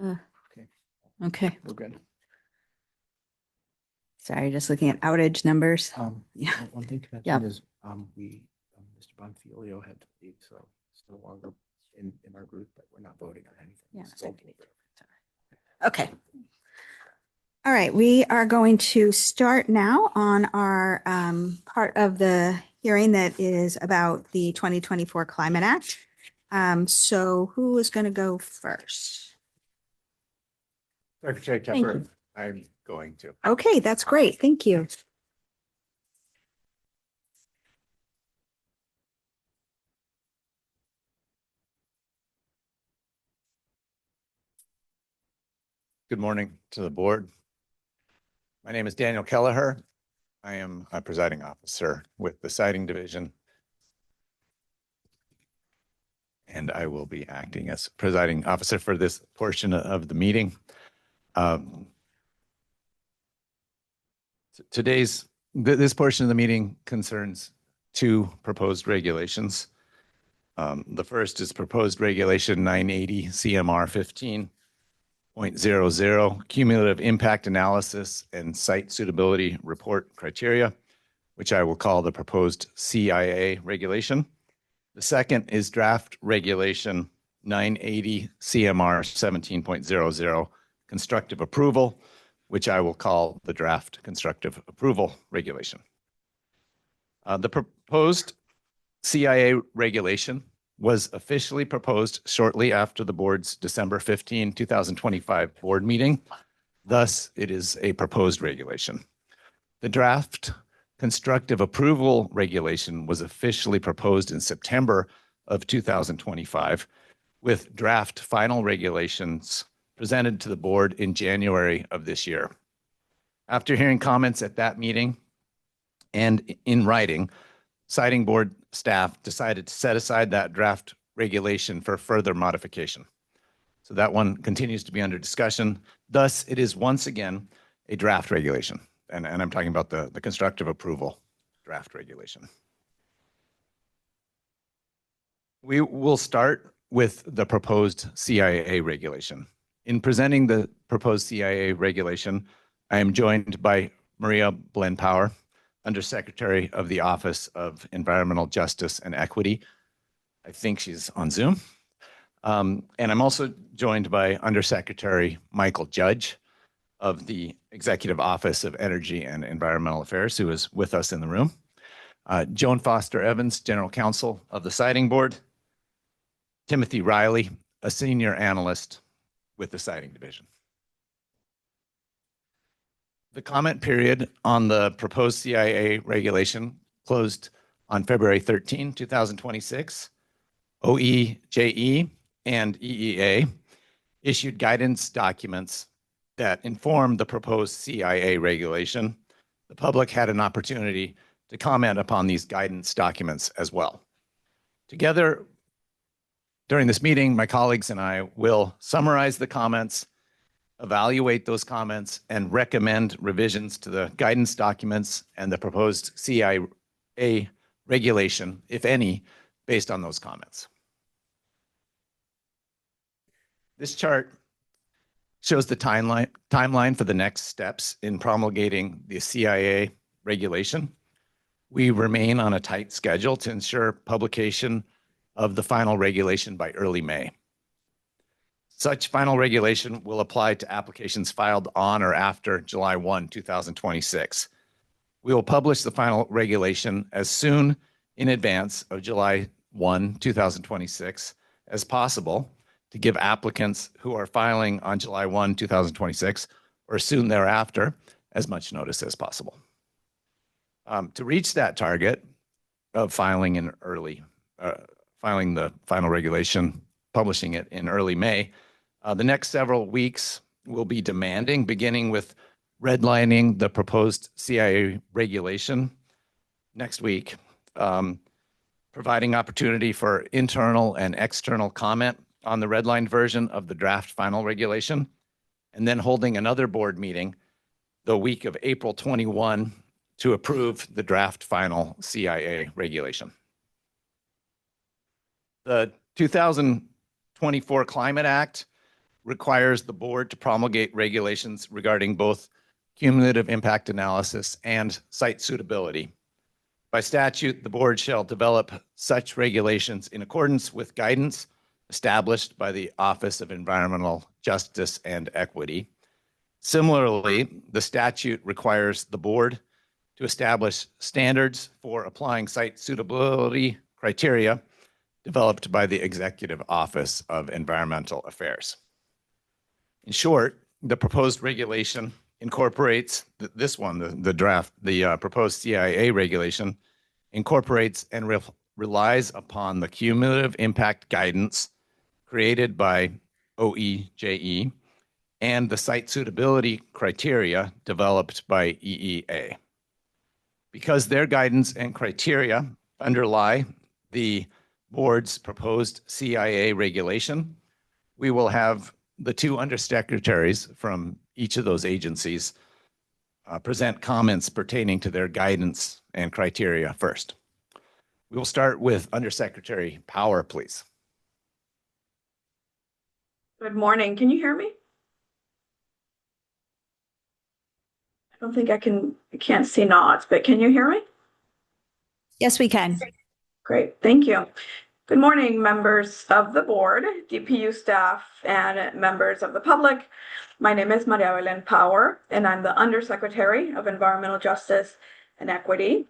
Uh, Okay, Okay, we're good. sorry, just looking at outage numbers. Yeah. One thing to Yeah. mention is, Mr. Bonfilio had to leave, so it's no longer in our group, but we're not voting on anything. Yeah. So- Okay. All right, we are going to start now on our part of the hearing that is about the 2024 Climate Act. So who is going to go first? Secretary Thank Tepper, you. I'm going to. Okay, that's great. Thank you. Good morning to the board. My name is Daniel Kelleher. I am a presiding officer with the Siting Division, and I will be acting as presiding officer for this portion of the meeting. This portion of the meeting concerns two proposed regulations. The first is proposed regulation 980 CMR 15.00 cumulative impact analysis and site suitability report criteria, which I will call the proposed CIA regulation. The second is draft regulation 980 CMR 17.00 constructive approval, which I will call the draft constructive approval regulation. The proposed CIA regulation was officially proposed shortly after the board's December 15, 2025 board meeting. Thus, it is a proposed regulation. The draft constructive approval regulation was officially proposed in September of 2025, with draft final regulations presented to the board in January of this year. After hearing comments at that meeting and in writing, Siting Board staff decided to set aside that draft regulation for further modification. So that one continues to be under discussion. Thus, it is once again a draft regulation. And I'm talking about the constructive approval draft regulation. We will start with the proposed CIA regulation. In presenting the proposed CIA regulation, I am joined by Maria Blenpower, Undersecretary of the Office of Environmental Justice and Equity. I think she's on Zoom. And I'm also joined by Undersecretary Michael Judge of the Executive Office of Energy and Environmental Affairs, who is with us in the room. Joan Foster Evans, General Counsel of the Siting Board. Timothy Riley, a Senior Analyst with the Siting Division. The comment period on the proposed CIA regulation closed on February 13, 2026. OEJE and EEA issued guidance documents that informed the proposed CIA regulation. The public had an opportunity to comment upon these guidance documents as well. Together, during this meeting, my colleagues and I will summarize the comments, evaluate those comments, and recommend revisions to the guidance documents and the proposed CIA regulation, if any, based on those comments. This chart shows the timeline for the next steps in promulgating the CIA regulation. We remain on a tight schedule to ensure publication of the final regulation by early May. Such final regulation will apply to applications filed on or after July 1, 2026. We will publish the final regulation as soon in advance of July 1, 2026 as possible to give applicants who are filing on July 1, 2026 or soon thereafter as much notice as possible. To reach that target of filing the final regulation, publishing it in early May, the next several weeks will be demanding, beginning with redlining the proposed CIA regulation next week, providing opportunity for internal and external comment on the redlined version of the draft final regulation, and then holding another board meeting the week of April 21 to approve the draft final CIA regulation. The 2024 Climate Act requires the board to promulgate regulations regarding both cumulative impact analysis and site suitability. By statute, the board shall develop such regulations in accordance with guidance established by the Office of Environmental Justice and Equity. Similarly, the statute requires the board to establish standards for applying site suitability criteria developed by the Executive Office of Environmental Affairs. In short, the proposed regulation incorporates the proposed CIA regulation incorporates and relies upon the cumulative impact guidance created by OEJE and the site suitability criteria developed by EEA. Because their guidance and criteria underlie the board's proposed CIA regulation, we will have the two undersecretaries from each of those agencies present comments pertaining to their guidance and criteria first. We will start with Undersecretary Power, please. Good morning. Can you hear me? I don't think I can't see nods, but can you hear me? Yes, we can. Great, thank you. Good morning, members of the board, DPU staff, and members of the public. My name is Maria Belén Power, and I'm the Undersecretary of Environmental Justice and Equity.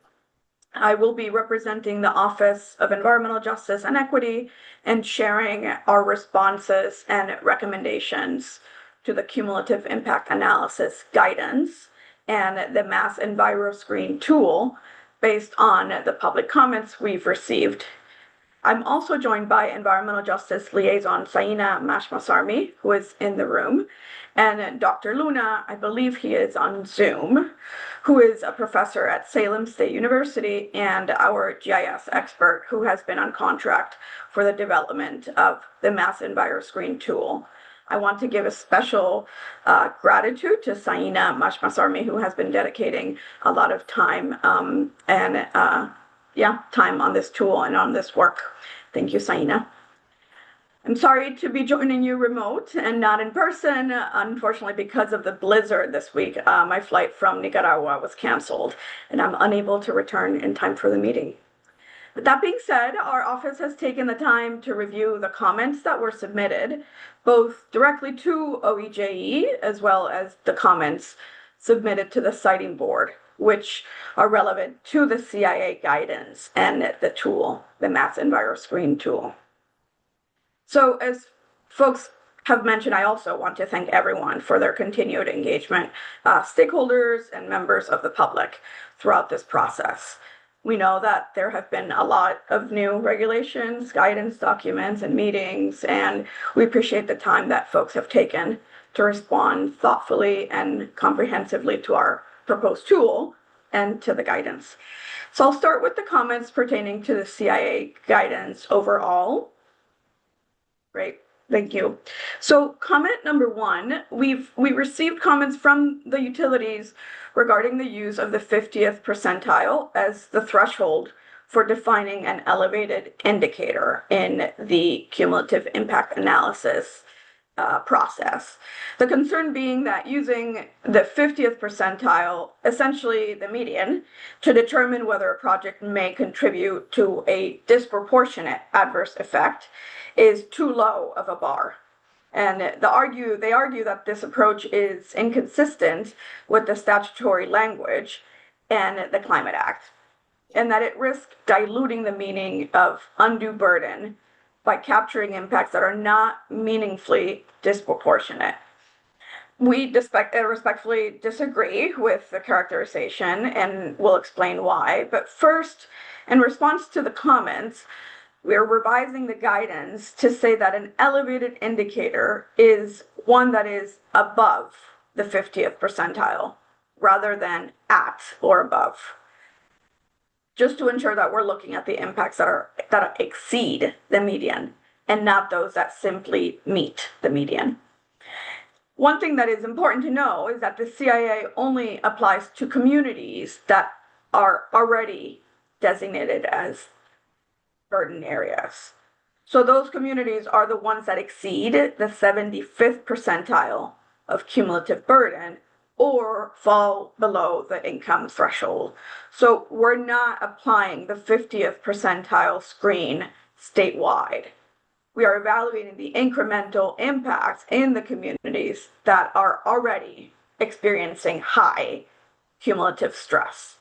I will be representing the Office of Environmental Justice and Equity and sharing our responses and recommendations to the cumulative impact analysis guidance and the Mass EnviroScreen tool based on the public comments we've received. I'm also joined by Environmental Justice Liaison Saina Mashmasarmi, who is in the room, and Dr. Luna, I believe he is on Zoom, who is a professor at Salem State University and our GIS expert who has been on contract for the development of the Mass EnviroScreen tool. I want to give a special gratitude to Saina Mashmasarmi, who has been dedicating a lot of time time on this tool and on this work. Thank you, Saina. I'm sorry to be joining you remote and not in person. Unfortunately, because of the blizzard this week, my flight from Nicaragua was canceled and I'm unable to return in time for the meeting. But that being said, our office has taken the time to review the comments that were submitted, both directly to OEJE as well as the comments submitted to the siting board, which are relevant to the CIA guidance and the tool, the Mass EnviroScreen tool. So as folks have mentioned, I also want to thank everyone for their continued engagement, stakeholders and members of the public throughout this process. We know that there have been a lot of new regulations, guidance documents, and meetings, and we appreciate the time that folks have taken to respond thoughtfully and comprehensively to our proposed tool and to the guidance. So I'll start with the comments pertaining to the CIA guidance overall. Great, thank you. So comment number one, we received comments from the utilities regarding the use of the 50th percentile as the threshold for defining an elevated indicator in the cumulative impact analysis process. The concern being that using the 50th percentile, essentially the median, to determine whether a project may contribute to a disproportionate adverse effect is too low of a bar. And they argue that this approach is inconsistent with the statutory language and the Climate Act, and that it risks diluting the meaning of undue burden by capturing impacts that are not meaningfully disproportionate. We respectfully disagree with the characterization, and we'll explain why. But first, in response to the comments, we're revising the guidance to say that an elevated indicator is one that is above the 50th percentile rather than at or above, just to ensure that we're looking at the impacts that exceed the median and not those that simply meet the median. One thing that is important to know is that the CIA only applies to communities that are already designated as burden areas. So those communities are the ones that exceed the 75th percentile of cumulative burden or fall below the income threshold. So we're not applying the 50th percentile screen statewide. We are evaluating the incremental impacts in the communities that are already experiencing high cumulative stress.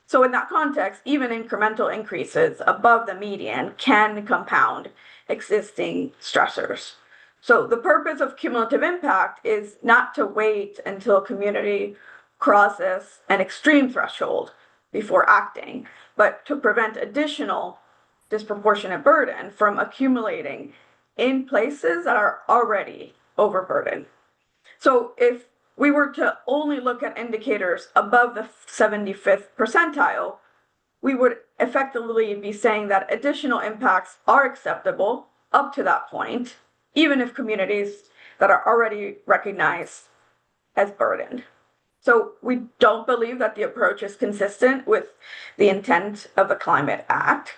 So in that context, even incremental increases above the median can compound existing stressors. So the purpose of cumulative impact is not to wait until a community crosses an extreme threshold before acting, but to prevent additional disproportionate burden from accumulating in places that are already overburdened. So if we were to only look at indicators above the 75th percentile, we would effectively be saying that additional impacts are acceptable up to that point, even if communities that are already recognized as burdened. So we don't believe that the approach is consistent with the intent of the Climate Act.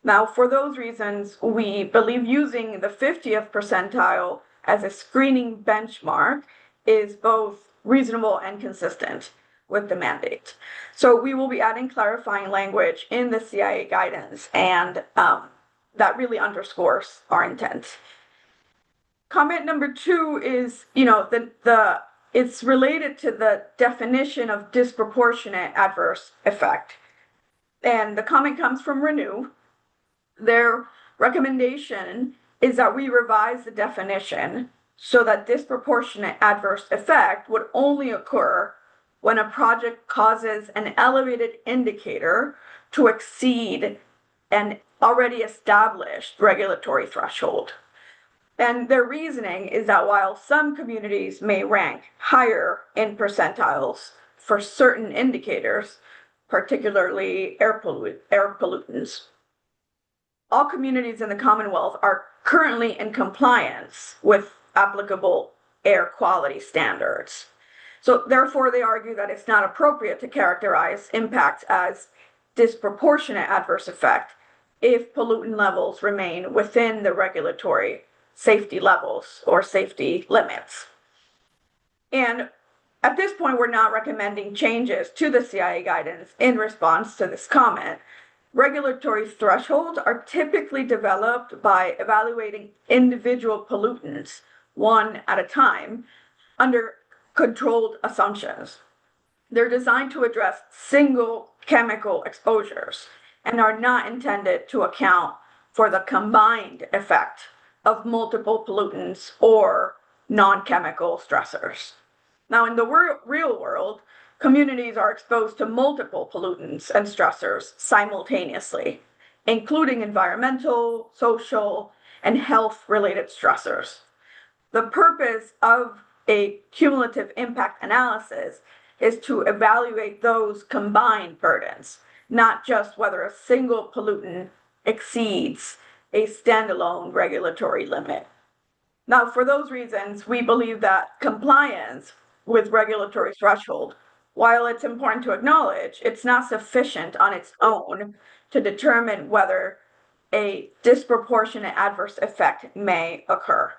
Now, for those reasons, we believe using the 50th percentile as a screening benchmark is both reasonable and consistent with the mandate. So we will be adding clarifying language in the CIA guidance, and that really underscores our intent. Comment number 2 is, it's related to the definition of disproportionate adverse effect. And the comment comes from Renew. Their recommendation is that we revise the definition so that disproportionate adverse effect would only occur when a project causes an elevated indicator to exceed an already established regulatory threshold. And their reasoning is that while some communities may rank higher in percentiles for certain indicators, particularly air pollutants, all communities in the Commonwealth are currently in compliance with applicable air quality standards. So therefore, they argue that it's not appropriate to characterize impacts as disproportionate adverse effect if pollutant levels remain within the regulatory safety levels or safety limits. And at this point, we're not recommending changes to the CIA guidance in response to this comment. Regulatory thresholds are typically developed by evaluating individual pollutants one at a time under controlled assumptions. They're designed to address single chemical exposures and are not intended to account for the combined effect of multiple pollutants or non-chemical stressors. Now, in the real world, communities are exposed to multiple pollutants and stressors simultaneously, including environmental, social, and health-related stressors. The purpose of a cumulative impact analysis is to evaluate those combined burdens, not just whether a single pollutant exceeds a standalone regulatory limit. Now, for those reasons, we believe that compliance with regulatory threshold, while it's important to acknowledge, it's not sufficient on its own to determine whether a disproportionate adverse effect may occur.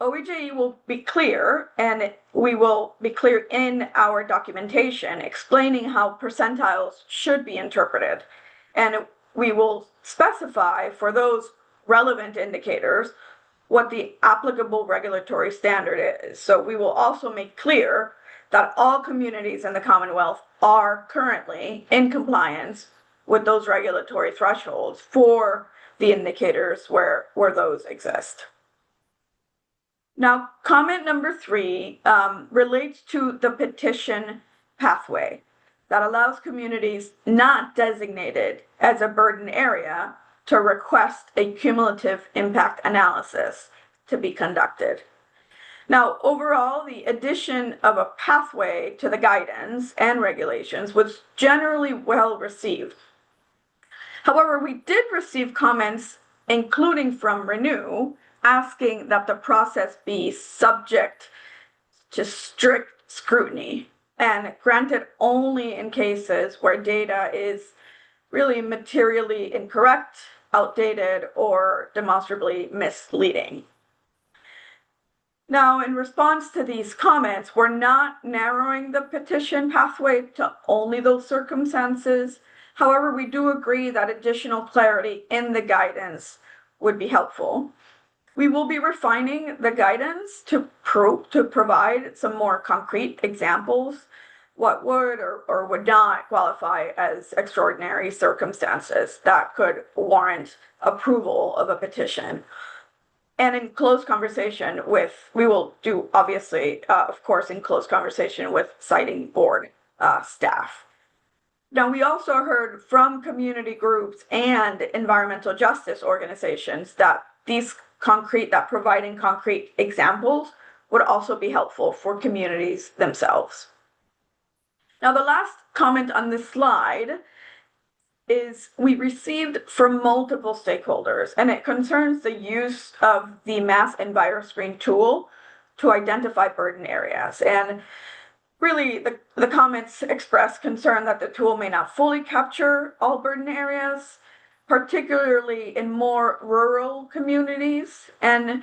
OEJE will be clear, and we will be clear in our documentation explaining how percentiles should be interpreted. And we will specify for those relevant indicators what the applicable regulatory standard is. So we will also make clear that all communities in the Commonwealth are currently in compliance with those regulatory thresholds for the indicators where those exist. Now, comment number 3 relates to the petition pathway that allows communities not designated as a burden area to request a cumulative impact analysis to be conducted. Now, overall, the addition of a pathway to the guidance and regulations was generally well received. However, we did receive comments, including from Renew, asking that the process be subject to strict scrutiny and granted only in cases where data is really materially incorrect outdated or demonstrably misleading. Now, in response to these comments, we're not narrowing the petition pathway to only those circumstances. However, we do agree that additional clarity in the guidance would be helpful. We will be refining the guidance to provide some more concrete examples, what would or would not qualify as extraordinary circumstances that could warrant approval of a petition. And in close conversation we will do, obviously, of course, in close conversation with citing board staff. Now, we also heard from community groups and environmental justice organizations that providing concrete examples would also be helpful for communities themselves. Now, the last comment on this slide is we received from multiple stakeholders, and it concerns the use of the Mass EnviroScreen tool to identify burden areas. And really, the comments express concern that the tool may not fully capture all burden areas, particularly in more rural communities. And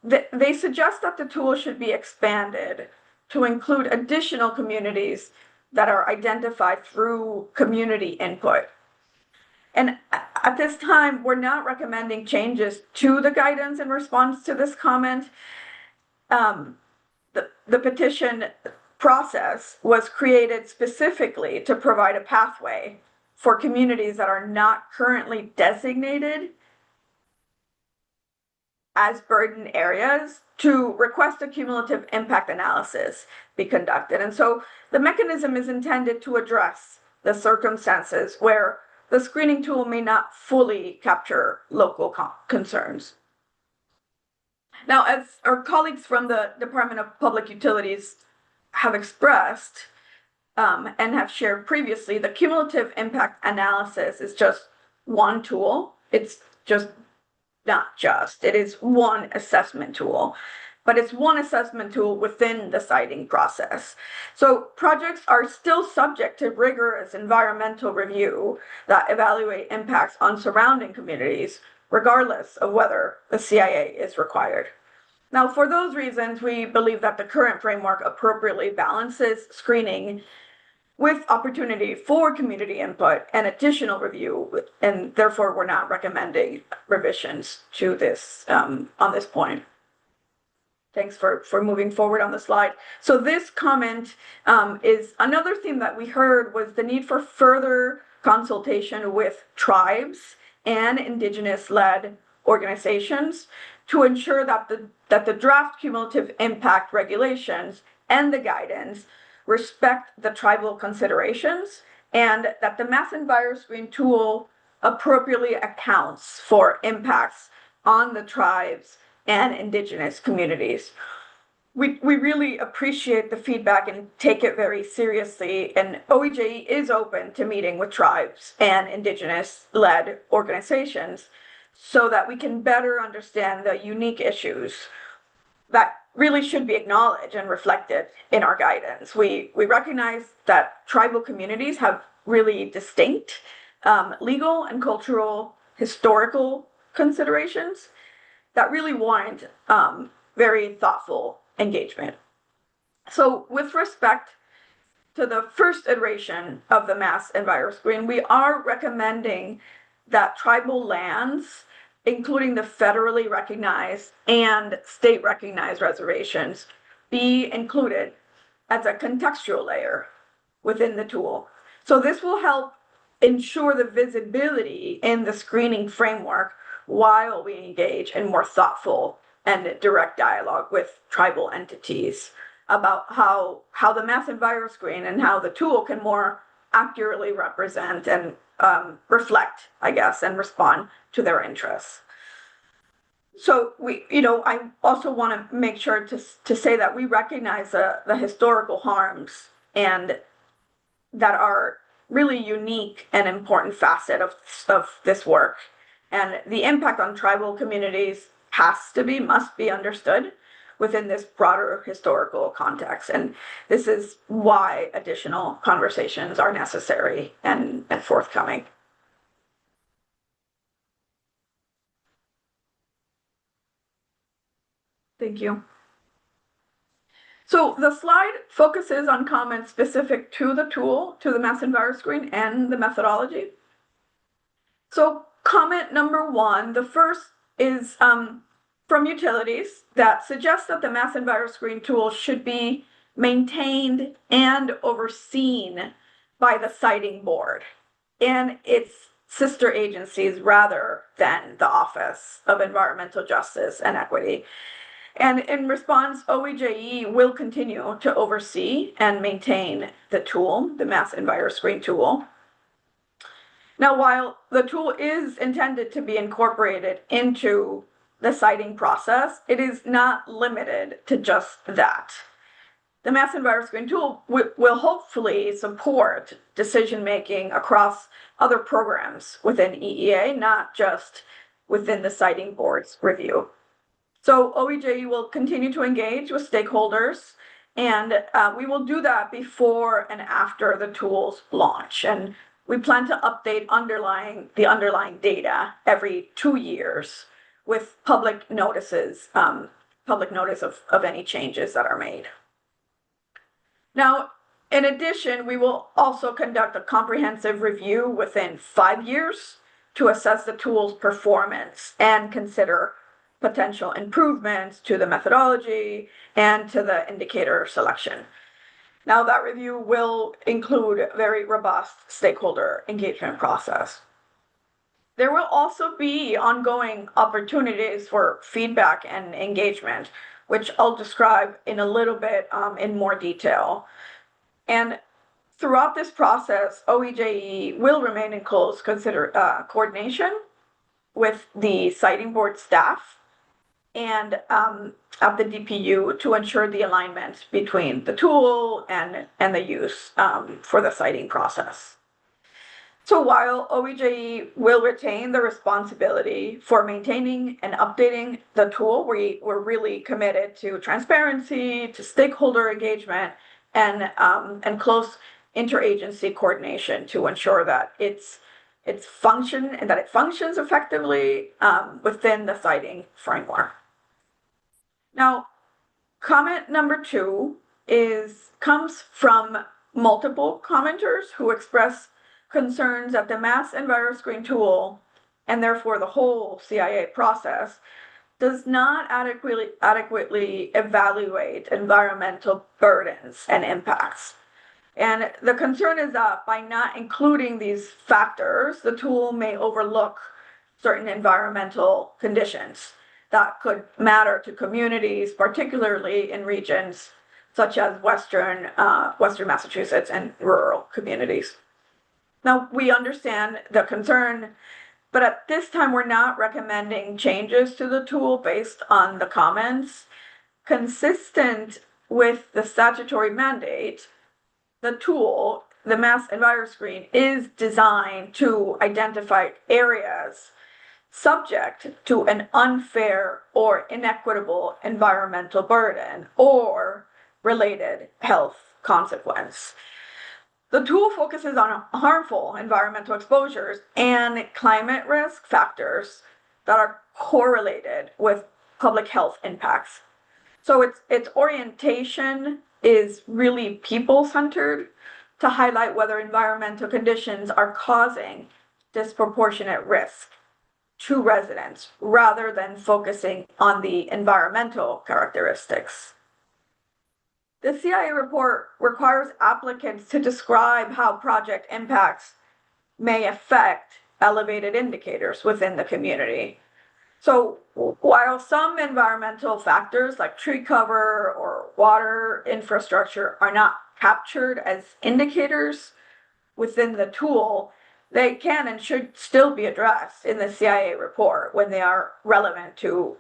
they suggest that the tool should be expanded to include additional communities that are identified through community input. And at this time, we're not recommending changes to the guidance in response to this comment. The petition process was created specifically to provide a pathway for communities that are not currently designated as burden areas to request a cumulative impact analysis be conducted. And so the mechanism is intended to address the circumstances where the screening tool may not fully capture local concerns. Now, as our colleagues from the Department of Public Utilities have expressed and have shared previously, the cumulative impact analysis is just one tool. It's just it is one assessment tool, but it's one assessment tool within the siting process. So projects are still subject to rigorous environmental review that evaluate impacts on surrounding communities, regardless of whether the CIA is required. Now, for those reasons, we believe that the current framework appropriately balances screening with opportunity for community input and additional review, and therefore we're not recommending revisions to this on this point. Thanks for moving forward on the slide. So this comment is another theme that we heard was the need for further consultation with tribes and indigenous-led organizations to ensure that the draft cumulative impact regulations and the guidance respect the tribal considerations, and that the Mass EnviroScreen tool appropriately accounts for impacts on the tribes and indigenous communities. We really appreciate the feedback and take it very seriously, and OEJE is open to meeting with tribes and indigenous-led organizations so that we can better understand the unique issues that really should be acknowledged and reflected in our guidance. We recognize that tribal communities have really distinct legal and cultural historical considerations that really warrant very thoughtful engagement. So with respect to the first iteration of the Mass EnviroScreen, we are recommending that tribal lands, including the federally recognized and state recognized reservations, be included as a contextual layer within the tool. So this will help ensure the visibility in the screening framework while we engage in more thoughtful and direct dialogue with tribal entities about how the Mass EnviroScreen and how the tool can more accurately represent and reflect, I guess, and respond to their interests. So I also want to make sure to say that we recognize the historical harms and that are really unique and important facet of this work. And the impact on tribal communities must be understood within this broader historical context. And this is why additional conversations are necessary and forthcoming. Thank you. So the slide focuses on comments specific to the tool, to the mass EnviroScreen and the methodology. So comment number 1, the first is from utilities that suggests that the mass EnviroScreen tool should be maintained and overseen by the siting board and its sister agencies rather than the Office of Environmental Justice and Equity. And in response, OEJE will continue to oversee and maintain the tool, the mass EnviroScreen tool. Now, while the tool is intended to be incorporated into the siting process, it is not limited to just that. The mass EnviroScreen tool will hopefully support decision-making across other programs within EEA, not just within the siting board's review. So OEJE will continue to engage with stakeholders, and we will do that before and after the tool's launch. And we plan to update the underlying data every 2 years with public notices, public notice of any changes that are made. Now, in addition, we will also conduct a comprehensive review within 5 years to assess the tool's performance and consider potential improvements to the methodology and to the indicator selection. Now, that review will include a very robust stakeholder engagement process. There will also be ongoing opportunities for feedback and engagement, which I'll describe in a little bit in more detail. And throughout this process, OEJE will remain in close coordination with the siting board staff and at the DPU to ensure the alignment between the tool and the use for the siting process. So while OEJE will retain the responsibility for maintaining and updating the tool, we're really committed to transparency, to stakeholder engagement, and close interagency coordination to ensure that it functions effectively within the siting framework. Now, comment number 2 comes from multiple commenters who express concerns that the mass EnviroScreen tool, and therefore the whole CIA process, does not adequately evaluate environmental burdens and impacts. And the concern is that by not including these factors, the tool may overlook certain environmental conditions that could matter to communities, particularly in regions such as Western Massachusetts and rural communities. Now, we understand the concern, but at this time, we're not recommending changes to the tool based on the comments. Consistent with the statutory mandate, the tool, the mass EnviroScreen, is designed to identify areas subject to an unfair or inequitable environmental burden or related health consequence. The tool focuses on harmful environmental exposures and climate risk factors that are correlated with public health impacts. So its orientation is really people-centered to highlight whether environmental conditions are causing disproportionate risk to residents rather than focusing on the environmental characteristics. The CIA report requires applicants to describe how project impacts may affect elevated indicators within the community. So while some environmental factors like tree cover or water infrastructure are not captured as indicators within the tool, they can and should still be addressed in the CIA report when they are relevant to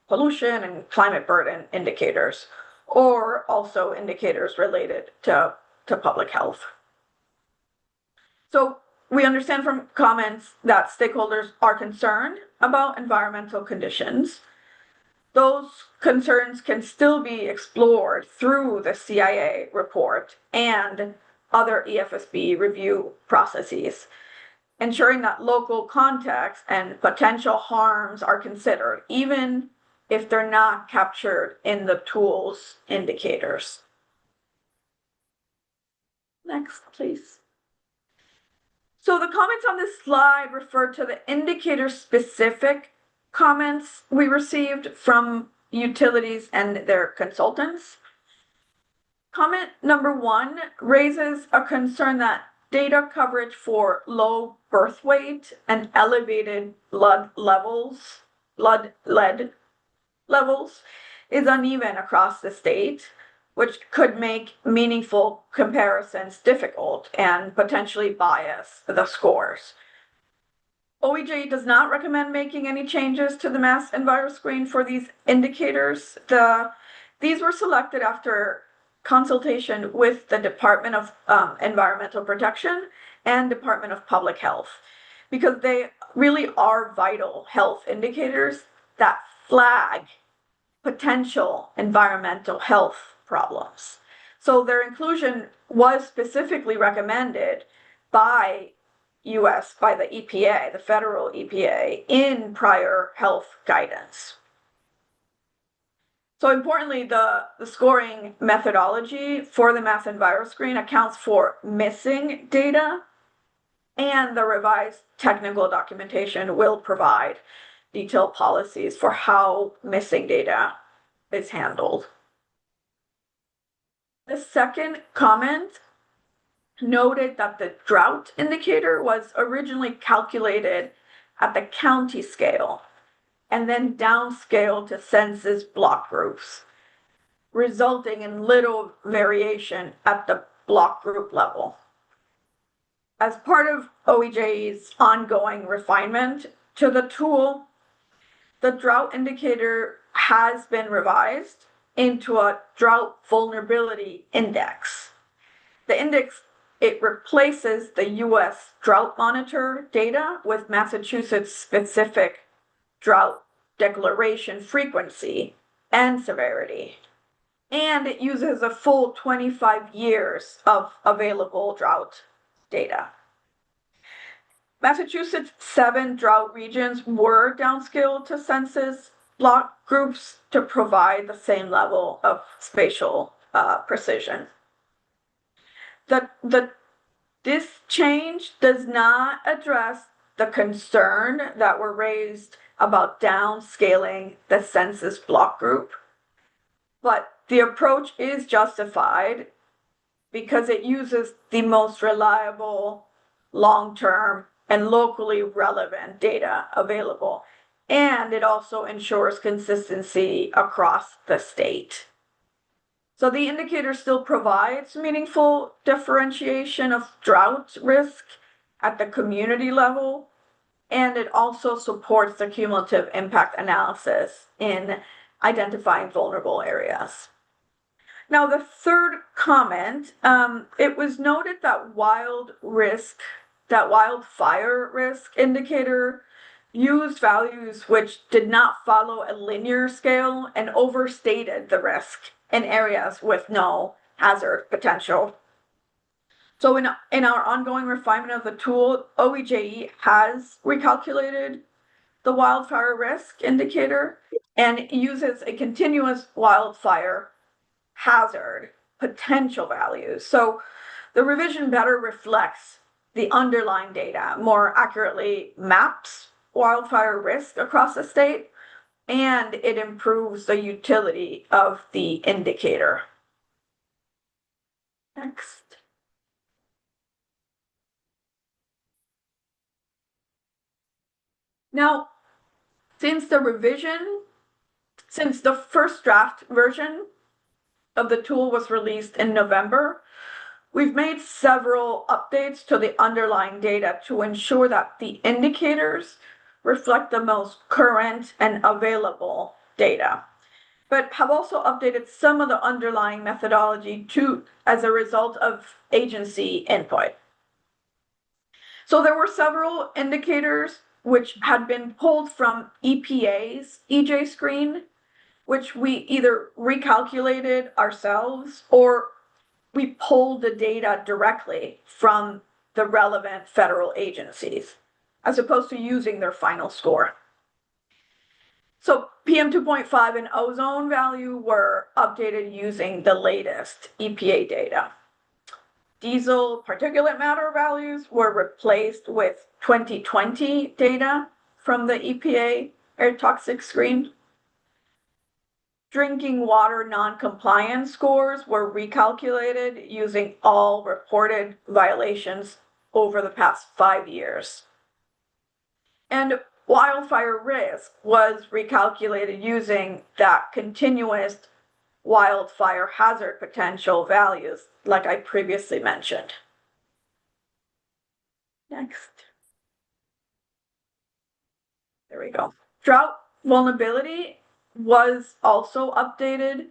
pollution and climate burden indicators, or also indicators related to public health. So we understand from comments that stakeholders are concerned about environmental conditions. Those concerns can still be explored through the CIA report and other EFSB review processes, ensuring that local context and potential harms are considered, even if they're not captured in the tool's indicators. Next, please. So the comments on this slide refer to the indicator-specific comments we received from utilities and their consultants. Comment number 1 raises a concern that data coverage for low birth weight and elevated lead levels is uneven across the state, which could make meaningful comparisons difficult and potentially bias the scores. OEJ does not recommend making any changes to the Mass EnviroScreen for these indicators. These were selected after consultation with the Department of Environmental Protection and Department of Public Health, because they really are vital health indicators that flag potential environmental health problems. So their inclusion was specifically recommended by the EPA, the federal EPA, in prior health guidance. So importantly, the scoring methodology for the Mass EnviroScreen accounts for missing data, and the revised technical documentation will provide detailed policies for how missing data is handled. The second comment noted that the drought indicator was originally calculated at the county scale and then downscaled to census block groups, resulting in little variation at the block group level. As part of OEJ's ongoing refinement to the tool, the drought indicator has been revised into a drought vulnerability index. The index, it replaces the US drought monitor data with Massachusetts specific drought declaration frequency and severity. And it uses a full 25 years of available drought data. Massachusetts' 7 drought regions were downscaled to census block groups to provide the same level of spatial precision. This change does not address the concern that were raised about downscaling the census block group, but the approach is justified because it uses the most reliable, long-term, and locally relevant data available, and it also ensures consistency across the state. So the indicator still provides meaningful differentiation of drought risk at the community level, and it also supports the cumulative impact analysis in identifying vulnerable areas. Now, the third comment, it was noted that wildfire risk indicator used values which did not follow a linear scale and overstated the risk in areas with no hazard potential. So in our ongoing refinement of the tool, OEJE has recalculated the wildfire risk indicator and uses a continuous wildfire hazard potential values. So the revision better reflects the underlying data, more accurately maps wildfire risk across the state, and it improves the utility of the indicator. Next. Now, since the first draft version of the tool was released in November, we've made several updates to the underlying data to ensure that the indicators reflect the most current and available data, but have also updated some of the underlying methodology as a result of agency input. So there were several indicators which had been pulled from EPA's EJ screen, which we either recalculated ourselves or we pulled the data directly from the relevant federal agencies, as opposed to using their final score. So PM 2.5 and ozone value were updated using the latest EPA data. Diesel particulate matter values were replaced with 2020 data from the EPA air toxic screen. Drinking water non-compliance scores were recalculated using all reported violations over the past 5 years. And wildfire risk was recalculated using that continuous wildfire hazard potential values, like I previously mentioned. Next. There we go. Drought vulnerability was also updated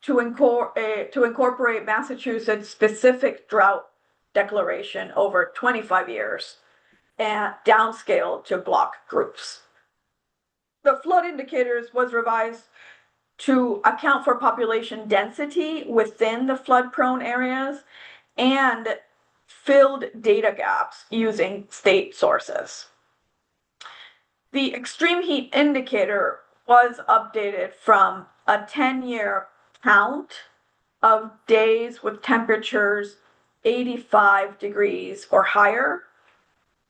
to incorporate Massachusetts' specific drought declaration over 25 years and downscale to block groups. The flood indicators was revised to account for population density within the flood-prone areas and filled data gaps using state sources. The extreme heat indicator was updated from a 10-year count of days with temperatures 85 degrees or higher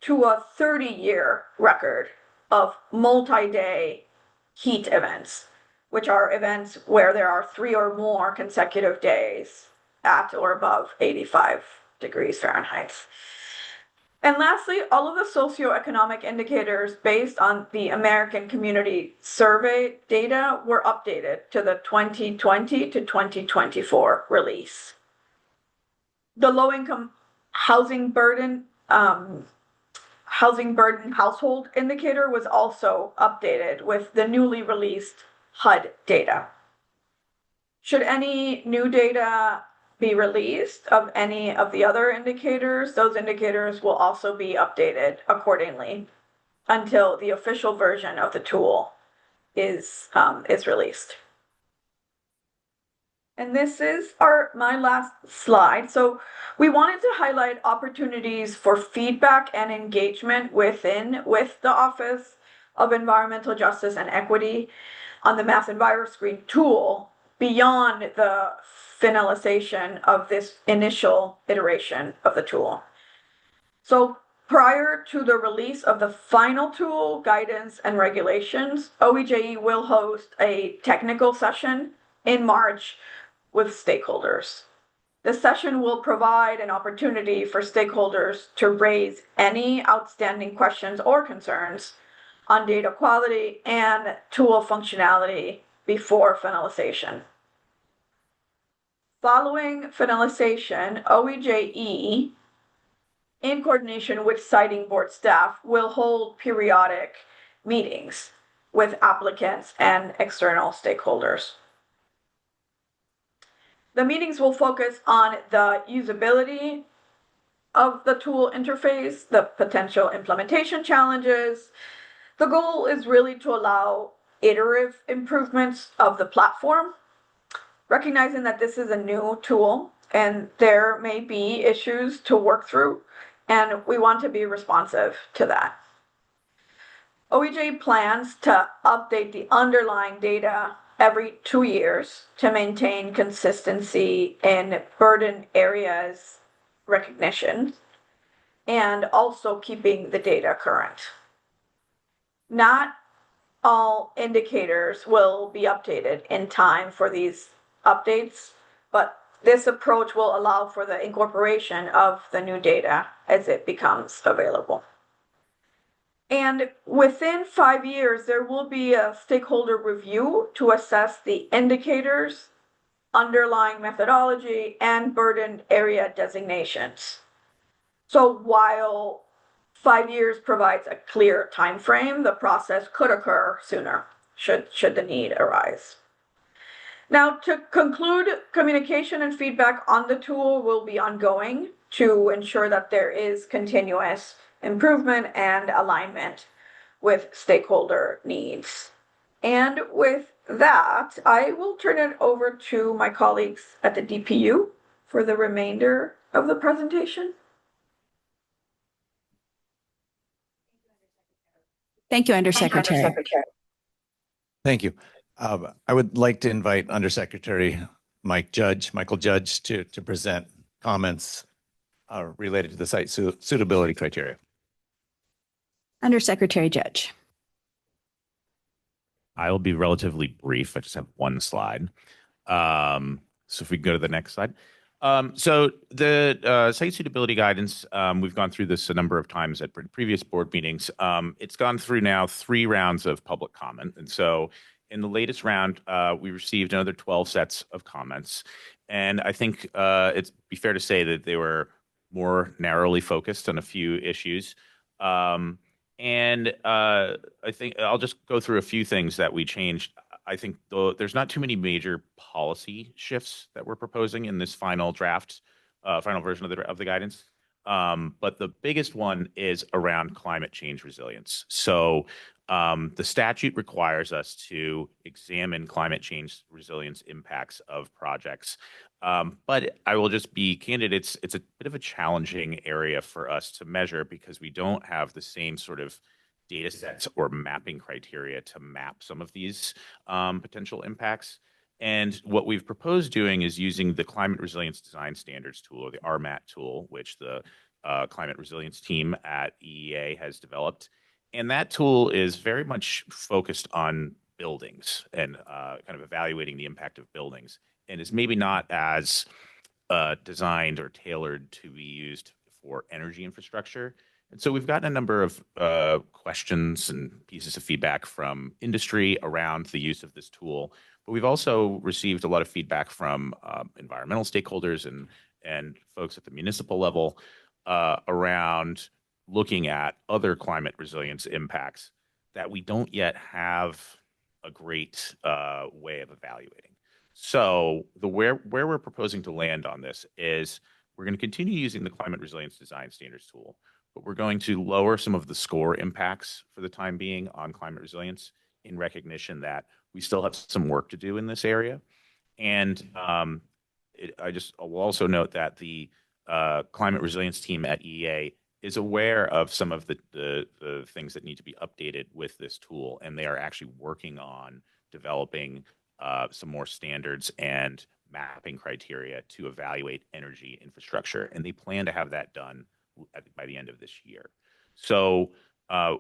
to a 30-year record of multi-day heat events, which are events where there are 3 or more consecutive days at or above 85 degrees Fahrenheit. And lastly, all of the socioeconomic indicators based on the American Community Survey data were updated to the 2020 to 2024 release. The low-income housing burden household indicator was also updated with the newly released HUD data. Should any new data be released of any of the other indicators, those indicators will also be updated accordingly until the official version of the tool is released. And this is my last slide. So we wanted to highlight opportunities for feedback and engagement with the Office of Environmental Justice and Equity on the Mass EnviroScreen tool beyond the finalization of this initial iteration of the tool. So prior to the release of the final tool, guidance, and regulations, OEJE will host a technical session in March with stakeholders. The session will provide an opportunity for stakeholders to raise any outstanding questions or concerns on data quality and tool functionality before finalization. Following finalization, OEJE, in coordination with siting board staff, will hold periodic meetings with applicants and external stakeholders. The meetings will focus on the usability of the tool interface, the potential implementation challenges. The goal is really to allow iterative improvements of the platform, recognizing that this is a new tool and there may be issues to work through, and we want to be responsive to that. OEJ plans to update the underlying data every 2 years to maintain consistency in burden areas recognition and also keeping the data current. Not all indicators will be updated in time for these updates, but this approach will allow for the incorporation of the new data as it becomes available. And within 5 years, there will be a stakeholder review to assess the indicators, underlying methodology, and burden area designations. So while 5 years provides a clear time frame, the process could occur sooner should the need arise. Now, to conclude, communication and feedback on the tool will be ongoing to ensure that there is continuous improvement and alignment with stakeholder needs. And with that, I will turn it over to my colleagues at the DPU for the remainder of the presentation. Thank you, Undersecretary. Thank you. I would like to invite Undersecretary Michael Judge to present comments related to the site suitability criteria. Undersecretary Judge. I will be relatively brief. I just have one slide. So if we go to the next slide. So the site suitability guidance, we've gone through this a number of times at previous board meetings. It's gone through now 3 rounds of public comment. And so in the latest round, we received another 12 sets of comments. And I think it'd be fair to say that they were more narrowly focused on a few issues. I think I'll just go through a few things that we changed. I think there's not too many major policy shifts that we're proposing in this final draft, final version of the guidance. But the biggest one is around climate change resilience. So the statute requires us to examine climate change resilience impacts of projects. But I will just be candid, it's a bit of a challenging area for us to measure because we don't have the same sort of data sets or mapping criteria to map some of these potential impacts. And what we've proposed doing is using the Climate Resilience Design Standards tool, or the RMAT tool, which the climate resilience team at EEA has developed. And that tool is very much focused on buildings and kind of evaluating the impact of buildings, and is maybe not as designed or tailored to be used for energy infrastructure. And so we've gotten a number of questions and pieces of feedback from industry around the use of this tool. But we've also received a lot of feedback from environmental stakeholders and folks at the municipal level around looking at other climate resilience impacts that we don't yet have a great way of evaluating. So where we're proposing to land on this is we're going to continue using the Climate Resilience Design Standards tool, but we're going to lower some of the score impacts for the time being on climate resilience in recognition that we still have some work to do in this area. And I will also note that the climate resilience team at EA is aware of some of the things that need to be updated with this tool, and they are actually working on developing some more standards and mapping criteria to evaluate energy infrastructure, and they plan to have that done by the end of this year. So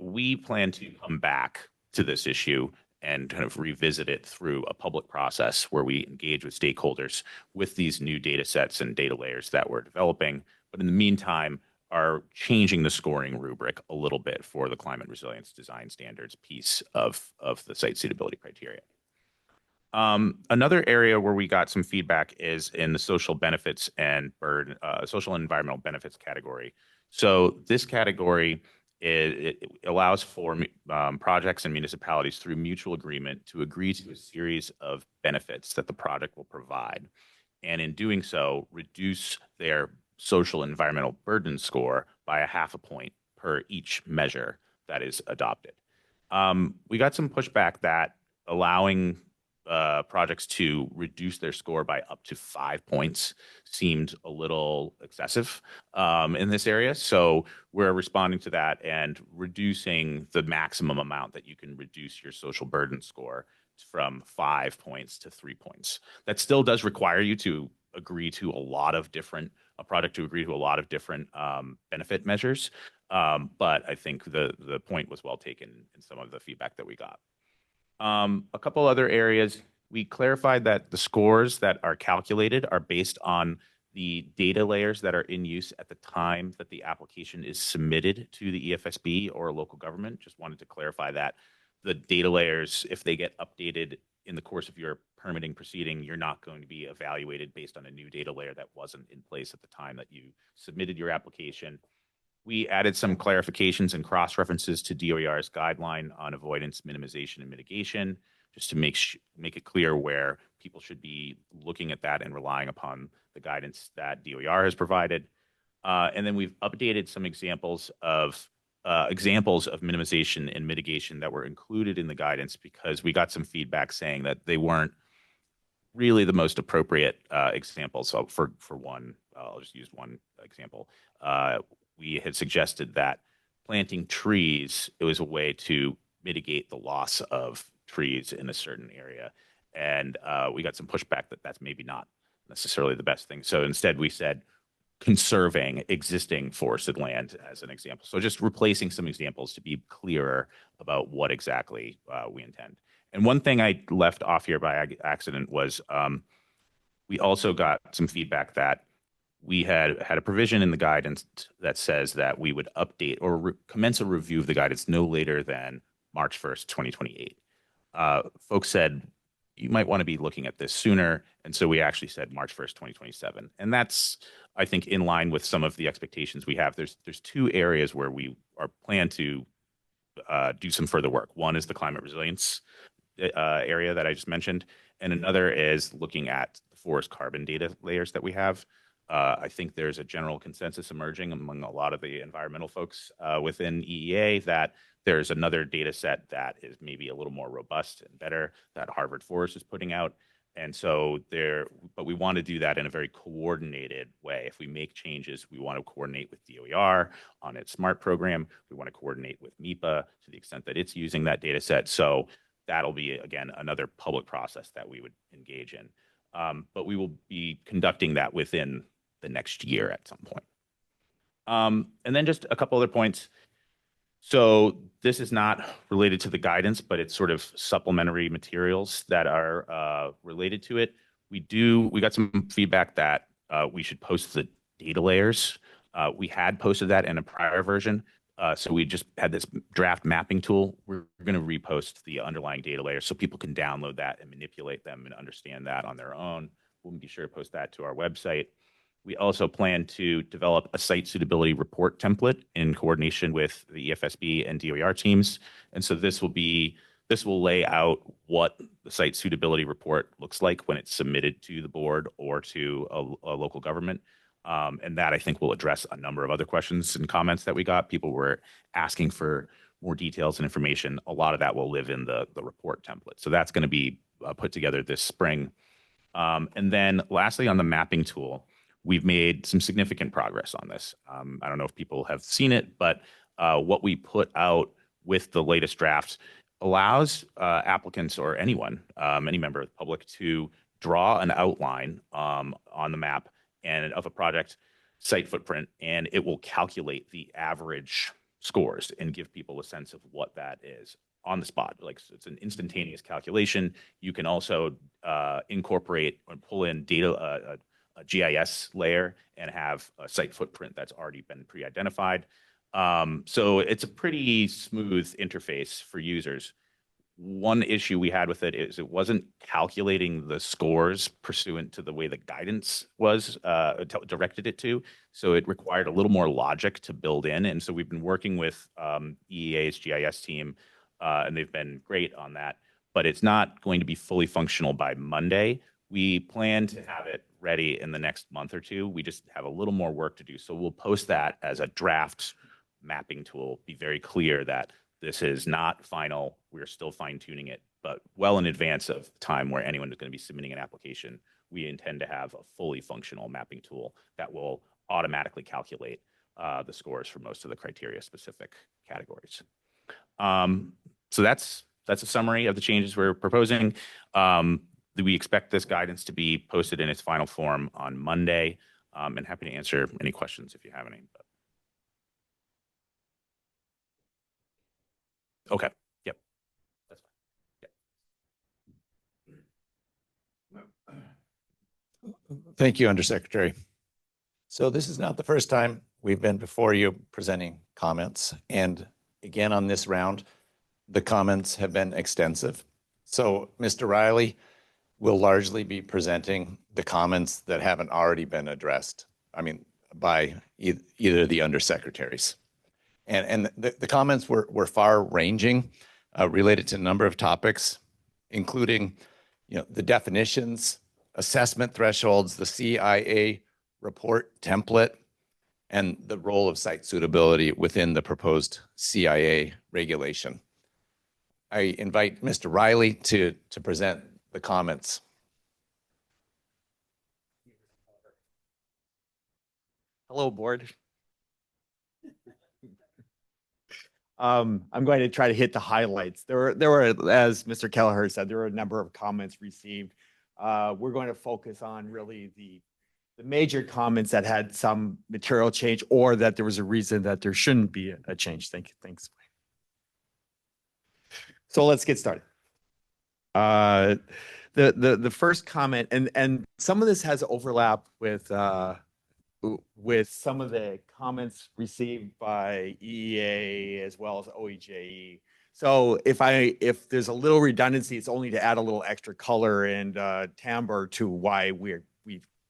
we plan to come back to this issue and kind of revisit it through a public process where we engage with stakeholders with these new data sets and data layers that we're developing. But in the meantime, are changing the scoring rubric a little bit for the climate resilience design standards piece of the site suitability criteria. Another area where we got some feedback is in the social benefits and social and environmental benefits category. So this category it allows for projects and municipalities through mutual agreement to agree to a series of benefits that the project will provide, and in doing so, reduce their social and environmental burden score by 0.5 point per each measure that is adopted. We got some pushback that allowing projects to reduce their score by up to 5 points seemed a little excessive in this area. So we're responding to that and reducing the maximum amount that you can reduce your social burden score from 5 points to 3 points. That still does require you to agree to a project to agree to a lot of different benefit measures. But I think the point was well taken in some of the feedback that we got. A couple other areas, we clarified that the scores that are calculated are based on the data layers that are in use at the time that the application is submitted to the EFSB or a local government. Just wanted to clarify that the data layers, if they get updated in the course of your permitting proceeding, you're not going to be evaluated based on a new data layer that wasn't in place at the time that you submitted your application. We added some clarifications and cross-references to DOER's guideline on avoidance, minimization, and mitigation, just to make it clear where people should be looking at that and relying upon the guidance that DOER has provided. And then we've updated some examples of minimization and mitigation that were included in the guidance because we got some feedback saying that they weren't really the most appropriate examples. So for one, I'll just use one example. We had suggested that planting trees, it was a way to mitigate the loss of trees in a certain area. And we got some pushback that that's maybe not necessarily the best thing. So instead we said conserving existing forested land as an example. So just replacing some examples to be clearer about what exactly we intend. And one thing I left off here by accident was we also got some feedback that we had a provision in the guidance that says that we would update or commence a review of the guidance no later than March 1st, 2028. Folks said you might want to be looking at this sooner. And so we actually said March 1st, 2027. And that's, I think, in line with some of the expectations we have. There's two areas where we are plan to do some further work. One is the climate resilience area that I just mentioned. And another is looking at the forest carbon data layers that we have. I think there's a general consensus emerging among a lot of the environmental folks within EEA that there's another data set that is maybe a little more robust and better that Harvard Forest is putting out. And so but we want to do that in a very coordinated way. If we make changes, we want to coordinate with DOER on its SMART program. We want to coordinate with MEPA to the extent that it's using that data set. So that'll be, again, another public process that we would engage in. But we will be conducting that within the next year at some point. And then just a couple other points. So this is not related to the guidance, but it's sort of supplementary materials that are related to it. We got some feedback that we should post the data layers. We had posted that in a prior version. So we just had this draft mapping tool. We're going to repost the underlying data layers so people can download that and manipulate them and understand that on their own. We'll be sure to post that to our website. We also plan to develop a site suitability report template in coordination with the EFSB and DOER teams. And so this will lay out what the site suitability report looks like when it's submitted to the board or to a local government. And that, I think, will address a number of other questions and comments that we got. People were asking for more details and information. A lot of that will live in the report template. So that's going to be put together this spring. And then lastly, on the mapping tool, we've made some significant progress on this. I don't know if people have seen it, but what we put out with the latest drafts allows applicants or anyone, any member of the public, to draw an outline on the map and of a project site footprint, and it will calculate the average scores and give people a sense of what that is on the spot. Like, it's an instantaneous calculation. You can also incorporate or pull in data, a GIS layer, and have a site footprint that's already been pre-identified. So it's a pretty smooth interface for users. One issue we had with it is it wasn't calculating the scores pursuant to the way the guidance was directed it to. So it required a little more logic to build in. And so we've been working with EEA's GIS team, and they've been great on that. But it's not going to be fully functional by Monday. We plan to have it ready in the next month or two. We just have a little more work to do. So we'll post that as a draft mapping tool, be very clear that this is not final. We're still fine tuning it, but well in advance of the time where anyone is going to be submitting an application, we intend to have a fully functional mapping tool that will automatically calculate the scores for most of the criteria specific categories. So that's a summary of the changes we're proposing. We expect this guidance to be posted in its final form on Monday, and happy to answer any questions if you have any. Okay. Yep. That's fine. Thank you, Undersecretary. So this is not the first time we've been before you presenting comments. And again, on this round, the comments have been extensive. So Mr. Riley will largely be presenting the comments that haven't already been addressed, by either the undersecretaries. And the comments were far-ranging, related to a number of topics, including, the definitions, assessment thresholds, the CIA report template, and the role of site suitability within the proposed CIA regulation. I invite Mr. Riley to present the comments. Hello, board. I'm going to try to hit the highlights. There were, as Mr. Kelleher said, there were a number of comments received. We're going to focus on really the major comments that had some material change or that there was a reason that there shouldn't be a change. Thanks. So let's get started. The first comment, and some of this has overlap with some of the comments received by EEA as well as OEJE. So if there's a little redundancy, it's only to add a little extra color and timbre to why we're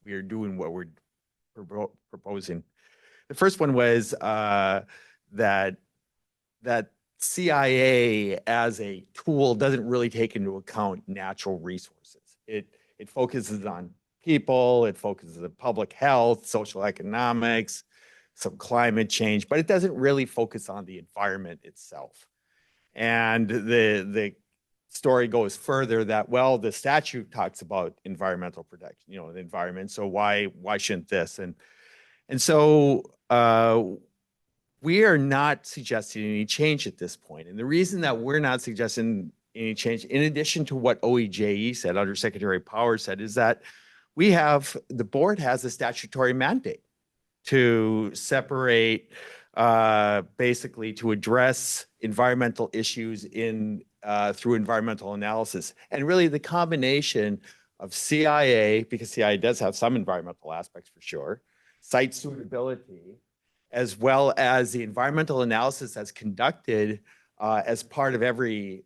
doing what we're proposing. The first one was that CIA as a tool doesn't really take into account natural resources. It focuses on people, it focuses on public health, social economics, some climate change, but it doesn't really focus on the environment itself. And the story goes further that, well, the statute talks about environmental protection, the environment, so why shouldn't this? And so we are not suggesting any change at this point. And the reason that we're not suggesting any change, in addition to what OEJE said, Undersecretary Power said, is that the board has a statutory mandate to separate, basically to address environmental issues through environmental analysis. And really the combination of CIA, because CIA does have some environmental aspects for sure, site suitability, as well as the environmental analysis that's conducted as part of every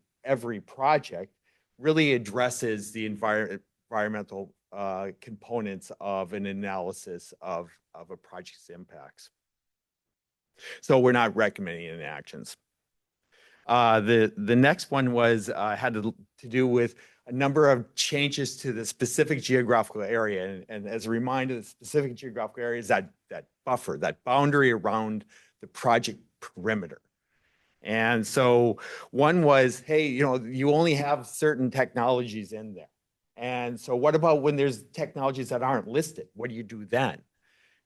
project, really addresses the environmental components of an analysis of a project's impacts. So we're not recommending any actions. The next one had to do with a number of changes to the specific geographical area. And as a reminder, the specific geographical area is that buffer, that boundary around the project perimeter. And so one was, hey, you only have certain technologies in there. And so what about when there's technologies that aren't listed? What do you do then?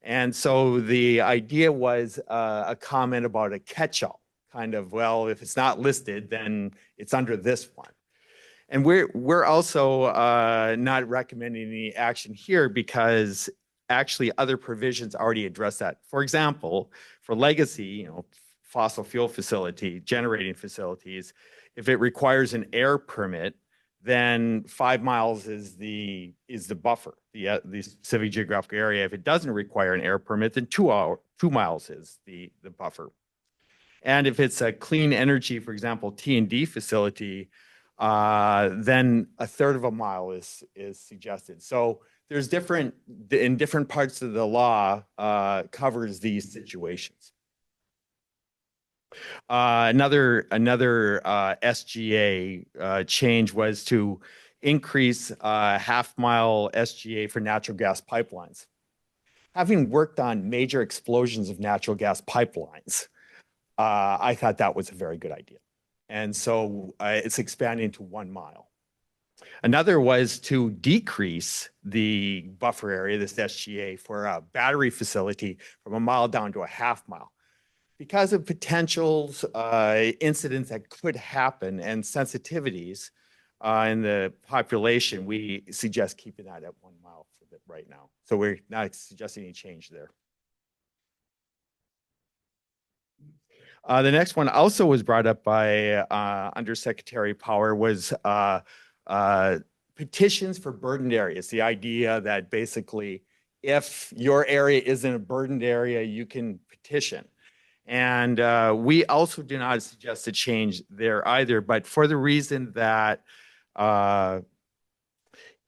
And so the idea was a comment about a catch-all, kind of, well, if it's not listed, then it's under this one. And we're also not recommending any action here because actually other provisions already address that. For example, for legacy, fossil fuel generating facilities, if it requires an air permit, then 5 miles is the buffer, the specific geographic area. If it doesn't require an air permit, then 2 miles is the buffer. And if it's a clean energy, for example, T&D facility, then 1/3 of a mile is suggested. So there's in different parts of the law covers these situations. Another SGA change was to increase half-mile SGA for natural gas pipelines. Having worked on major explosions of natural gas pipelines, I thought that was a very good idea. And so it's expanding to 1 mile. Another was to decrease the buffer area, this SGA, for a battery facility from 1 mile down to a 1/2 mile. Because of potentials, incidents that could happen and sensitivities in the population, we suggest keeping that at 1 mile for right now. So we're not suggesting any change there. The next one also was brought up by Undersecretary Power was petitions for burdened areas. The idea that basically if your area isn't a burdened area, you can petition. And we also do not suggest a change there either, but for the reason that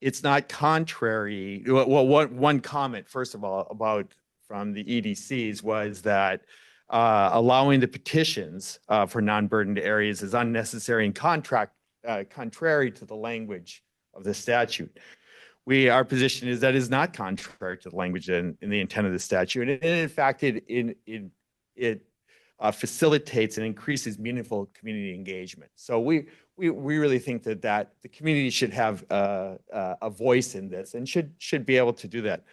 it's not contrary. Well, one comment, first of all, from the EDCs was that allowing the petitions for non-burdened areas is unnecessary and contrary to the language of the statute. Our position is that is not contrary to the language in the intent of the statute. And in fact, it facilitates and increases meaningful community engagement. So we really think that the community should have a voice in this and should be able to do that.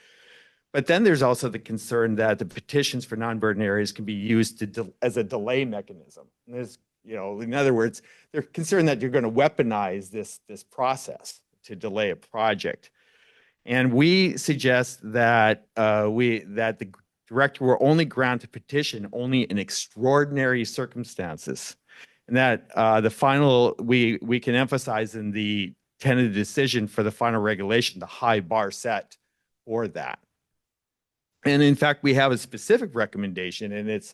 But then there's also the concern that the petitions for non-burden areas can be used as a delay mechanism. And there's, in other words, they're concerned that you're going to weaponize this process to delay a project. And we suggest that that the director will only grant a petition only in extraordinary circumstances, and that we can emphasize in the tentative decision for the final regulation the high bar set for that. And in fact, we have a specific recommendation, and it's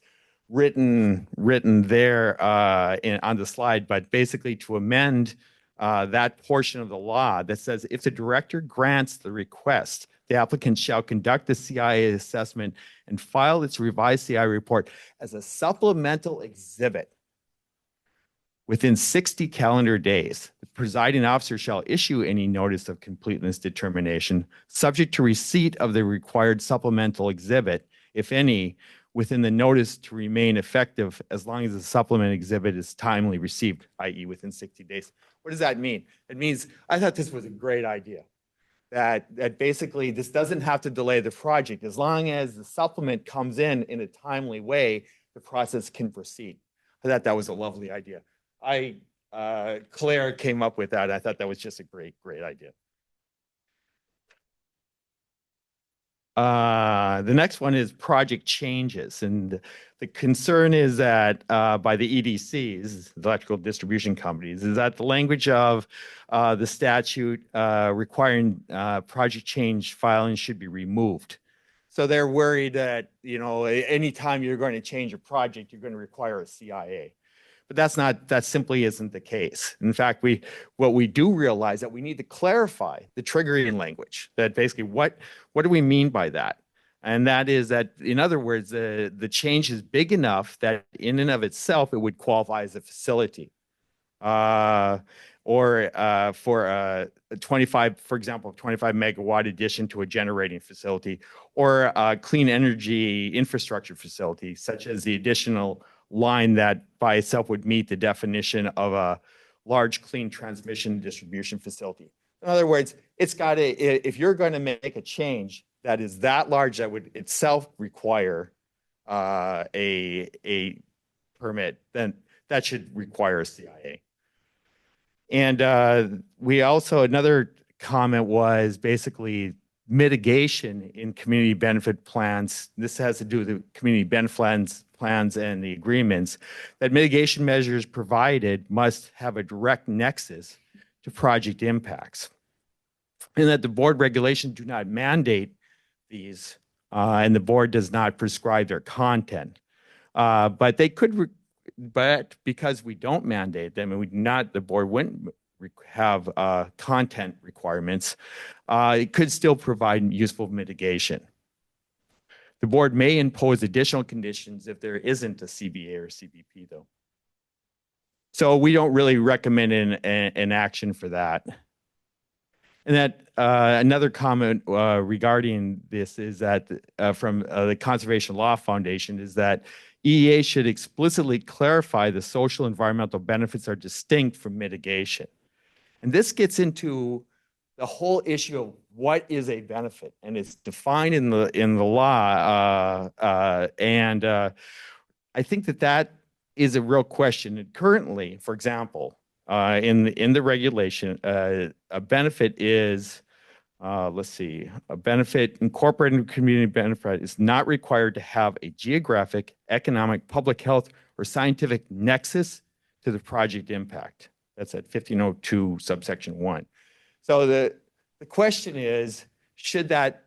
written there on the slide, but basically to amend that portion of the law that says if the director grants the request, the applicant shall conduct the CIA assessment and file its revised CIA report as a supplemental exhibit within 60 calendar days. The presiding officer shall issue any notice of completeness determination subject to receipt of the required supplemental exhibit, if any, within the notice to remain effective as long as the supplement exhibit is timely received, i.e. within 60 days. What does that mean? It means, I thought this was a great idea, that basically this doesn't have to delay the project. As long as the supplement comes in a timely way, the process can proceed. I thought that was a lovely idea. Claire came up with that. I thought that was just a great idea. The next one is project changes. And the concern is that by the EDCs, the electrical distribution companies, is that the language of the statute requiring project change filing should be removed. So they're worried that, anytime you're going to change a project, you're going to require a CIA. But that simply isn't the case. In fact, what we do realize that we need to clarify the triggering language, that basically what do we mean by that? And that is that, in other words, the change is big enough that in and of itself, it would qualify as a facility. Or for a 25, for example, 25 megawatt addition to a generating facility, or a clean energy infrastructure facility, such as the additional line that by itself would meet the definition of a large clean transmission distribution facility. In other words, if you're going to make a change that is that large, that would itself require a permit, then that should require a CIA. And we also, another comment was basically mitigation in community benefit plans. This has to do with the community benefit plans and the agreements, that mitigation measures provided must have a direct nexus to project impacts. And that the board regulations do not mandate these, and the board does not prescribe their content. But they could, but because we don't mandate them, and the board wouldn't have content requirements, it could still provide useful mitigation. The board may impose additional conditions if there isn't a CBA or CBP, though. So we don't really recommend an action for that. And that another comment regarding this is that from the Conservation Law Foundation is that EEA should explicitly clarify the social and environmental benefits are distinct from mitigation. And this gets into the whole issue of what is a benefit, and it's defined in the law. And I think that is a real question. And currently, for example, in the regulation, a benefit is, a benefit incorporated in community benefit is not required to have a geographic, economic, public health, or scientific nexus to the project impact. That's at 1502 subsection 1. So the question is, should that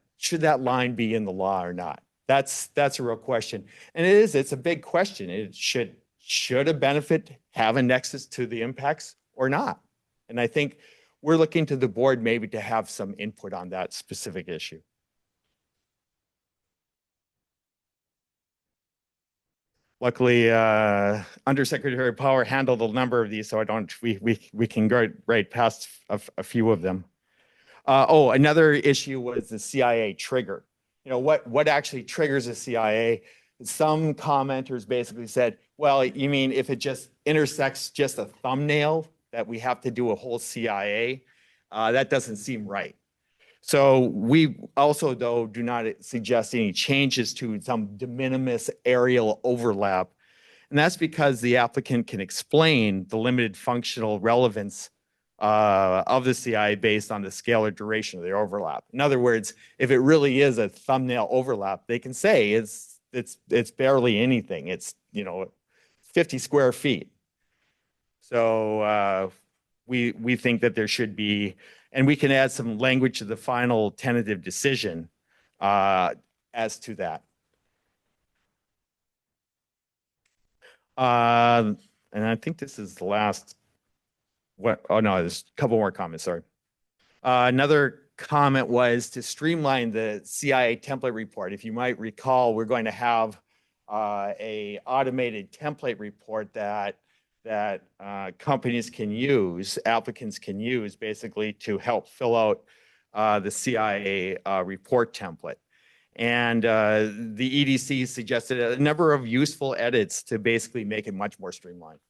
line be in the law or not? That's a real question. And it's a big question. It should a benefit have a nexus to the impacts or not? And I think we're looking to the board maybe to have some input on that specific issue. Luckily, Undersecretary Power handled a number of these, so we can go right past a few of them. Another issue was the CIA trigger. What actually triggers a CIA? Some commenters basically said, well, you mean if it just intersects just a thumbnail that we have to do a whole CIA? That doesn't seem right. So we also, though, do not suggest any changes to some de minimis aerial overlap. And that's because the applicant can explain the limited functional relevance of the CIA based on the scale or duration of the overlap. In other words, if it really is a thumbnail overlap, they can say it's barely anything. It's 50 square feet. So we think that there should be, and we can add some language to the final tentative decision as to that. And I think this is the last. Oh no, there's a couple more comments. Sorry. Another comment was to streamline the CIA template report. If you might recall, we're going to have a automated template report that companies can use, applicants can use, basically to help fill out the CIA report template. And the EDC suggested a number of useful edits to basically make it much more streamlined.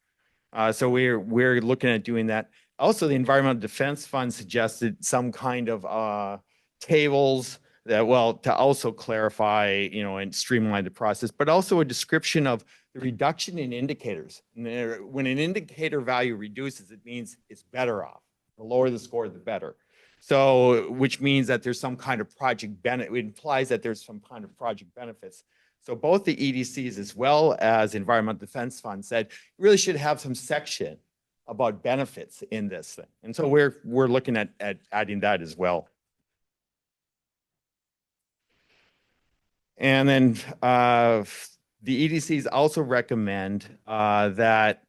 So we're looking at doing that. Also, the Environmental Defense Fund suggested some kind of tables that, well, to also clarify, and streamline the process, but also a description of the reduction in indicators. When an indicator value reduces, it means it's better off. The lower the score, the better. So, which means that there's some kind of project benefit. It implies that there's some kind of project benefits. So both the EDCs as well as Environmental Defense Fund said you really should have some section about benefits in this thing. And so we're looking at adding that as well. And then the EDCs also recommend that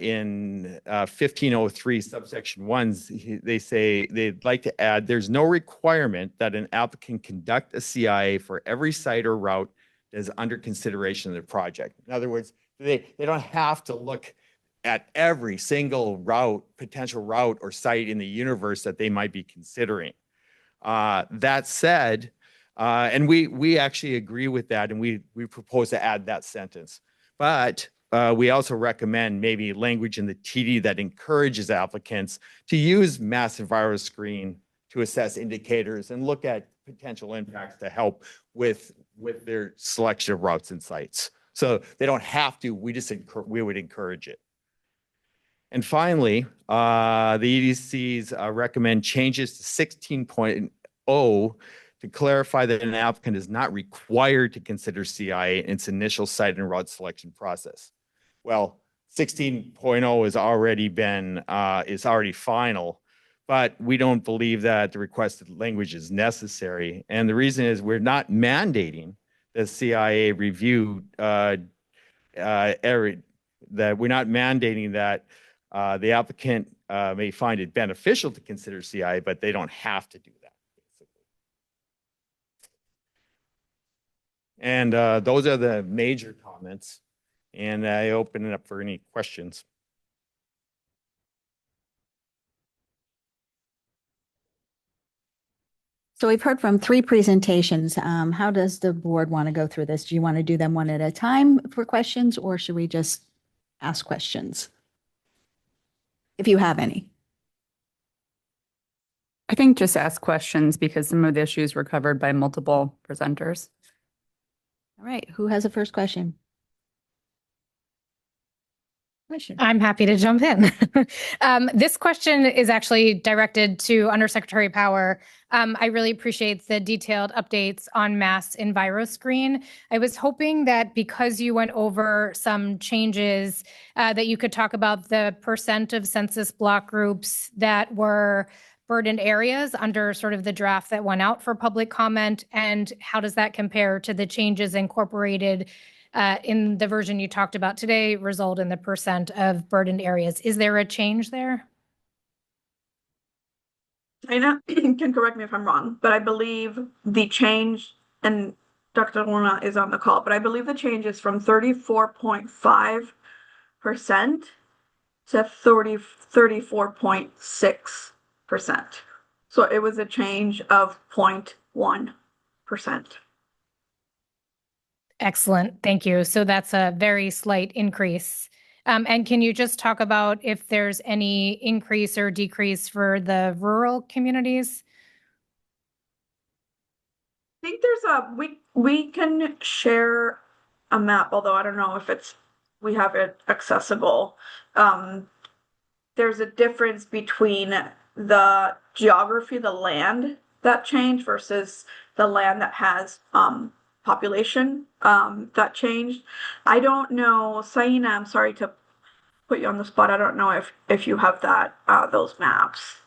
in 1503 subsection 1, they say they'd like to add, there's no requirement that an applicant conduct a CIA for every site or route that is under consideration in the project. In other words, they don't have to look at every single potential route or site in the universe that they might be considering. That said, and we actually agree with that, and we propose to add that sentence. But we also recommend maybe language in the TD that encourages applicants to use mass EnviroScreen to assess indicators and look at potential impacts to help with their selection of routes and sites. So they don't have to, we would encourage it. And finally, the EDCs recommend changes to 16.0 to clarify that an applicant is not required to consider CIA in its initial site and route selection process. Well, 16.0 has already been, is already final, but we don't believe that the requested language is necessary. And the reason is we're not mandating the CIA review, that we're not mandating that the applicant may find it beneficial to consider CIA, but they don't have to do that. And those are the major comments. And I open it up for any questions. So we've heard from 3 presentations. How does the board want to go through this? Do you want to do them one at a time for questions, or should we just ask questions? If you have any. I think just ask questions because some of the issues were covered by multiple presenters. All right, who has the first question? I'm happy to jump in. This question is actually directed to Undersecretary Power. I really appreciate the detailed updates on Mass EnviroScreen. I was hoping that because you went over some changes, that you could talk about the % of census block groups that were burdened areas under sort of the draft that went out for public comment, and how does that compare to the changes incorporated in the version you talked about today, result in the % of burdened areas. Is there a change there? Dana can correct me if I'm wrong, but I believe the change, and Dr. Luna is on the call, but I believe the change is from 34.5% to 34.6%. So it was a change of 0.1%. Excellent. Thank you. So that's a very slight increase. And can you just talk about if there's any increase or decrease for the rural communities? think there's we can share a map, although I don't know if we have it accessible. There's a difference between the geography, the land that changed versus the land that has population that changed. I don't know, Saina, I'm sorry to put you on the spot. I don't know if you have that those maps.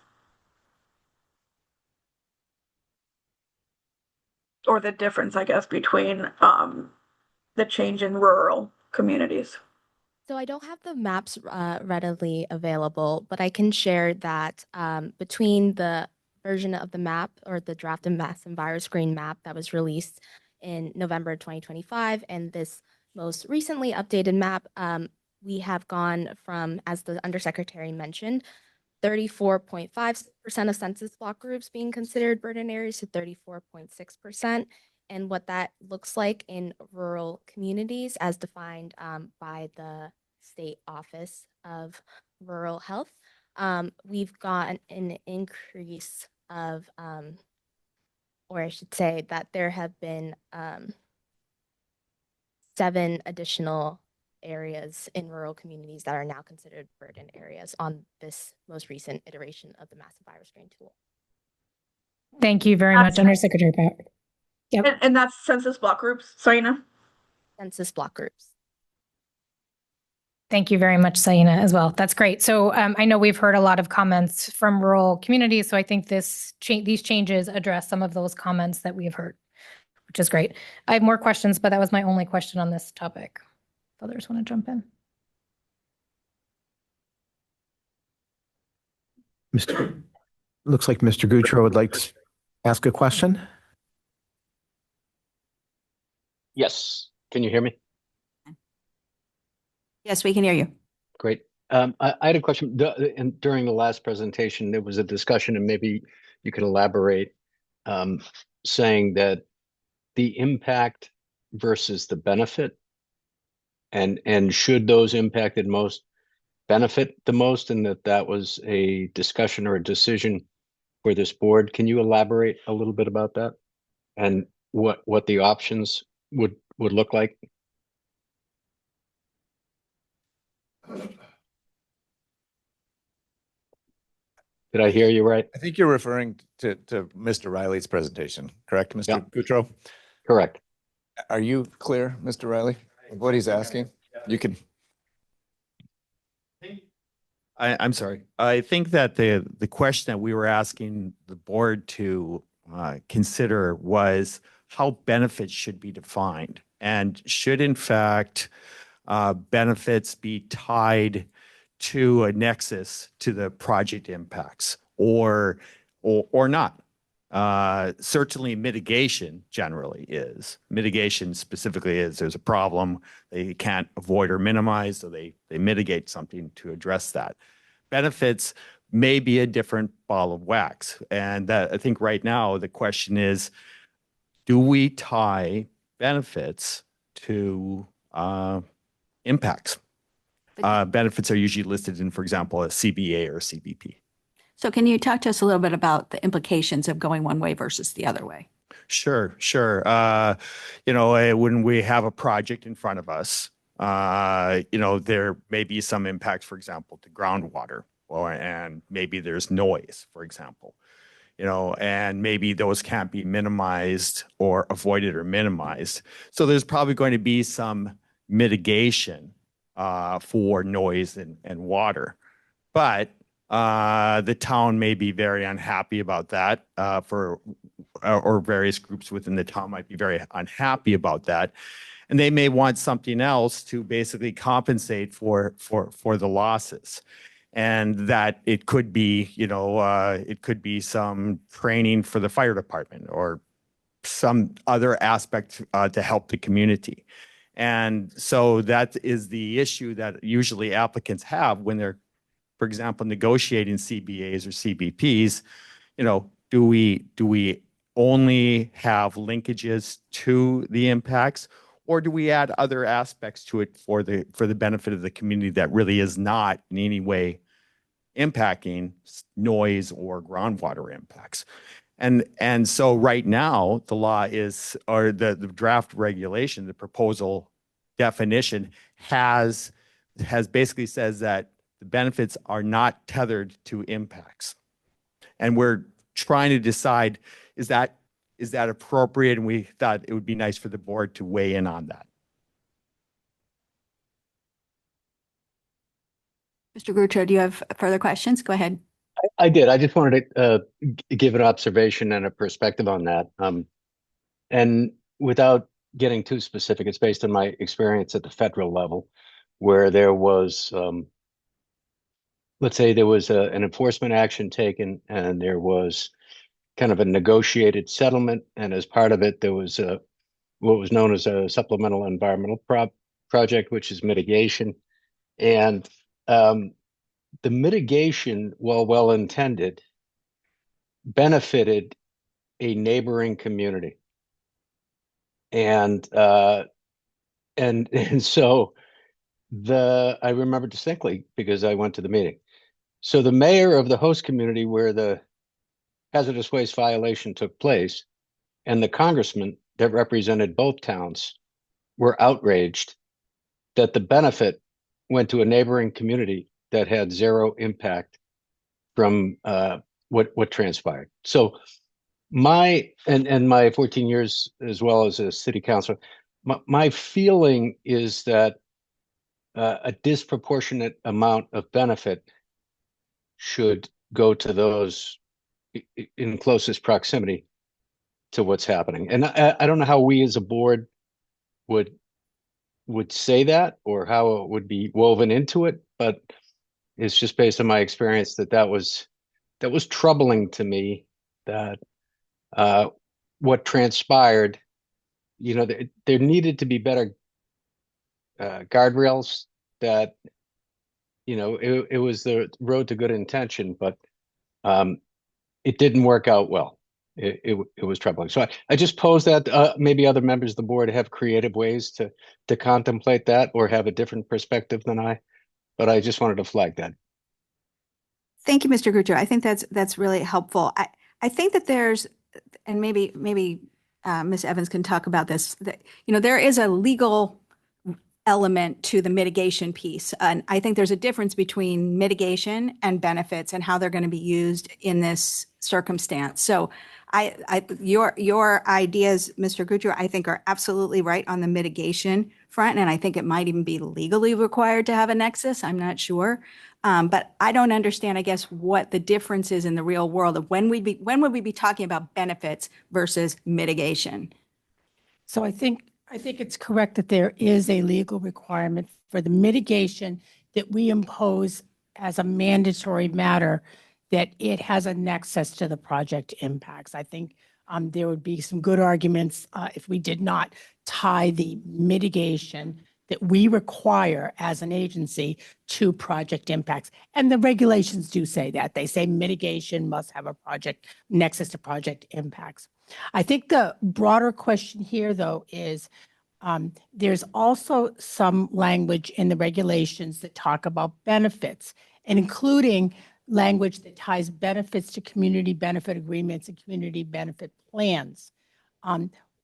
Or the difference, I guess, between the change in rural communities. So I don't have the maps readily available, but I can share that between the version of the map or the draft and mass and virus screen map that was released in November 2025 and this most recently updated map, we have gone from, as the undersecretary mentioned, 34.5% of census block groups being considered burden areas to 34.6%. And what that looks like in rural communities as defined by the State Office of Rural Health. We've got an increase of, or I should say that there have been 7 additional areas in rural communities that are now considered burden areas on this most recent iteration of the massive virus screen tool. Thank you very much, Undersecretary Power. Yep. And that's census block groups, Saina? Census block groups. Thank you very much, Saina, as well. That's great. So I know we've heard a lot of comments from rural communities, so I think these changes address some of those comments that we have heard, which is great. I have more questions, but that was my only question on this topic. If others want to jump in. Looks like Mr. Goutreau would like to ask a question. Yes. Can you hear me? Yes, we can hear you. Great. I had a question. And during the last presentation, there was a discussion, and maybe you could elaborate, saying that the impact versus the benefit, and should those impacted most benefit the most, and that was a discussion or a decision for this board. Can you elaborate a little bit about that and what the options would look like? Did I hear you right? I think you're referring to Mr. Riley's presentation, correct, Mr. Goutreau? Correct. Are you clear, Mr. Riley, of what he's asking? You can. I'm sorry. I think that the question that we were asking the board to consider was how benefits should be defined, and should in fact benefits be tied to a nexus to the project impacts or not. Certainly mitigation generally is. Mitigation specifically is there's a problem they can't avoid or minimize, so they mitigate something to address that. Benefits may be a different ball of wax. And I think right now the question is, do we tie benefits to impacts? Benefits are usually listed in, for example, a CBA or a CBP. So can you talk to us a little bit about the implications of going one way versus the other way? Sure. When we have a project in front of us, there may be some impact, for example, to groundwater, and maybe there's noise, for example, and maybe those can't be minimized or avoided or minimized. So there's probably going to be some mitigation for noise and water. But the town may be very unhappy about that, or various groups within the town might be very unhappy about that. And they may want something else to basically compensate for the losses. And that it could be, it could be some training for the fire department or some other aspect to help the community. And so that is the issue that usually applicants have when they're, for example, negotiating CBAs or CBPs. Do we only have linkages to the impacts, or do we add other aspects to it for the benefit of the community that really is not in any way impacting noise or groundwater impacts? And so right now, the law is, or the draft regulation, the proposal definition has basically says that the benefits are not tethered to impacts. And we're trying to decide, is that appropriate? And we thought it would be nice for the board to weigh in on that. Mr. Grucho, do you have further questions? Go ahead. I did. I just wanted to give an observation and a perspective on that. And without getting too specific, it's based on my experience at the federal level, where there was, let's say there was an enforcement action taken, and there was kind of a negotiated settlement. And as part of it, there was what was known as a supplemental environmental project, which is mitigation. And the mitigation, while well-intended, benefited a neighboring community. And so I remember distinctly because I went to the meeting. So the mayor of the host community where the hazardous waste violation took place and the congressman that represented both towns were outraged that the benefit went to a neighboring community that had zero impact from what transpired. So my 14 years as well as a city councilor, my feeling is that a disproportionate amount of benefit should go to those in closest proximity to what's happening. And I don't know how we as a board would say that or how it would be woven into it, but it's just based on my experience that was troubling to me, that what transpired, there needed to be better guardrails, that it was the road to good intention, but it didn't work out well. It was troubling. So I just pose that maybe other members of the board have creative ways to contemplate that or have a different perspective than I, but I just wanted to flag that. Thank you, Mr. Grucho. I think that's really helpful. I think that there's, and maybe Ms. Evans can talk about this, that, there is a legal element to the mitigation piece. And I think there's a difference between mitigation and benefits and how they're going to be used in this circumstance. So your ideas, Mr. Grucho, I think are absolutely right on the mitigation front. And I think it might even be legally required to have a nexus. I'm not sure. But I don't understand, I guess, what the difference is in the real world of when would we be talking about benefits versus mitigation? So I think it's correct that there is a legal requirement for the mitigation that we impose as a mandatory matter, that it has a nexus to the project impacts. I think there would be some good arguments if we did not tie the mitigation that we require as an agency to project impacts. And the regulations do say that. They say mitigation must have a project nexus to project impacts. I think the broader question here, though, is there's also some language in the regulations that talk about benefits, and including language that ties benefits to community benefit agreements and community benefit plans.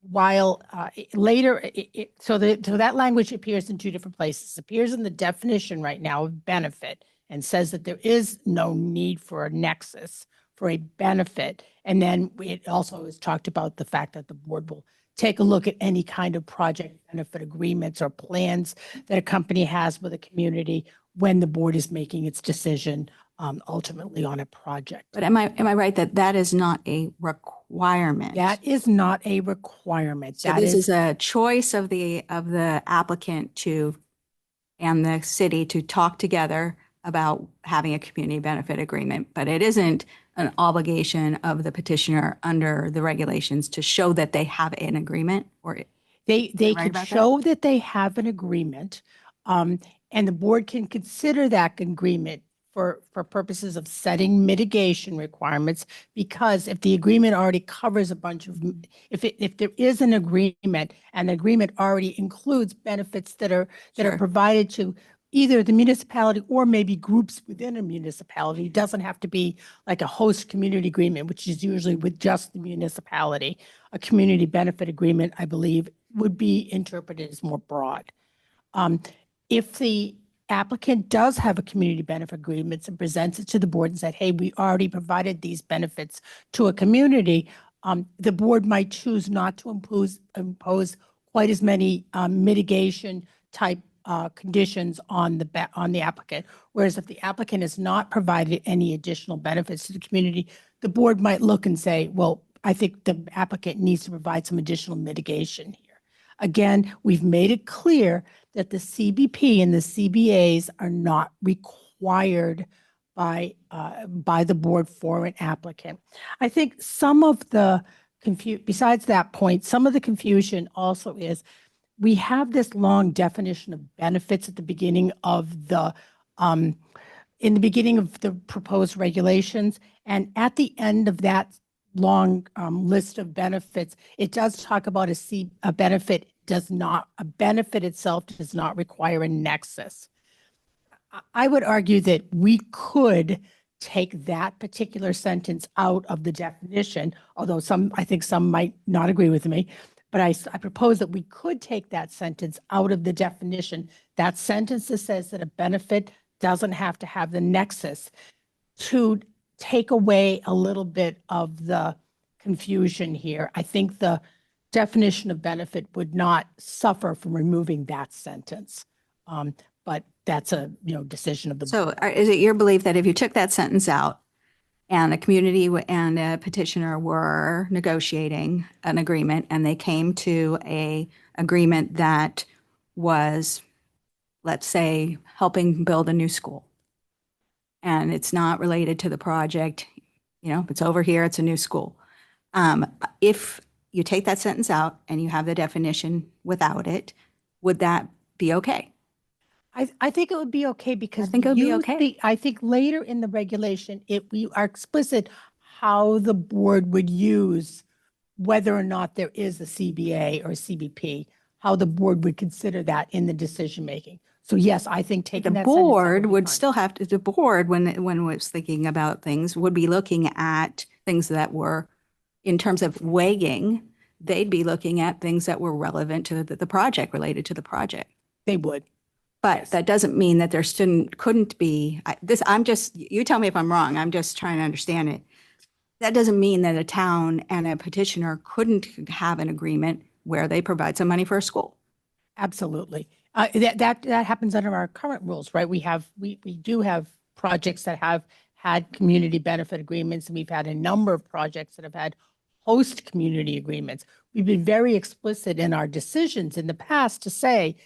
While later, so that language appears in two different places. It appears in the definition right now of benefit and says that there is no need for a nexus for a benefit. And then it also is talked about the fact that the board will take a look at any kind of project benefit agreements or plans that a company has with a community when the board is making its decision ultimately on a project. But am I right that is not a requirement? That is not a requirement. So this is a choice of the applicant and the city to talk together about having a community benefit agreement, but it isn't an obligation of the petitioner under the regulations to show that they have an agreement, or they can show that they have an agreement, and the board can consider that agreement for purposes of setting mitigation requirements, because if the agreement already covers a bunch of, if there is an agreement and the agreement already includes benefits that are provided to either the municipality or maybe groups within a municipality. It doesn't have to be like a host community agreement, which is usually with just the municipality. A community benefit agreement, I believe, would be interpreted as more broad. If the applicant does have a community benefit agreement and presents it to the board and said, hey, we already provided these benefits to a community, the board might choose not to impose quite as many mitigation type conditions on the applicant. Whereas if the applicant has not provided any additional benefits to the community, the board might look and say, well, I think the applicant needs to provide some additional mitigation here. Again, we've made it clear that the CBP and the CBAs are not required by the board for an applicant. I think some of the besides that point, some of the confusion also is we have this long definition of benefits at the beginning of the in the beginning of the proposed regulations, and at the end of that long list of benefits, it does talk about a benefit itself does not require a nexus. I would argue that we could take that particular sentence out of the definition, although I think some might not agree with me, but I propose that we could take that sentence out of the definition. That sentence that says that a benefit doesn't have to have the nexus, to take away a little bit of the confusion here. I think the definition of benefit would not suffer from removing that sentence. But that's a decision of the board. So is it your belief that if you took that sentence out and a community and a petitioner were negotiating an agreement and they came to a agreement that was, let's say, helping build a new school, and it's not related to the project, it's over here, it's a new school. If you take that sentence out and you have the definition without it, would that be okay? I think it would be okay because I think it would be okay. I think later in the regulation, we are explicit how the board would use whether or not there is a CBA or CBP, how the board would consider that in the decision making. So yes, I think taking The that sentence out board be would fine. still have to, the board, when it was thinking about things, would be looking at things that were, in terms of weighing, they'd be looking at things that were relevant to the project, related to the project. They would. But Yes. that doesn't mean that there couldn't be, you tell me if I'm wrong, I'm just trying to understand it. That doesn't mean that a town and a petitioner couldn't have an agreement where they provide some money for a school. Absolutely. That happens under our current rules, right? We do have projects that have had community benefit agreements, and we've had a number of projects that have had host community agreements. We've been very explicit in our decisions in the past to say,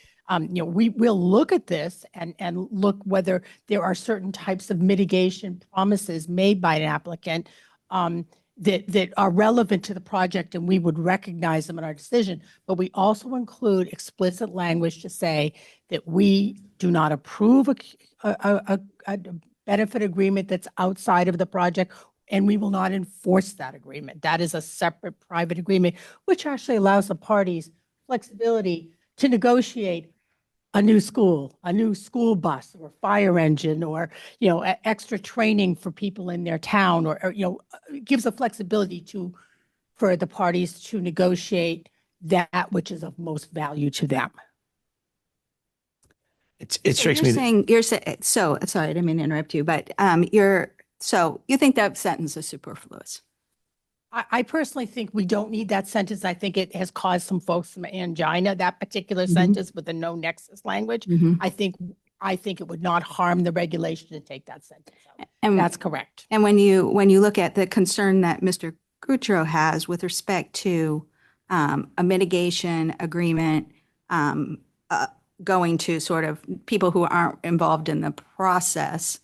we will look at this and look whether there are certain types of mitigation promises made by an applicant that are relevant to the project, and we would recognize them in our decision. But we also include explicit language to say that we do not approve a benefit agreement that's outside of the project, and we will not enforce that agreement. That is a separate private agreement, which actually allows the parties flexibility to negotiate a new school bus or fire engine, or, extra training for people in their town, or gives the flexibility for the parties to negotiate that which is of most value to them. It strikes me. So sorry, I didn't mean to interrupt you, but so you think that sentence is superfluous? I personally think we don't need that sentence. I think it has caused some folks some angina, that particular sentence with the no nexus language. I think it would not harm the regulation to take that sentence out. And that's correct. And when you look at the concern that Mr. Goudreau has with respect to a mitigation agreement going to sort of people who aren't involved in the process,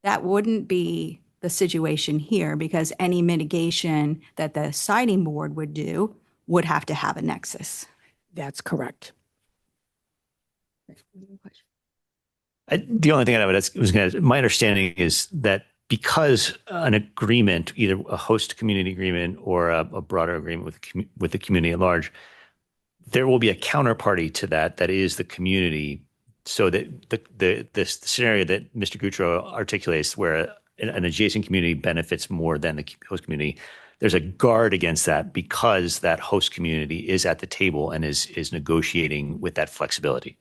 that wouldn't be the situation here, because any mitigation that the siting board would do would have to have a nexus. That's correct. The only thing my understanding is that because an agreement, either a host community agreement or a broader agreement with the community at large, there will be a counterparty to that is the community so that the scenario that Mr. Gutro articulates, where an adjacent community benefits more than the host community, there's a guard against that because that host community is at the table and is negotiating with that flexibility.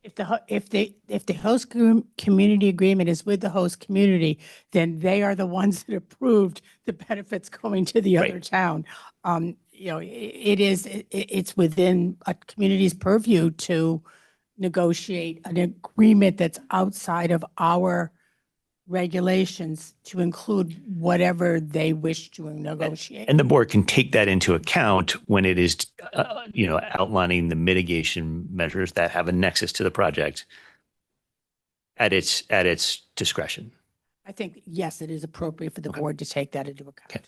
If the host community agreement is with the host community, then they are the ones that approved the benefits going to the other Right. town. It's within a community's purview to negotiate an agreement that's outside of our regulations to include whatever they wish to negotiate. And the board can take that into account when it is, outlining the mitigation measures that have a nexus to the project at its discretion. I think, yes, it is appropriate for the board to take that into account. Okay.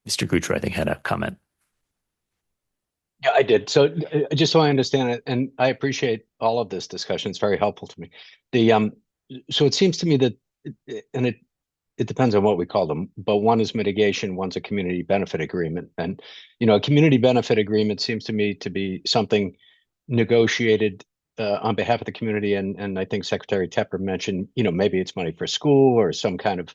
Mr. Gutro, I think, had a comment. Yeah, I did. So just so I understand it, and I appreciate all of this discussion. It's very helpful to me. So it seems to me that, and it depends on what we call them, but one is mitigation, one's a community benefit agreement. And, a community benefit agreement seems to me to be something negotiated on behalf of the community. And I think Secretary Tepper mentioned, maybe it's money for school or some kind of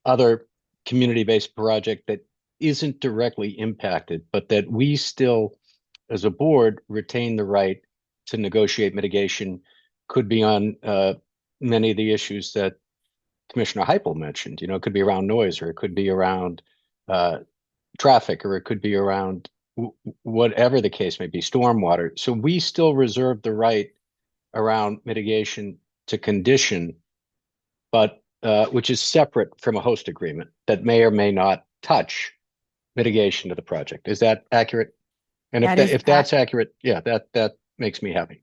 other community-based project that isn't directly impacted, but that we still, as a board, retain the right to negotiate mitigation. Could be on many of the issues that Commissioner Heipel mentioned. It could be around noise, or it could be around traffic, or it could be around whatever the case may be, stormwater. So we still reserve the right around mitigation to condition, but which is separate from a host agreement that may or may not touch mitigation of the project. Is that accurate? And if that's accurate, yeah, that makes me happy.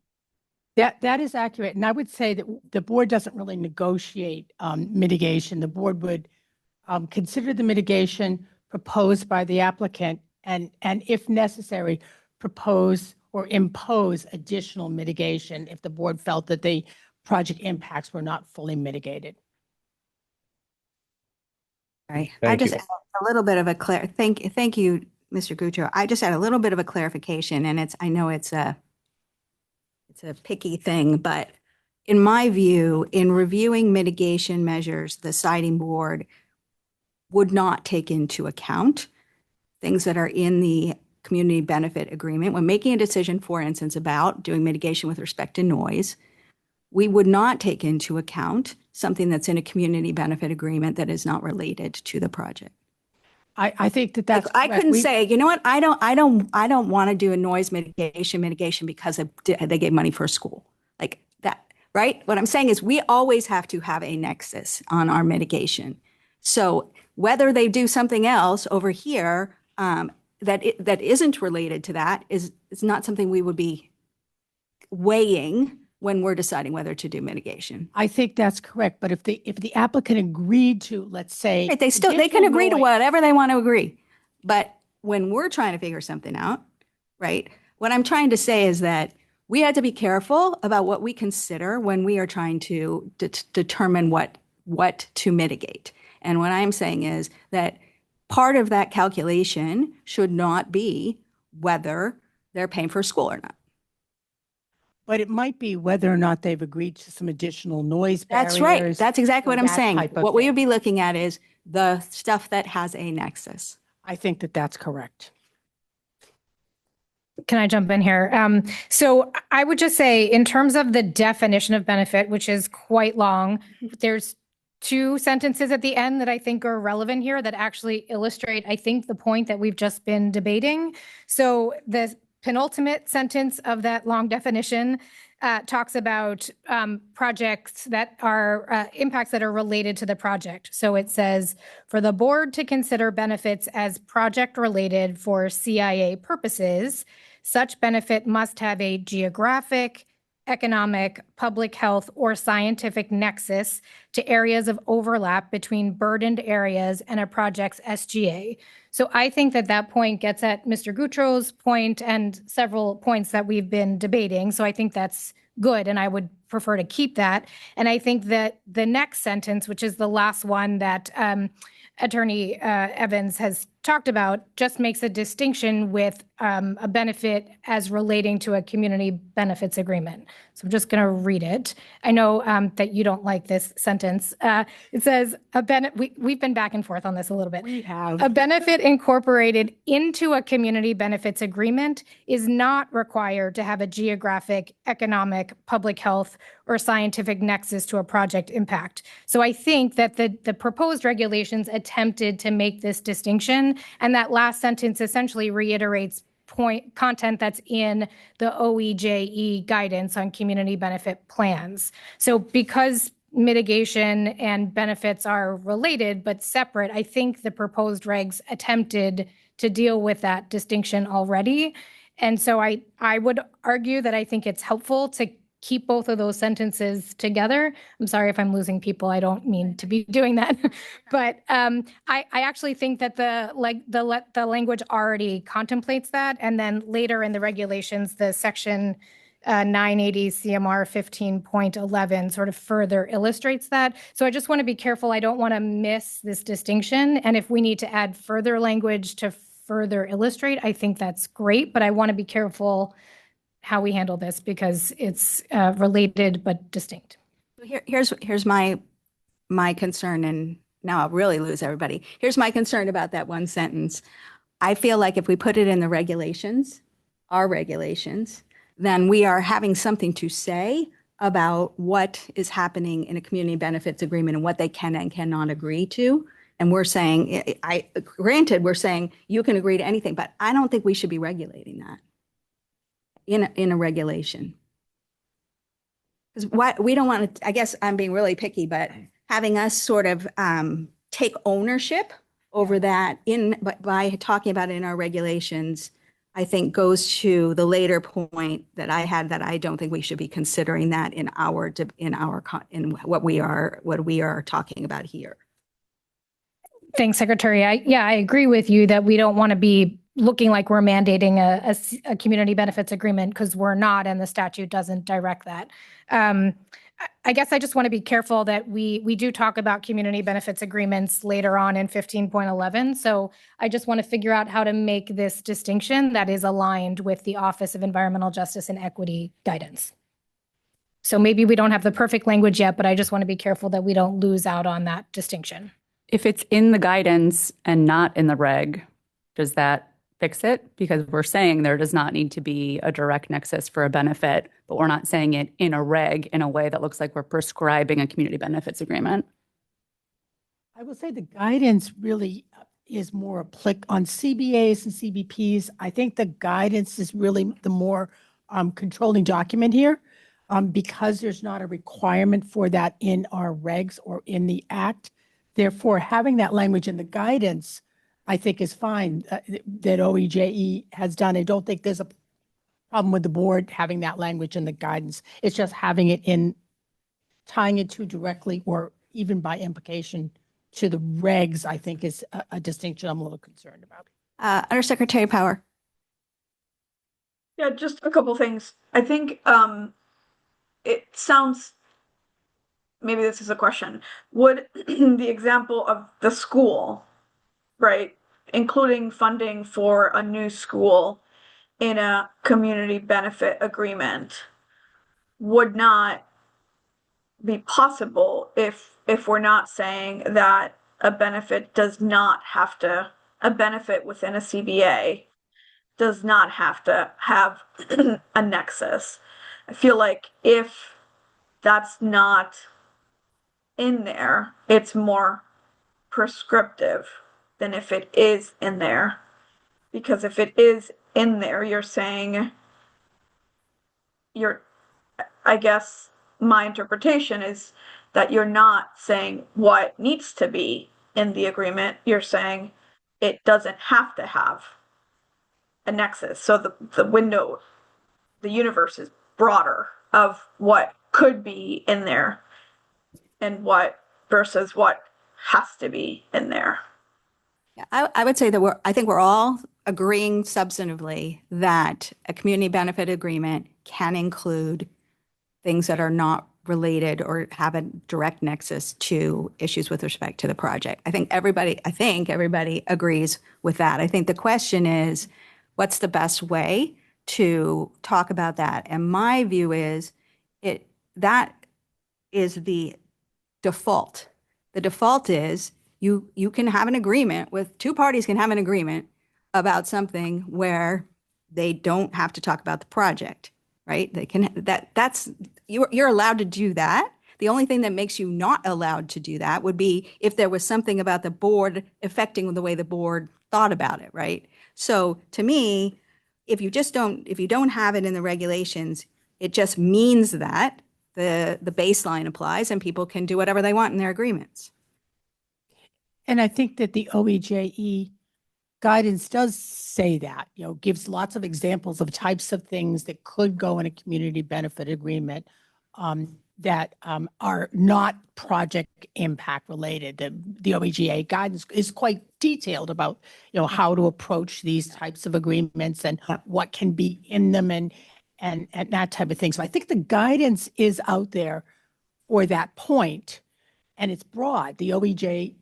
That is accurate. And I would say that the board doesn't really negotiate mitigation. The board would consider the mitigation proposed by the applicant and if necessary, propose or impose additional mitigation if the board felt that the project impacts were not fully mitigated. Right. Thank I just you. add a little bit of a thank you, Mr. Gutro. I just had a little bit of a clarification, and I know it's a picky thing, but in my view, in reviewing mitigation measures, the siting board would not take into account things that are in the community benefit agreement. When making a decision, for instance, about doing mitigation with respect to noise, we would not take into account something that's in a community benefit agreement that is not related to the project. I think that's I correct. couldn't say, you know what, I don't want to do a noise mitigation because they gave money for a school like that, right? What I'm saying is we always have to have a nexus on our mitigation. So whether they do something else over here that isn't related to that is not something we would be weighing when we're deciding whether to do mitigation. I think that's correct. But if the applicant agreed to, let's say, Right, they can agree to whatever they want to agree. But when we're trying to figure something out, right, what I'm trying to say is that we had to be careful about what we consider when we are trying to determine what to mitigate. And what I'm saying is that part of that calculation should not be whether they're paying for school or not. But it might be whether or not they've agreed to some additional noise barriers. That's right. That's exactly what I'm that saying. type of What we thing. would be looking at is the stuff that has a nexus. I think that's correct. Can I jump in here? So I would just say, in terms of the definition of benefit, which is quite long, there's two sentences at the end that I think are relevant here that actually illustrate, I think, the point that we've just been debating. So the penultimate sentence of that long definition talks about projects that are impacts that are related to the project. So it says, for the board to consider benefits as project related for CIA purposes, such benefit must have a geographic, economic, public health, or scientific nexus to areas of overlap between burdened areas and a project's SGA. So I think that point gets at Mr. Gutro's point and several points that we've been debating. So I think that's good, and I would prefer to keep that. And I think that the next sentence, which is the last one that Attorney Evans has talked about just makes a distinction with a benefit as relating to a community benefits agreement. So I'm just going to read it. I know that you don't like this sentence. It says, we've been back and forth on this a little bit. We have. A benefit incorporated into a community benefits agreement is not required to have a geographic, economic, public health, or scientific nexus to a project impact. So I think that the proposed regulations attempted to make this distinction, and that last sentence essentially reiterates content that's in the OEJE guidance on community benefit plans. So because mitigation and benefits are related but separate, I think the proposed regs attempted to deal with that distinction already. And so I would argue that I think it's helpful to keep both of those sentences together. I'm sorry if I'm losing people. I don't mean to be doing that. But I actually think that the language already contemplates that. And then later in the regulations, the section 980 CMR 15.11 sort of further illustrates that. So I just want to be careful. I don't want to miss this distinction. And if we need to add further language to further illustrate, I think that's great. But I want to be careful how we handle this because it's related but distinct. Here's my concern, and now I'll really lose everybody. Here's my concern about that one sentence. I feel like if we put it in the regulations, our regulations, then we are having something to say about what is happening in a community benefits agreement and what they can and cannot agree to. And we're saying, granted, we're saying you can agree to anything, but I don't think we should be regulating that in a regulation. Because what we don't want to, I guess I'm being really picky, but having us sort of take ownership over that by talking about it in our regulations, I think goes to the later point that I had, that I don't think we should be considering that in what we are talking about here. Thanks, Secretary. I agree with you that we don't want to be looking like we're mandating a community benefits agreement because we're not, and the statute doesn't direct that. I guess I just want to be careful that we do talk about community benefits agreements later on in 15.11. So I just want to figure out how to make this distinction that is aligned with the Office of Environmental Justice and Equity guidance. So maybe we don't have the perfect language yet, but I just want to be careful that we don't lose out on that distinction. If it's in the guidance and not in the reg, does that fix it? Because we're saying there does not need to be a direct nexus for a benefit, but we're not saying it in a reg in a way that looks like we're prescribing a community benefits agreement. I will say the guidance really is more on CBAs and CBPs. I think the guidance is really the more controlling document here because there's not a requirement for that in our regs or in the act. Therefore, having that language in the guidance, I think is fine that OEJE has done. I don't think there's a problem with the board having that language in the guidance. It's just having it tying it to directly or even by implication to the regs, I think is a distinction I'm a little concerned about. Undersecretary Power. Yeah, just a couple things. I think it sounds, maybe this is a question, would the example of the school, right, including funding for a new school in a community benefit agreement, would not be possible if we're not saying that a benefit within a CBA does not have to have a nexus. I feel like if that's not in there, it's more prescriptive than if it is in there. Because if it is in there, you're saying, I guess my interpretation is that you're not saying what needs to be in the agreement. You're saying it doesn't have to have a nexus. So the universe is broader of what could be in there and versus what has to be in there. I would say that I think we're all agreeing substantively that a community benefit agreement can include things that are not related or have a direct nexus to issues with respect to the project. I think everybody agrees with that. I think the question is, what's the best way to talk about that? And my view is that is the default. The default is you can have an agreement with two parties can have an agreement about something where they don't have to talk about the project, right? They can that's you're allowed to do that. The only thing that makes you not allowed to do that would be if there was something about the board affecting the way the board thought about it, right? So to me, if you don't have it in the regulations, it just means that the baseline applies and people can do whatever they want in their agreements. And I think that the OEJE guidance does say that, gives lots of examples of types of things that could go in a community benefit agreement that are not project impact related. The OEGA guidance is quite detailed about, how to approach these types of agreements and what can be in them and that type of thing. So I think the guidance is out there for that point, and it's broad. The OEJE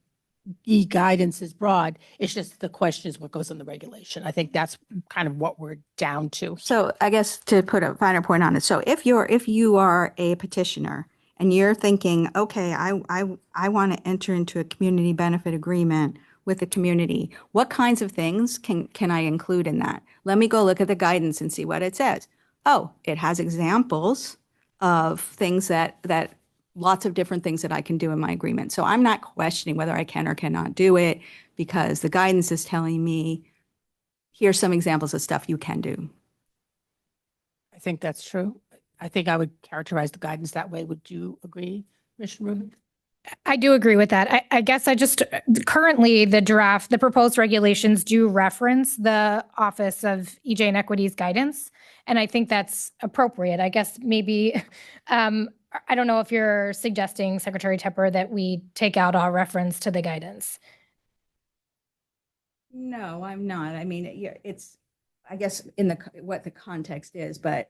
guidance is broad. It's just the question is what goes in the regulation. I think that's kind of what we're down to. So I guess to put a finer point on it. So if you are a petitioner and you're thinking, okay, I want to enter into a community benefit agreement with the community, what kinds of things can I include in that? Let me go look at the guidance and see what it says. Oh, it has examples of things that lots of different things that I can do in my agreement. So I'm not questioning whether I can or cannot do it because the guidance is telling me, here's some examples of stuff you can do. I think that's true. I think I would characterize the guidance that way. Would you agree, Commissioner Rubin? I do agree with that. I guess currently the proposed regulations do reference the Office of EJ and Equity's guidance. And I think that's appropriate. I guess maybe, I don't know if you're suggesting, Secretary Tepper, that we take out our reference to the guidance. No, I'm not. I mean, it's, I guess, what the context is, but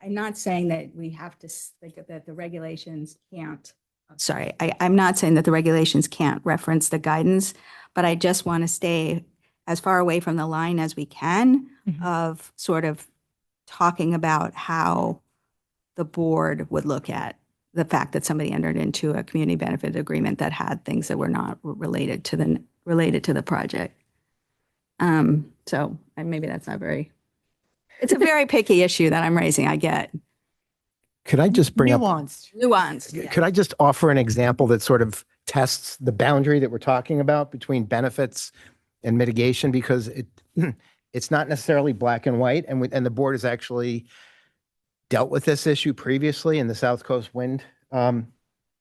I'm not saying that we have to think that the regulations can't. Sorry, I'm not saying that the regulations can't reference the guidance, but I just want to stay as far away from the line as we can of sort of talking about how the board would look at the fact that somebody entered into a community benefit agreement that had things that were not related to the project. So maybe that's not it's a very picky issue that I'm raising, I get. Could I just bring Nuanced. Yeah. Could I just offer an example that sort of tests the boundary that we're talking about between benefits and mitigation? Because it's not necessarily black and white, and the board has actually dealt with this issue previously in the South Coast Wind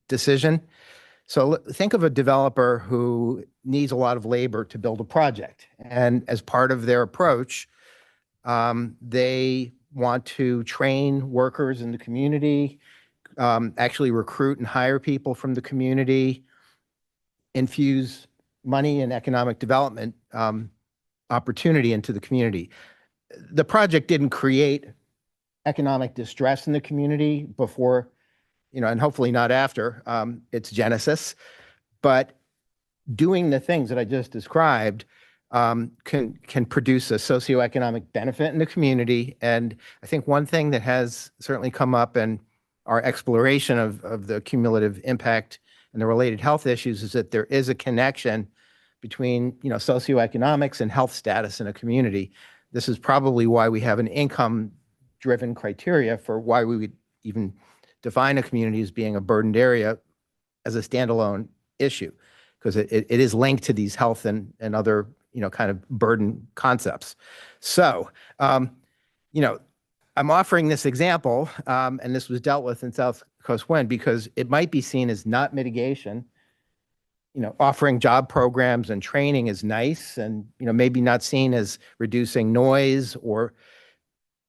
decision. So think of a developer who needs a lot of labor to build a project, and as part of their approach, they want to train workers in the community, actually recruit and hire people from the community, infuse money and economic development opportunity into the community. The project didn't create economic distress in the community before, and hopefully not after its genesis, but doing the things that I just described can produce a socioeconomic benefit in the community. And I think one thing that has certainly come up in our exploration of the cumulative impact and the related health issues is that there is a connection between, socioeconomics and health status in a community. This is probably why we have an income-driven criteria for why we would even define a community as being a burdened area as a standalone issue, because it is linked to these health and other kind of burden concepts. So, I'm offering this example, and this was dealt with in South Coast Wind because it might be seen as not mitigation. Offering job programs and training is nice and, maybe not seen as reducing noise or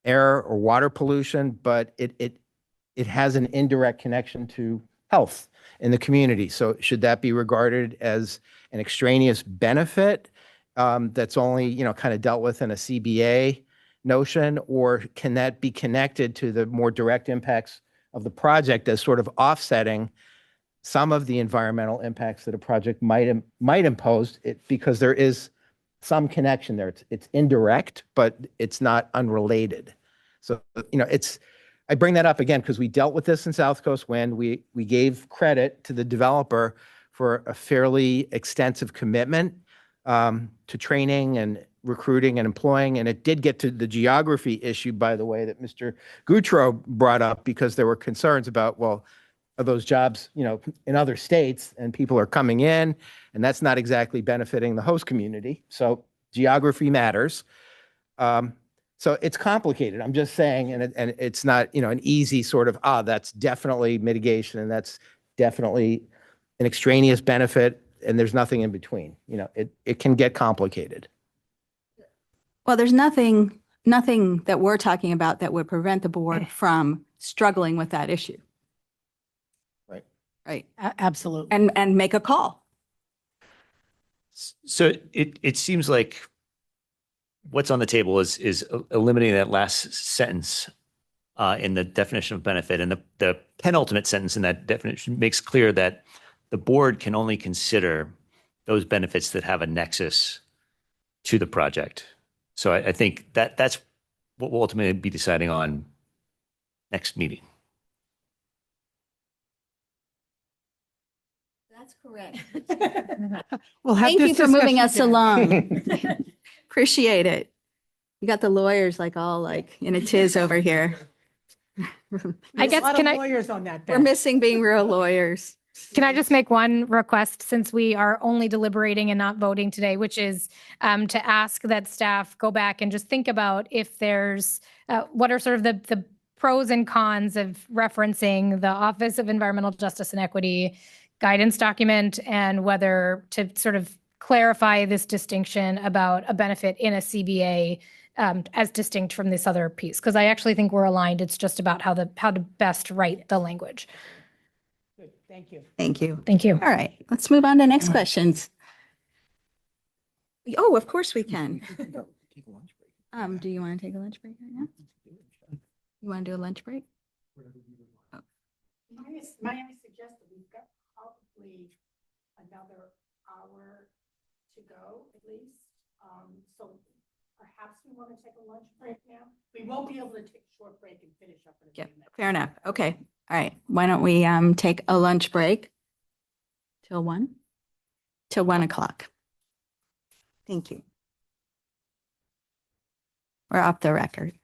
air or water pollution, but it has an indirect connection to health in the community. So should that be regarded as an extraneous benefit that's only, kind of dealt with in a CBA notion, or can that be connected to the more direct impacts of the project as sort of offsetting some of the environmental impacts that a project might impose, because there is some connection there. It's indirect, but it's not unrelated. So, I bring that up again because we dealt with this in South Coast Wind. We gave credit to the developer for a fairly extensive commitment to training and recruiting and employing. And it did get to the geography issue, by the way, that Mr. Goutreau brought up, because there were concerns about, well, are those jobs, in other states, and people are coming in, and that's not exactly benefiting the host community. So geography matters. So it's complicated. I'm just saying, and it's not, an easy sort of, that's definitely mitigation, and that's definitely an extraneous benefit, and there's nothing in between. It can get complicated. Well, there's nothing that we're talking about that would prevent the board from struggling with that issue. Right. Absolutely. And make a call. So it seems like what's on the table is eliminating that last sentence in the definition of benefit, and the penultimate sentence in that definition makes clear that the board can only consider those benefits that have a nexus to the project. So I think that's what we'll ultimately be deciding on next meeting. That's correct. We'll have Thank this you for moving discussion us again. along. Appreciate it. You got the lawyers all in a tiz over here. I guess, A lot can of I, lawyers on that We're bench. missing being real lawyers. can I just make one request, since we are only deliberating and not voting today, which is to ask that staff go back and just think about if there's, what are sort of the pros and cons of referencing the Office of Environmental Justice and Equity guidance document, and whether to sort of clarify this distinction about a benefit in a CBA as distinct from this other piece. Because I actually think we're aligned. It's just about how to best write the language. Good. Thank you. Thank you. Thank you. All right, let's move on to next questions. Oh, of course we can. Do you want to take a lunch break right now? You want to do a lunch break? May I suggest that we've got probably another hour to go at least. So perhaps we want to take a lunch break now. We won't be able to take a short break and finish up in a few Yep, minutes. fair enough. Okay. All right. Why don't we take a lunch break till 1 o'clock. Thank you. We're off the record.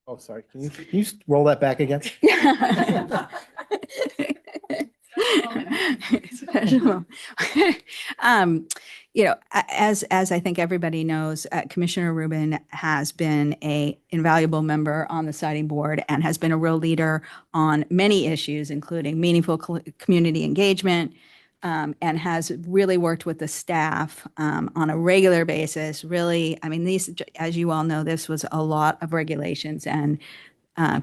Oh, sorry. Can you roll that back again? As I think everybody knows, Commissioner Rubin has been a invaluable member on the siting board and has been a real leader on many issues, including meaningful community engagement, and has really worked with the staff on a regular basis. Really, I mean, these, as you all know, this was a lot of regulations, and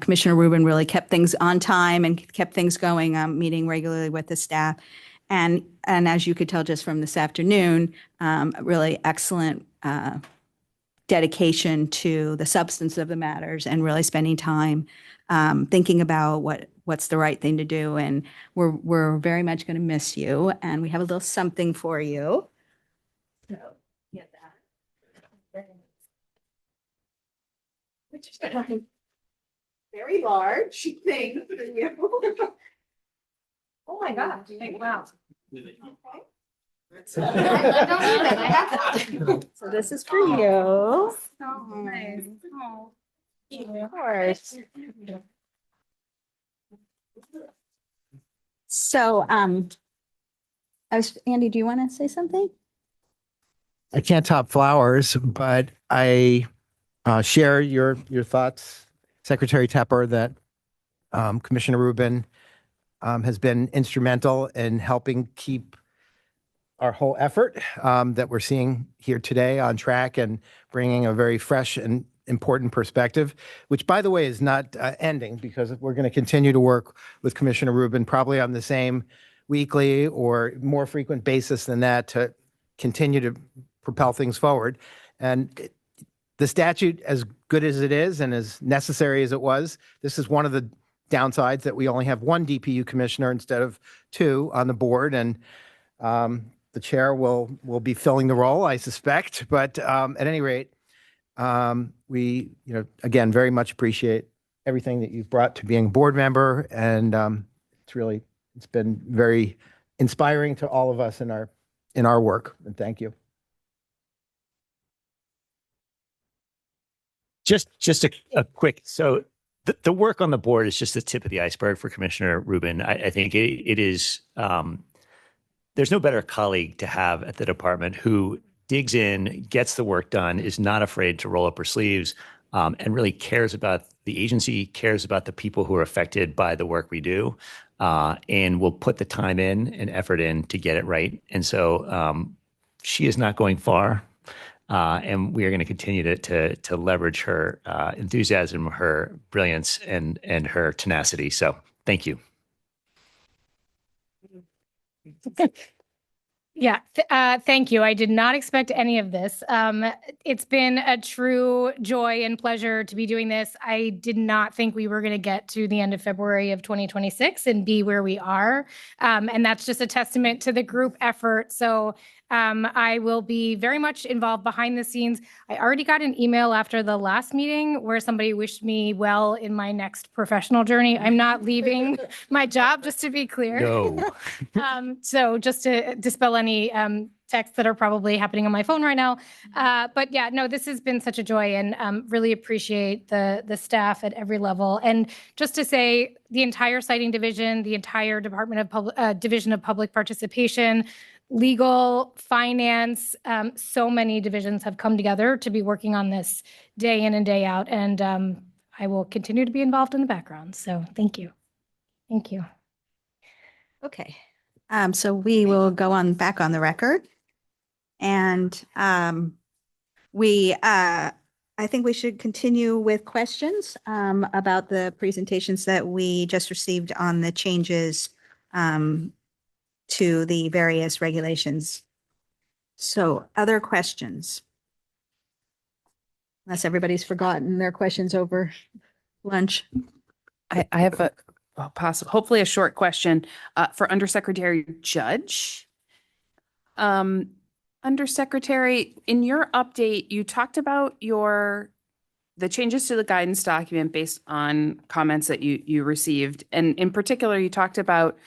Commissioner Rubin really kept things on time and kept things going, meeting regularly with the staff. And as you could tell just from this afternoon, really excellent dedication to the substance of the matters and really spending time thinking about what's the right thing to do. And we're very much going to miss you. And we have a little something for you. So get that. Which is very large thing for you. Oh my God. Wow. So this is for you. Oh, nice. Oh, Of course. So, Andy, do you want to say something? I can't top flowers, but I share your thoughts, Secretary Tepper, that Commissioner Rubin has been instrumental in helping keep our whole effort that we're seeing here today on track and bringing a very fresh and important perspective, which, by the way, is not ending, because we're going to continue to work with Commissioner Rubin probably on the same weekly or more frequent basis than that to continue to propel things forward. And the statute, as good as it is and as necessary as it was, this is one of the downsides, that we only have one DPU commissioner instead of two on the board. And the chair will be filling the role, I suspect. But at any rate, we, again, very much appreciate everything that you've brought to being a board member. And it's been very inspiring to all of us in our work. And thank you. Just a quick, so the work on the board is just the tip of the iceberg for Commissioner Rubin. I think it is, there's no better colleague to have at the department who digs in, gets the work done, is not afraid to roll up her sleeves, and really cares about the agency, cares about the people who are affected by the work we do, and will put the time in and effort in to get it right. And so she is not going far. And we are going to continue to leverage her enthusiasm, her brilliance, and her tenacity. So thank you. Yeah, thank you. I did not expect any of this. It's been a true joy and pleasure to be doing this. I did not think we were going to get to the end of February of 2026 and be where we are. And that's just a testament to the group effort. So I will be very much involved behind the scenes. I already got an email after the last meeting where somebody wished me well in my next professional journey. I'm not leaving my job, just to be clear. No. So just to dispel any texts that are probably happening on my phone right now. But yeah, no, this has been such a joy, and really appreciate the staff at every level. And just to say, the entire siting division, the entire Division of Public Participation, legal, finance, so many divisions have come together to be working on this day in and day out. And I will continue to be involved in the background. So thank you. Thank you. Okay. So we will go back on the record. And I think we should continue with questions about the presentations that we just received on the changes to the various regulations. So other questions? Unless everybody's forgotten their questions over lunch. I have hopefully a short question for Undersecretary Judge. Undersecretary, in your update, you talked about the changes to the guidance document based on comments that you received. And in particular, you talked about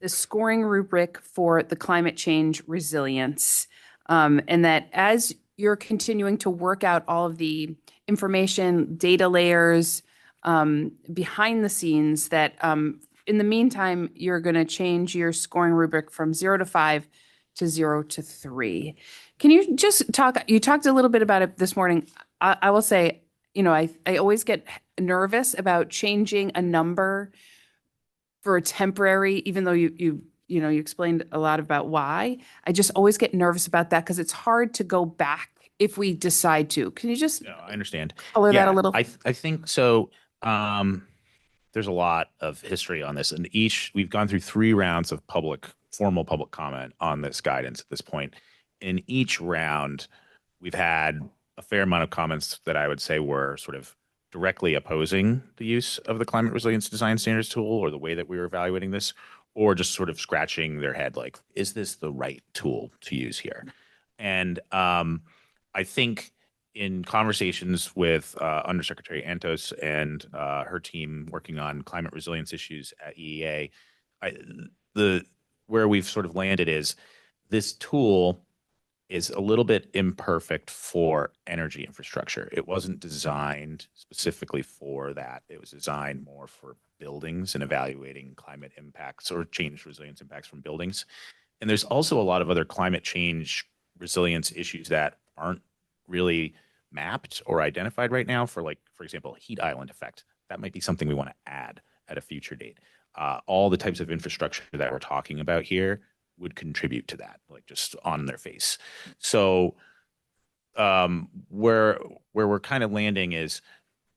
the scoring rubric for the climate change resilience, and that as you're continuing to work out all of the information, data layers, behind the scenes that in the meantime, you're going to change your scoring rubric from 0 to 5 to 0 to 3. Can you just you talked a little bit about it this morning. I will say, I always get nervous about changing a number for a temporary, even though you explained a lot about why. I just always get nervous about that because it's hard to go back if we decide to. Can you just No, I understand. color that a little? I think so. There's a lot of history on this, and we've gone through 3 rounds of formal public comment on this guidance at this point. In each round, we've had a fair amount of comments that I would say were sort of directly opposing the use of the climate resilience design standards tool or the way that we were evaluating this, or just sort of scratching their head like, is this the right tool to use here? And I think in conversations with Undersecretary Antos and her team working on climate resilience issues at EEA, where we've sort of landed is this tool is a little bit imperfect for energy infrastructure. It wasn't designed specifically for that. It was designed more for buildings and evaluating climate impacts or change resilience impacts from buildings. And there's also a lot of other climate change resilience issues that aren't really mapped or identified right now for example, heat island effect. That might be something we want to add at a future date. All the types of infrastructure that we're talking about here would contribute to that, like just on their face. So where we're kind of landing is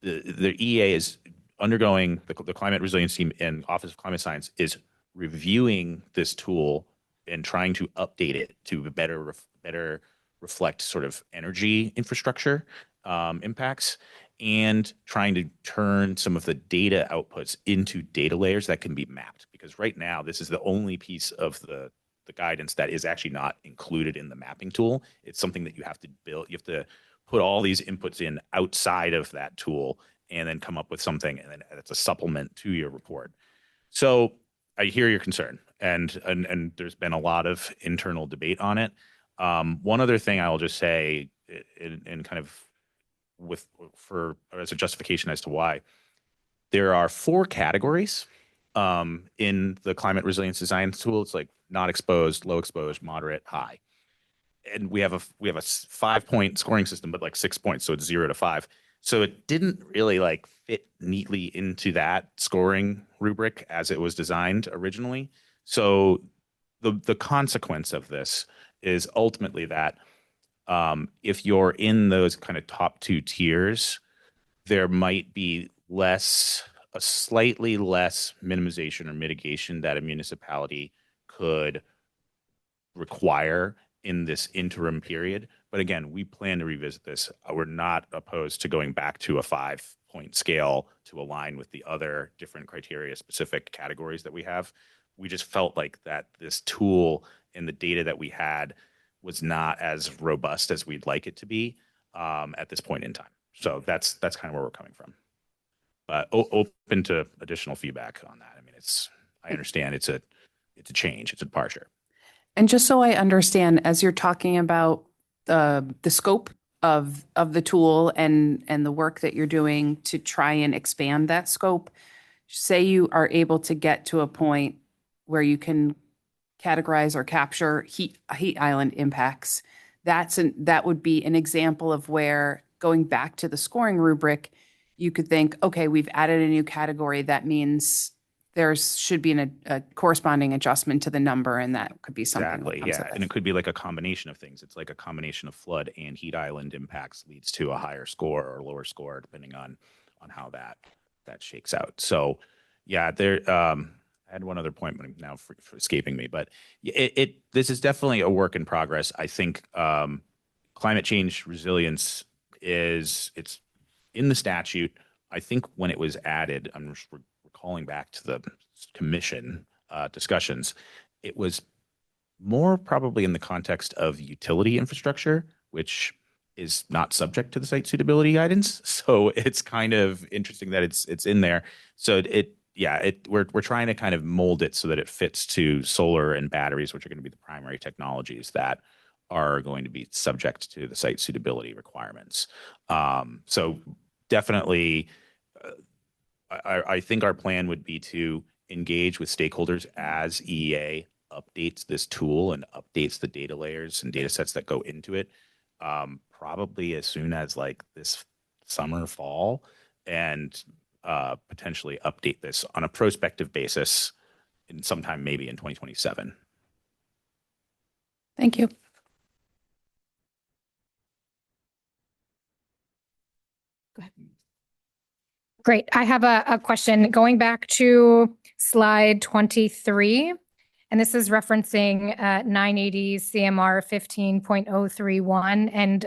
the EA is undergoing, the climate resilience team and Office of Climate Science is reviewing this tool and trying to update it to better reflect sort of energy infrastructure impacts, and trying to turn some of the data outputs into data layers that can be mapped. Because right now, this is the only piece of the guidance that is actually not included in the mapping tool. It's something that you have to build. You have to put all these inputs in outside of that tool and then come up with something, and then it's a supplement to your report. So I hear your concern, and there's been a lot of internal debate on it. One other thing I will just say, in kind of as a justification as to why, there are 4 categories in the climate resilience design tool. It's like not exposed, low exposed, moderate, high, and we have a 5-point scoring system, but like 6 points, so it's 0 to 5. So it didn't really like fit neatly into that scoring rubric as it was designed originally. So the consequence of this is ultimately that if you're in those kind of top 2 tiers, there might be a slightly less minimization or mitigation that a municipality could require in this interim period. But again, we plan to revisit this. We're not opposed to going back to a 5-point scale to align with the other different criteria specific categories that we have. We just felt like that this tool and the data that we had was not as robust as we'd like it to be at this point in time. So that's kind of where we're coming from. But open to additional feedback on that. I mean, I understand it's a change, it's a departure. And just so I understand, as you're talking about the scope of the tool and the work that you're doing to try and expand that scope, say you are able to get to a point where you can categorize or capture heat island impacts, that would be an example of where, going back to the scoring rubric, you could think, okay, we've added a new category. That means there should be a corresponding adjustment to the number, and that could be something. Exactly, yeah. And it could be like a combination of things. It's like a combination of flood and heat island impacts leads to a higher score or lower score, depending on how that shakes out. So yeah, I had one other point, but now for escaping me. But this is definitely a work in progress. I think climate change resilience it's in the statute. I think when it was added, I'm just recalling back to the commission discussions, it was more probably in the context of utility infrastructure, which is not subject to the site suitability guidance. So it's kind of interesting that it's in there. So we're trying to kind of mold it so that it fits to solar and batteries, which are going to be the primary technologies that are going to be subject to the site suitability requirements. So definitely I think our plan would be to engage with stakeholders as EA updates this tool and updates the data layers and data sets that go into it, probably as soon as like this summer, fall, and potentially update this on a prospective basis in sometime maybe in 2027. Thank you. Go ahead. Great. I have a question going back to slide 23. And this is referencing 980 CMR 15.031. And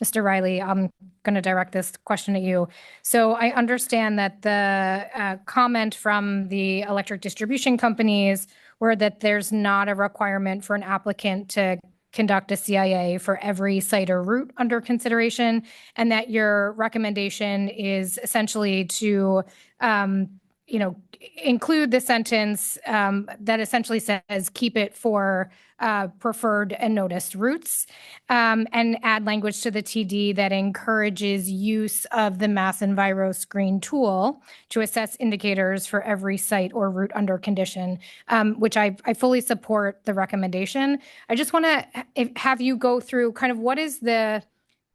Mr. Riley, I'm going to direct this question at you. So I understand that the comment from the electric distribution companies were that there's not a requirement for an applicant to conduct a CIA for every site or route under consideration, and that your recommendation is essentially to include the sentence that essentially says keep it for preferred and noticed routes, and add language to the TD that encourages use of the Mass Enviro Screen tool to assess indicators for every site or route under condition, which I fully support the recommendation. I just want to have you go through kind of what is the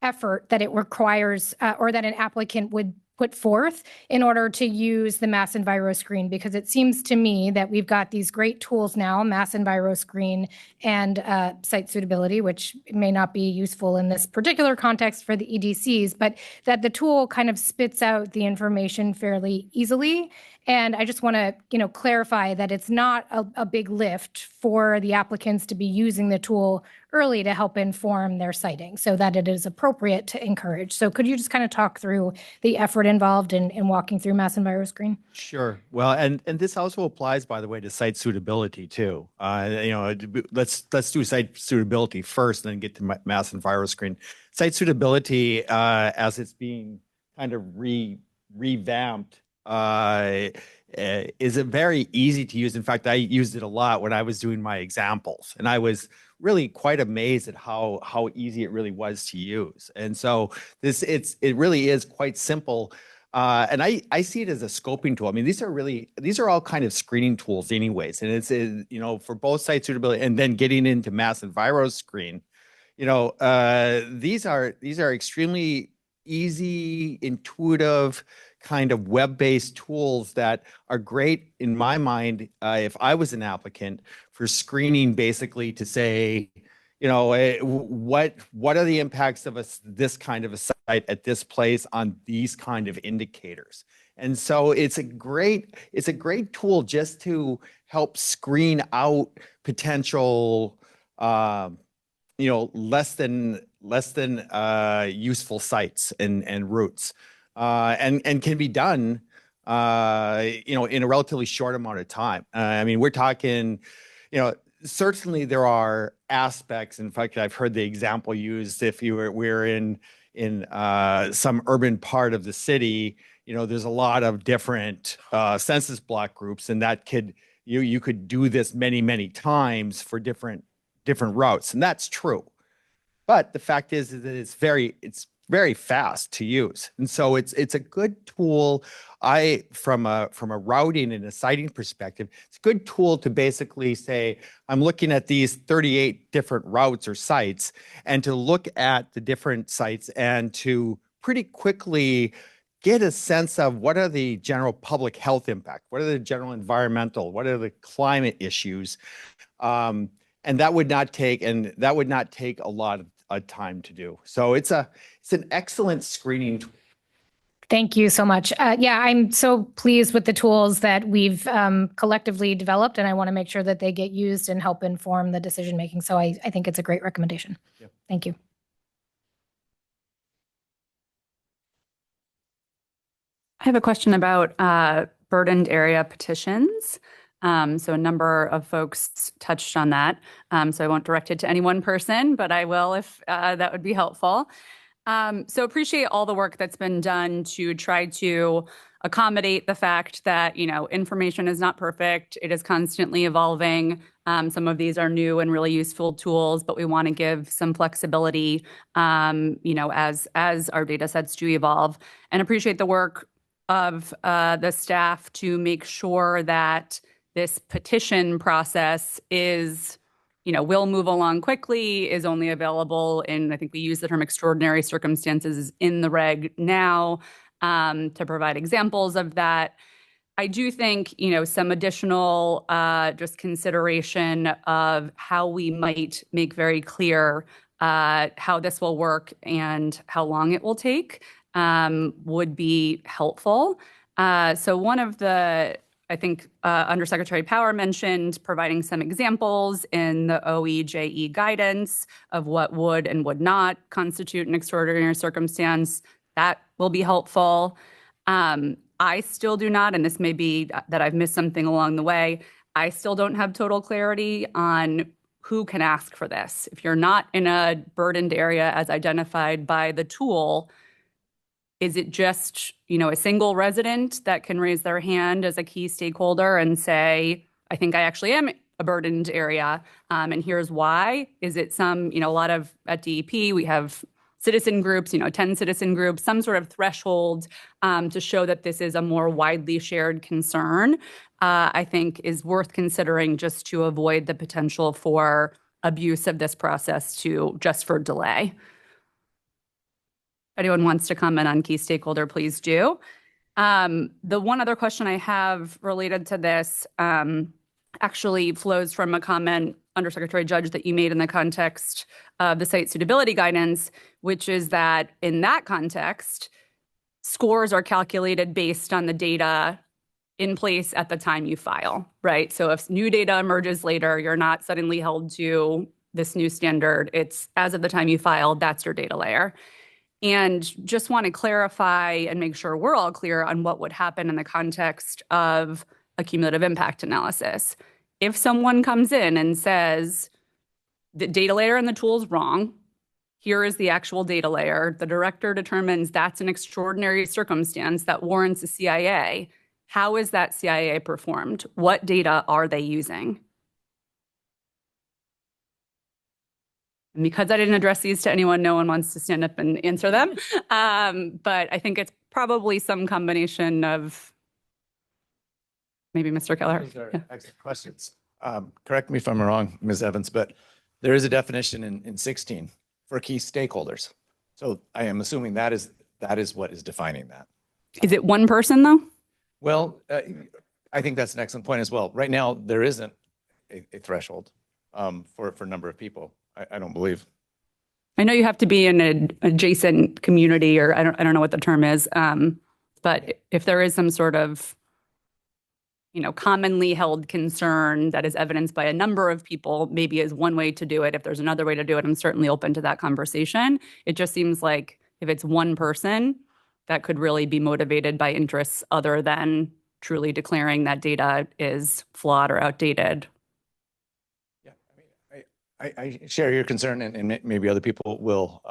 effort that it requires or that an applicant would put forth in order to use the Mass Enviro Screen, because it seems to me that we've got these great tools now, Mass Enviro Screen and site suitability, which may not be useful in this particular context for the EDCs, but that the tool kind of spits out the information fairly easily. And I just want to, clarify that it's not a big lift for the applicants to be using the tool early to help inform their citing, so that it is appropriate to encourage. So could you just kind of talk through the effort involved in walking through Mass Enviro Screen? Sure. Well, and this also applies, by the way, to site suitability too. Let's do site suitability first, and then get to Mass Enviro Screen. Site suitability, as it's being kind of revamped, is a very easy to use. In fact, I used it a lot when I was doing my examples, and I was really quite amazed at how easy it really was to use. And so it really is quite simple. And I see it as a scoping tool. I mean, these are all kind of screening tools anyways. And it's, for both site suitability and then getting into Mass Enviro Screen, these are extremely easy, intuitive, kind of web-based tools that are great in my mind if I was an applicant for screening, basically to say, what are the impacts of this kind of a site at this place on these kind of indicators. And so it's a great tool just to help screen out potential less than useful sites and routes. And can be done, in a relatively short amount of time. I mean, we're talking, certainly there are aspects. In fact, I've heard the example used if we're in some urban part of the city, there's a lot of different census block groups, and that you could do this many, many times for different routes, and that's true. But the fact is that it's very fast to use. And so it's a good tool. From a routing and a siting perspective, it's a good tool to basically say, I'm looking at these 38 different routes or sites, and to look at the different sites and to pretty quickly get a sense of what are the general public health impact, what are the general environmental, what are the climate issues. And that would not take a lot of time to do. So it's an excellent screening tool. Thank you so much. I'm so pleased with the tools that we've collectively developed, and I want to make sure that they get used and help inform the decision making. So I think it's a great recommendation. Yep. Thank you. I have a question about burdened area petitions. So a number of folks touched on that. So I won't direct it to any one person, but I will if that would be helpful. So appreciate all the work that's been done to try to accommodate the fact that, information is not perfect. It is constantly evolving. Some of these are new and really useful tools, but we want to give some flexibility, as our data sets do evolve, and appreciate the work of the staff to make sure that this petition process is, will move along quickly, is only available in, I think we use the term extraordinary circumstances in the reg now, to provide examples of that. I do think, some additional just consideration of how we might make very clear how this will work and how long it will take would be helpful. So one of the, I think Undersecretary Power mentioned providing some examples in the OEJE guidance of what would and would not constitute an extraordinary circumstance. That will be helpful. I still do not, and this may be that I've missed something along the way, I still don't have total clarity on who can ask for this. If you're not in a burdened area as identified by the tool, is it just, a single resident that can raise their hand as a key stakeholder and say, I think I actually am a burdened area, and here's why? Is it some, a lot of, at DEP, we have citizen groups, 10 citizen groups, some sort of threshold to show that this is a more widely shared concern, I think is worth considering just to avoid the potential for abuse of this process just for delay. If anyone wants to comment on key stakeholder, please do. The one other question I have related to this actually flows from a comment, Undersecretary Judge, that you made in the context of the site suitability guidance, which is that in that context, scores are calculated based on the data in place at the time you file, right? So if new data emerges later, you're not suddenly held to this new standard. It's as of the time you file, that's your data layer. And just want to clarify and make sure we're all clear on what would happen in the context of a cumulative impact analysis. If someone comes in and says, the data layer in the tool is wrong, here is the actual data layer, the director determines that's an extraordinary circumstance that warrants a CIA, how is that CIA performed? What data are they using? And because I didn't address these to anyone, no one wants to stand up and answer them. But I think it's probably some combination of maybe Mr. Keller. Those are Yeah. excellent questions. Correct me if I'm wrong, Ms. Evans, but there is a definition in 16 for key stakeholders. So I am assuming that is what is defining that. Is it one person though? Well, I think that's an excellent point as well. Right now, there isn't a threshold for a number of people. I don't believe. I know you have to be in an adjacent community, or I don't know what the term is. But if there is some sort of, commonly held concern that is evidenced by a number of people, maybe is one way to do it. If there's another way to do it, I'm certainly open to that conversation. It just seems like if it's one person, that could really be motivated by interests other than truly declaring that data is flawed or outdated. Yeah, I share your concern, and maybe other people will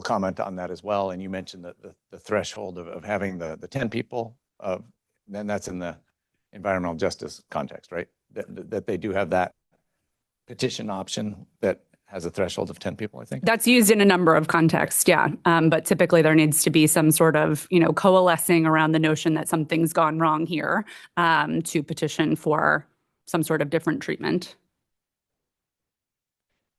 comment on that as well. And you mentioned the threshold of having the 10 people, then that's in the environmental justice context, right? That they do have that petition option that has a threshold of 10 people, I think. That's used in a number of contexts, yeah. But typically there needs to be some sort of, coalescing around the notion that something's gone wrong here to petition for some sort of different treatment.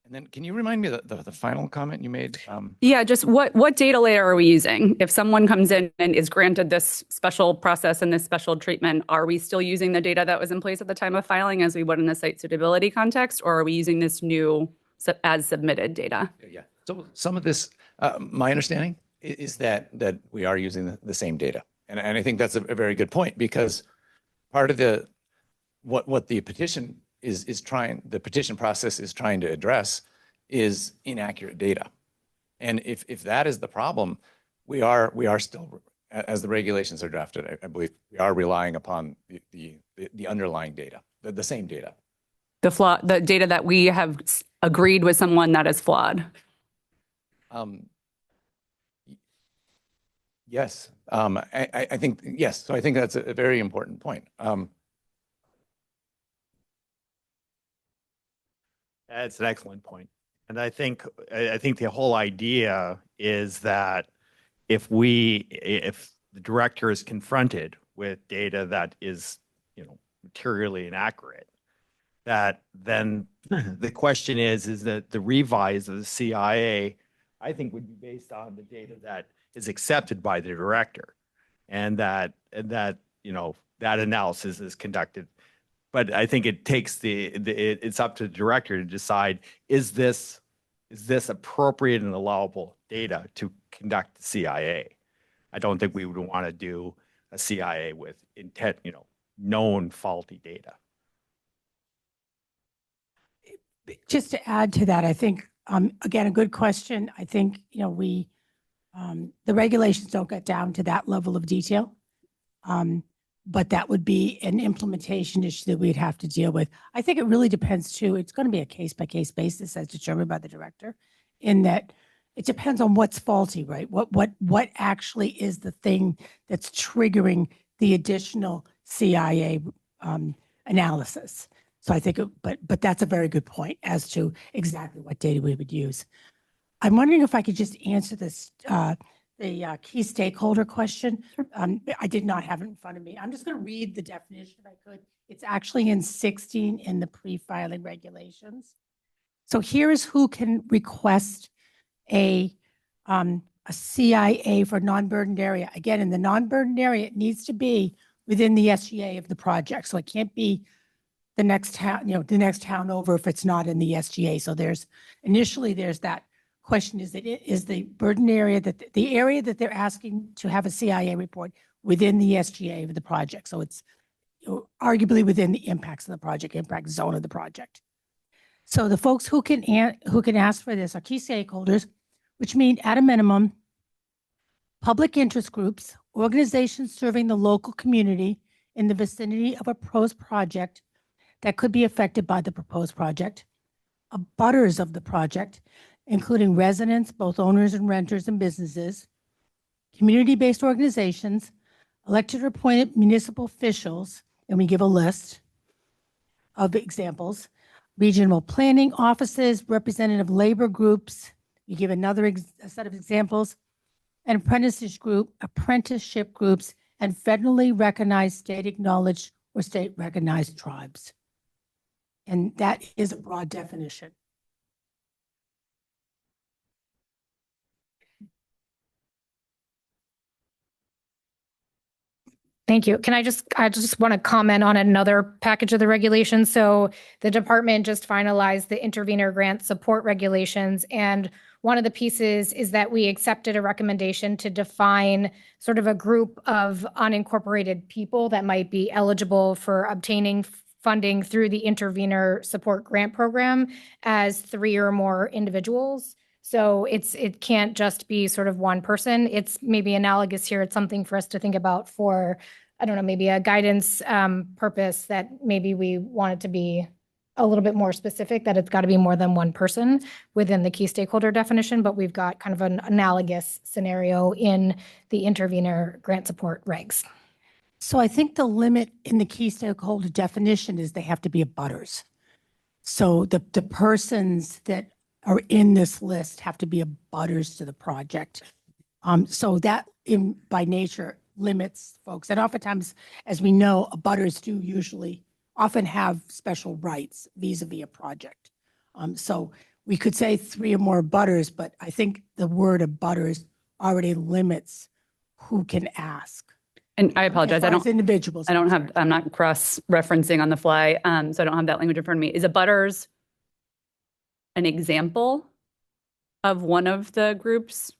And then can you remind me the final comment you made? Yeah, just what data layer are we using? If someone comes in and is granted this special process and this special treatment, are we still using the data that was in place at the time of filing as we would in the site suitability context, or are we using this new as submitted data? Yeah. So some of this, my understanding is that we are using the same data. And I think that's a very good point, because part of what the petition the petition process is trying to address is inaccurate data. And if that is the problem, we are still, as the regulations are drafted, I believe we are relying upon the underlying data, the same data. The data that we have agreed with someone that is flawed. Yes, I think, yes. So I think that's a very important point. That's an excellent point. And I think the whole idea is that if the director is confronted with data that is, materially inaccurate, that then the question is that the revise of the CIA, I think, would be based on the data that is accepted by the director, and that that analysis is conducted. But I think it takes it's up to the director to decide, is this appropriate and allowable data to conduct the CIA? I don't think we would want to do a CIA with intent, known faulty data. Just to add to that, I think, again, a good question. I think, the regulations don't get down to that level of detail. But that would be an implementation issue that we'd have to deal with. I think it really depends too. It's going to be a case by case basis as determined by the director, in that it depends on what's faulty, right? What actually is the thing that's triggering the additional CIA analysis. So I think, but that's a very good point as to exactly what data we would use. I'm wondering if I could just answer this, the key stakeholder question. I did not have it in front of me. I'm just going to read the definition if I could. It's actually in 16 in the pre-filing regulations. So here is who can request a CIA for non-burdened area. Again, in the non-burdened area, it needs to be within the SGA of the project. So it can't be the next town, the next town over if it's not in the SGA. So there's that question, is the burden area, that the area that they're asking to have a CIA report within the SGA of the project. So it's arguably within the impacts of the project, impact zone of the project. So the folks who can ask for this are key stakeholders, which mean at a minimum, public interest groups, organizations serving the local community in the vicinity of a proposed project that could be affected by the proposed project, abutters of the project, including residents, both owners and renters and businesses, community-based organizations, elected or appointed municipal officials, and we give a list of examples, regional planning offices, representative labor groups, we give another set of examples, and apprenticeship groups, and federally recognized, state acknowledged, or state recognized tribes. And that is a broad definition. Thank you. I just want to comment on another package of the regulations. So the department just finalized the intervenor grant support regulations. And one of the pieces is that we accepted a recommendation to define sort of a group of unincorporated people that might be eligible for obtaining funding through the intervenor support grant program as 3 or more individuals. So it can't just be sort of one person. It's maybe analogous here. It's something for us to think about for, I don't know, maybe a guidance purpose, that maybe we want it to be a little bit more specific, that it's got to be more than one person within the key stakeholder definition. But we've got kind of an analogous scenario in the intervenor grant support regs. So I think the limit in the key stakeholder definition is they have to be abutters. So the persons that are in this list have to be abutters to the project. So that by nature limits folks. And oftentimes, as we know, abutters do often have special rights vis-a-vis a project. So we could say 3 or more abutters, but I think the word abutters already limits who can ask. And I apologize. Individuals. I'm not cross-referencing on the fly. So I don't have that language in front of me. Is abutters an example of one of the groups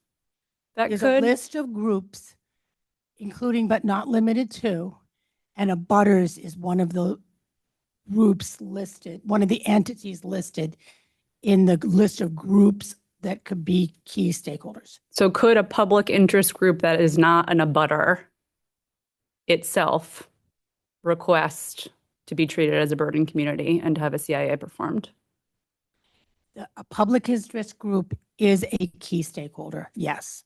that There's could? a list of groups, including but not limited to, and abutters is one of the groups listed, one of the entities listed in the list of groups that could be key stakeholders. So could a public interest group that is not an abutter itself request to be treated as a burden community and to have a CIA performed? A public interest group is a key stakeholder, yes.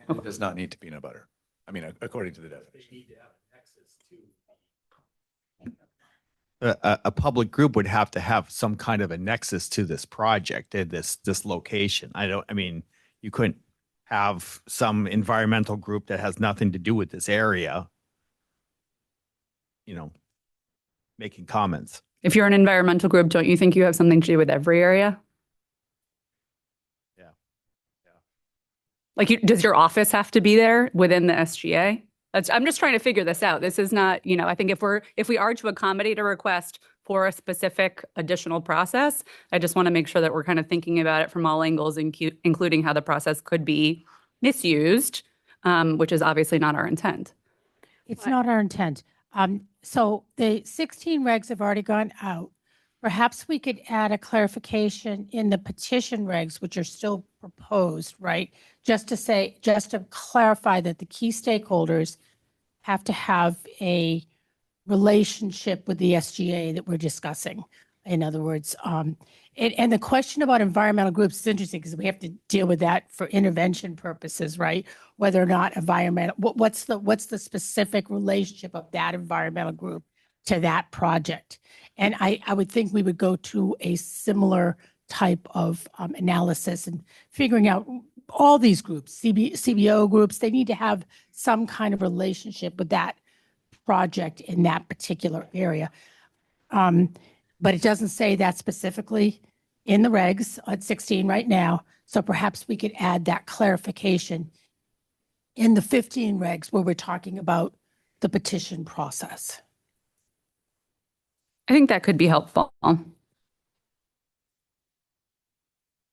It does not need to be in a butter. I mean, according to the definition. A public group would have to have some kind of a nexus to this project and this location. You couldn't have some environmental group that has nothing to do with this area, making comments. If you're an environmental group, don't you think you have something to do with every area? Yeah. Like, does your office have to be there within the SGA? I'm just trying to figure this out. This is not, I think if we are to accommodate a request for a specific additional process, I just want to make sure that we're kind of thinking about it from all angles, including how the process could be misused, which is obviously not our intent. It's not our intent. So the 16 regs have already gone out. Perhaps we could add a clarification in the petition regs, which are still proposed, right? Just to clarify that the key stakeholders have to have a relationship with the SGA that we're discussing. In other words, and the question about environmental groups is interesting because we have to deal with that for intervention purposes, right? Whether or not what's the specific relationship of that environmental group to that project? And I would think we would go to a similar type of analysis and figuring out all these groups, CBO groups, they need to have some kind of relationship with that project in that particular area. But it doesn't say that specifically in the regs at 16 right now. So perhaps we could add that clarification in the 15 regs where we're talking about the petition process. I think that could be helpful. I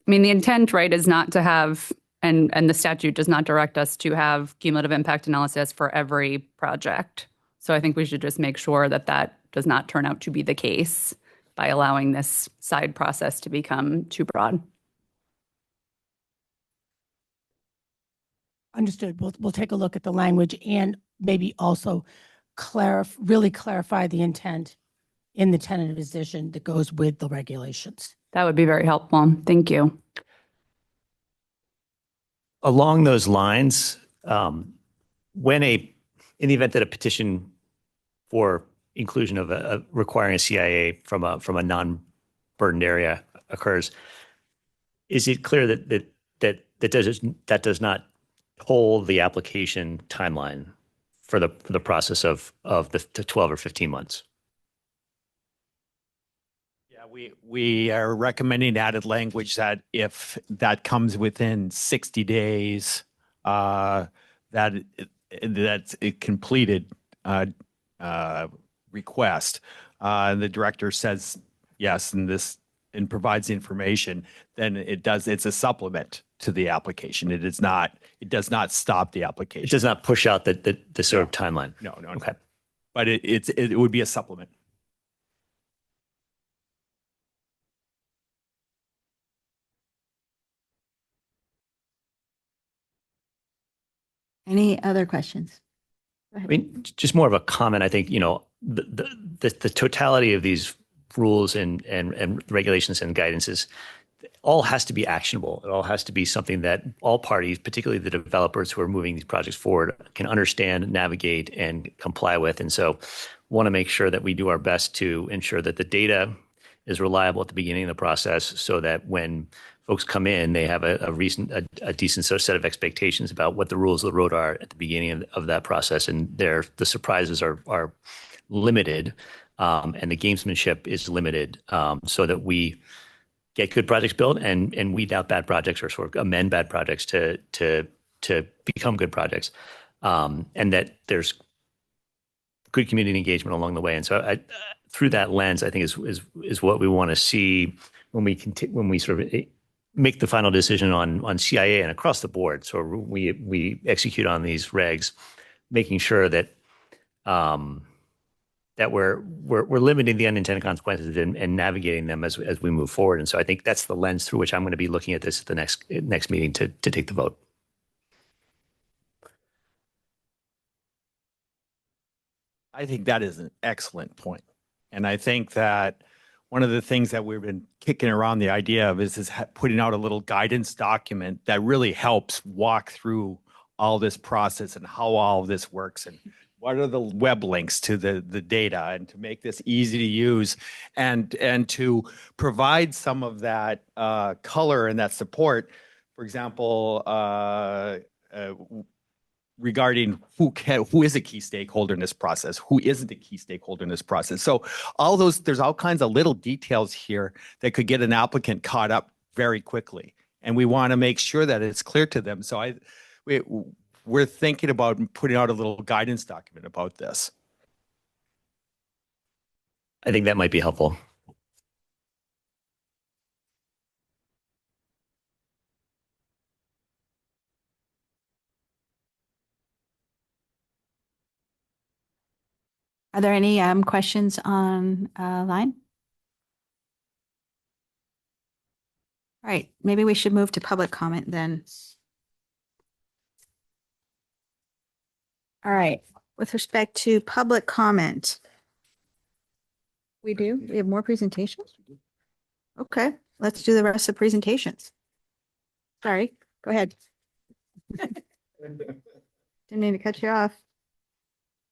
mean, the intent, right, is not to have, and the statute does not direct us to have cumulative impact analysis for every project. So I think we should just make sure that that does not turn out to be the case by allowing this side process to become too broad. Understood. We'll take a look at the language and maybe also really clarify the intent in the tentative decision that goes with the regulations. That would be very helpful. Thank you. Along those lines, in the event that a petition for inclusion of requiring a CIA from a non-burdened area occurs, is it clear that does not hold the application timeline for the process of the 12 or 15 months? Yeah, we are recommending added language that if that comes within 60 days, that's a completed request. The director says yes, and provides the information, then it's a supplement to the application. It does not stop the application. It does not push out the sort of timeline. No. Okay. But it would be a supplement. Any other questions? I mean, just more of a comment. I think, the totality of these rules and regulations and guidances all has to be actionable. It all has to be something that all parties, particularly the developers who are moving these projects forward, can understand, navigate, and comply with. And so want to make sure that we do our best to ensure that the data is reliable at the beginning of the process so that when folks come in, they have a decent set of expectations about what the rules of the road are at the beginning of that process. And the surprises are limited, and the gamesmanship is limited, so that we get good projects built and weed out bad projects or sort of amend bad projects to become good projects, and that there's good community engagement along the way. And so through that lens, I think is what we want to see when we sort of make the final decision on CIA and across the board. So we execute on these regs, making sure that that we're limiting the unintended consequences and navigating them as we move forward. And so I think that's the lens through which I'm going to be looking at this at the next meeting to take the vote. I think that is an excellent point. And I think that one of the things that we've been kicking around the idea of is putting out a little guidance document that really helps walk through all this process and how all of this works and what are the web links to the data, and to make this easy to use and to provide some of that color and that support For example, regarding who is a key stakeholder in this process, who isn't a key stakeholder in this process. So there's all kinds of little details here that could get an applicant caught up very quickly. And we want to make sure that it's clear to them. So we're thinking about putting out a little guidance document about this. I think that might be helpful. Are there any questions on line? All right, maybe we should move to public comment then. All right, with respect to public comment. We do? We have more presentations? Okay, let's do the rest of the presentations. Sorry, go ahead. Didn't mean to cut you off.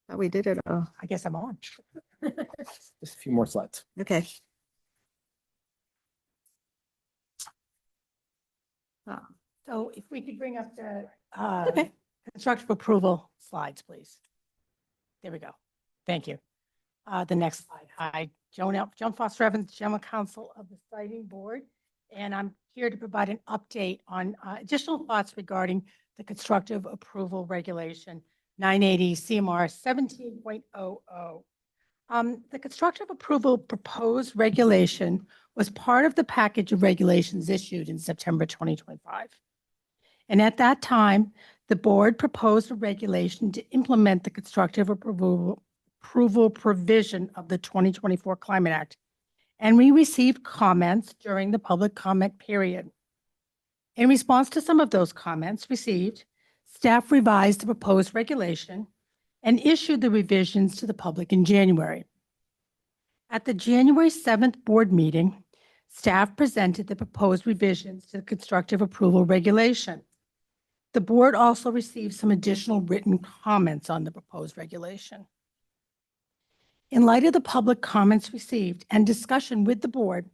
Thought we did it all. I guess I'm on. Just a few more slides. Okay. So if we could bring up the Okay. constructive approval slides, please. There we go. Thank you. The next slide. Hi, Joan Foster Evans, General Counsel of the Siting Board, and I'm here to provide an update on additional thoughts regarding the constructive approval regulation 980 CMR 17.00. The constructive approval proposed regulation was part of the package of regulations issued in September 2025. And at that time, the board proposed a regulation to implement the constructive approval provision of the 2024 Climate Act. And we received comments during the public comment period. In response to some of those comments received, staff revised the proposed regulation and issued the revisions to the public in January. At the January 7th board meeting, staff presented the proposed revisions to the constructive approval regulation. The board also received some additional written comments on the proposed regulation. In light of the public comments received and discussion with the board,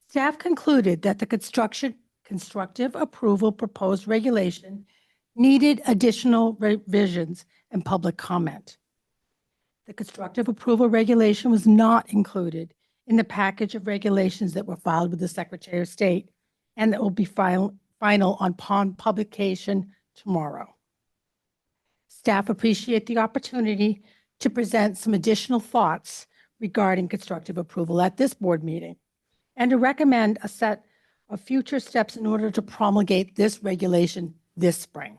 staff concluded that the constructive approval proposed regulation needed additional revisions and public comment. The constructive approval regulation was not included in the package of regulations that were filed with the Secretary of State and that will be final upon publication tomorrow. Staff appreciate the opportunity to present some additional thoughts regarding constructive approval at this board meeting and to recommend a set of future steps in order to promulgate this regulation this spring.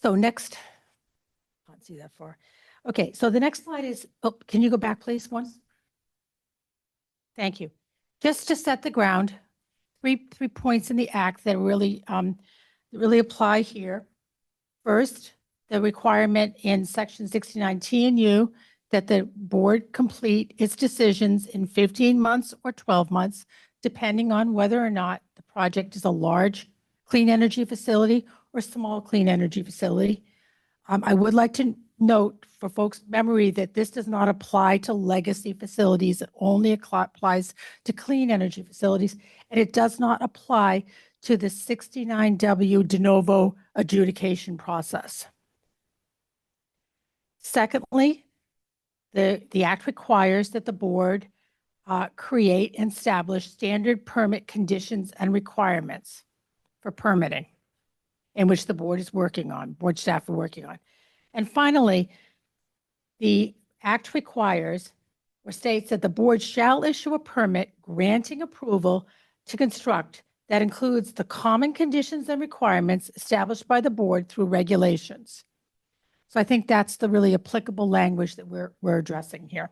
So next, can't see that far. Okay, so the next slide is, can you go back please once? Thank you. Just to set the ground, three points in the act that really apply here. First, the requirement in section 69T and U that the board complete its decisions in 15 months or 12 months, depending on whether or not the project is a large clean energy facility or small clean energy facility. I would like to note for folks' memory that this does not apply to legacy facilities. It only applies to clean energy facilities, and it does not apply to the 69W de novo adjudication process. Secondly, the act requires that the board create and establish standard permit conditions and requirements for permitting, in which the board staff are working on. And finally, the act requires or states that the board shall issue a permit granting approval to construct that includes the common conditions and requirements established by the board through regulations. So I think that's the really applicable language that we're addressing here.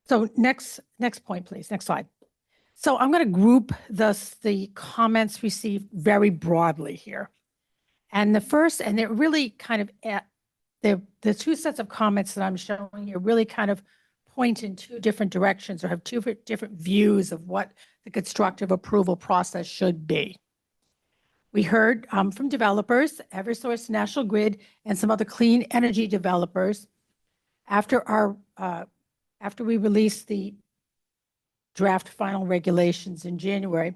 So next point, please. Next slide. So I'm going to group the comments received very broadly here. And the first, and they're really kind of the two sets of comments that I'm showing here really kind of point in two different directions or have two different views of what the constructive approval process should be. We heard from developers, Eversource, National Grid, and some other clean energy developers after we released the draft final regulations in January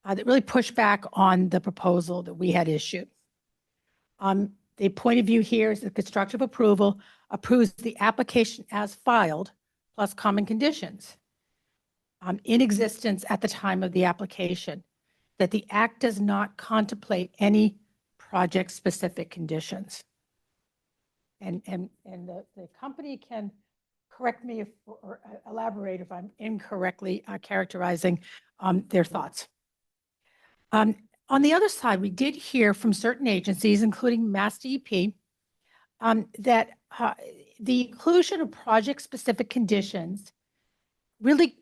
that really pushed back on the proposal that we had issued. The point of view here is that constructive approval approves the application as filed plus common conditions in existence at the time of the application, that the act does not contemplate any project-specific conditions. And the company can correct me or elaborate if I'm incorrectly characterizing their thoughts. On the other side, we did hear from certain agencies, including Mass DEP, that the inclusion of project-specific conditions really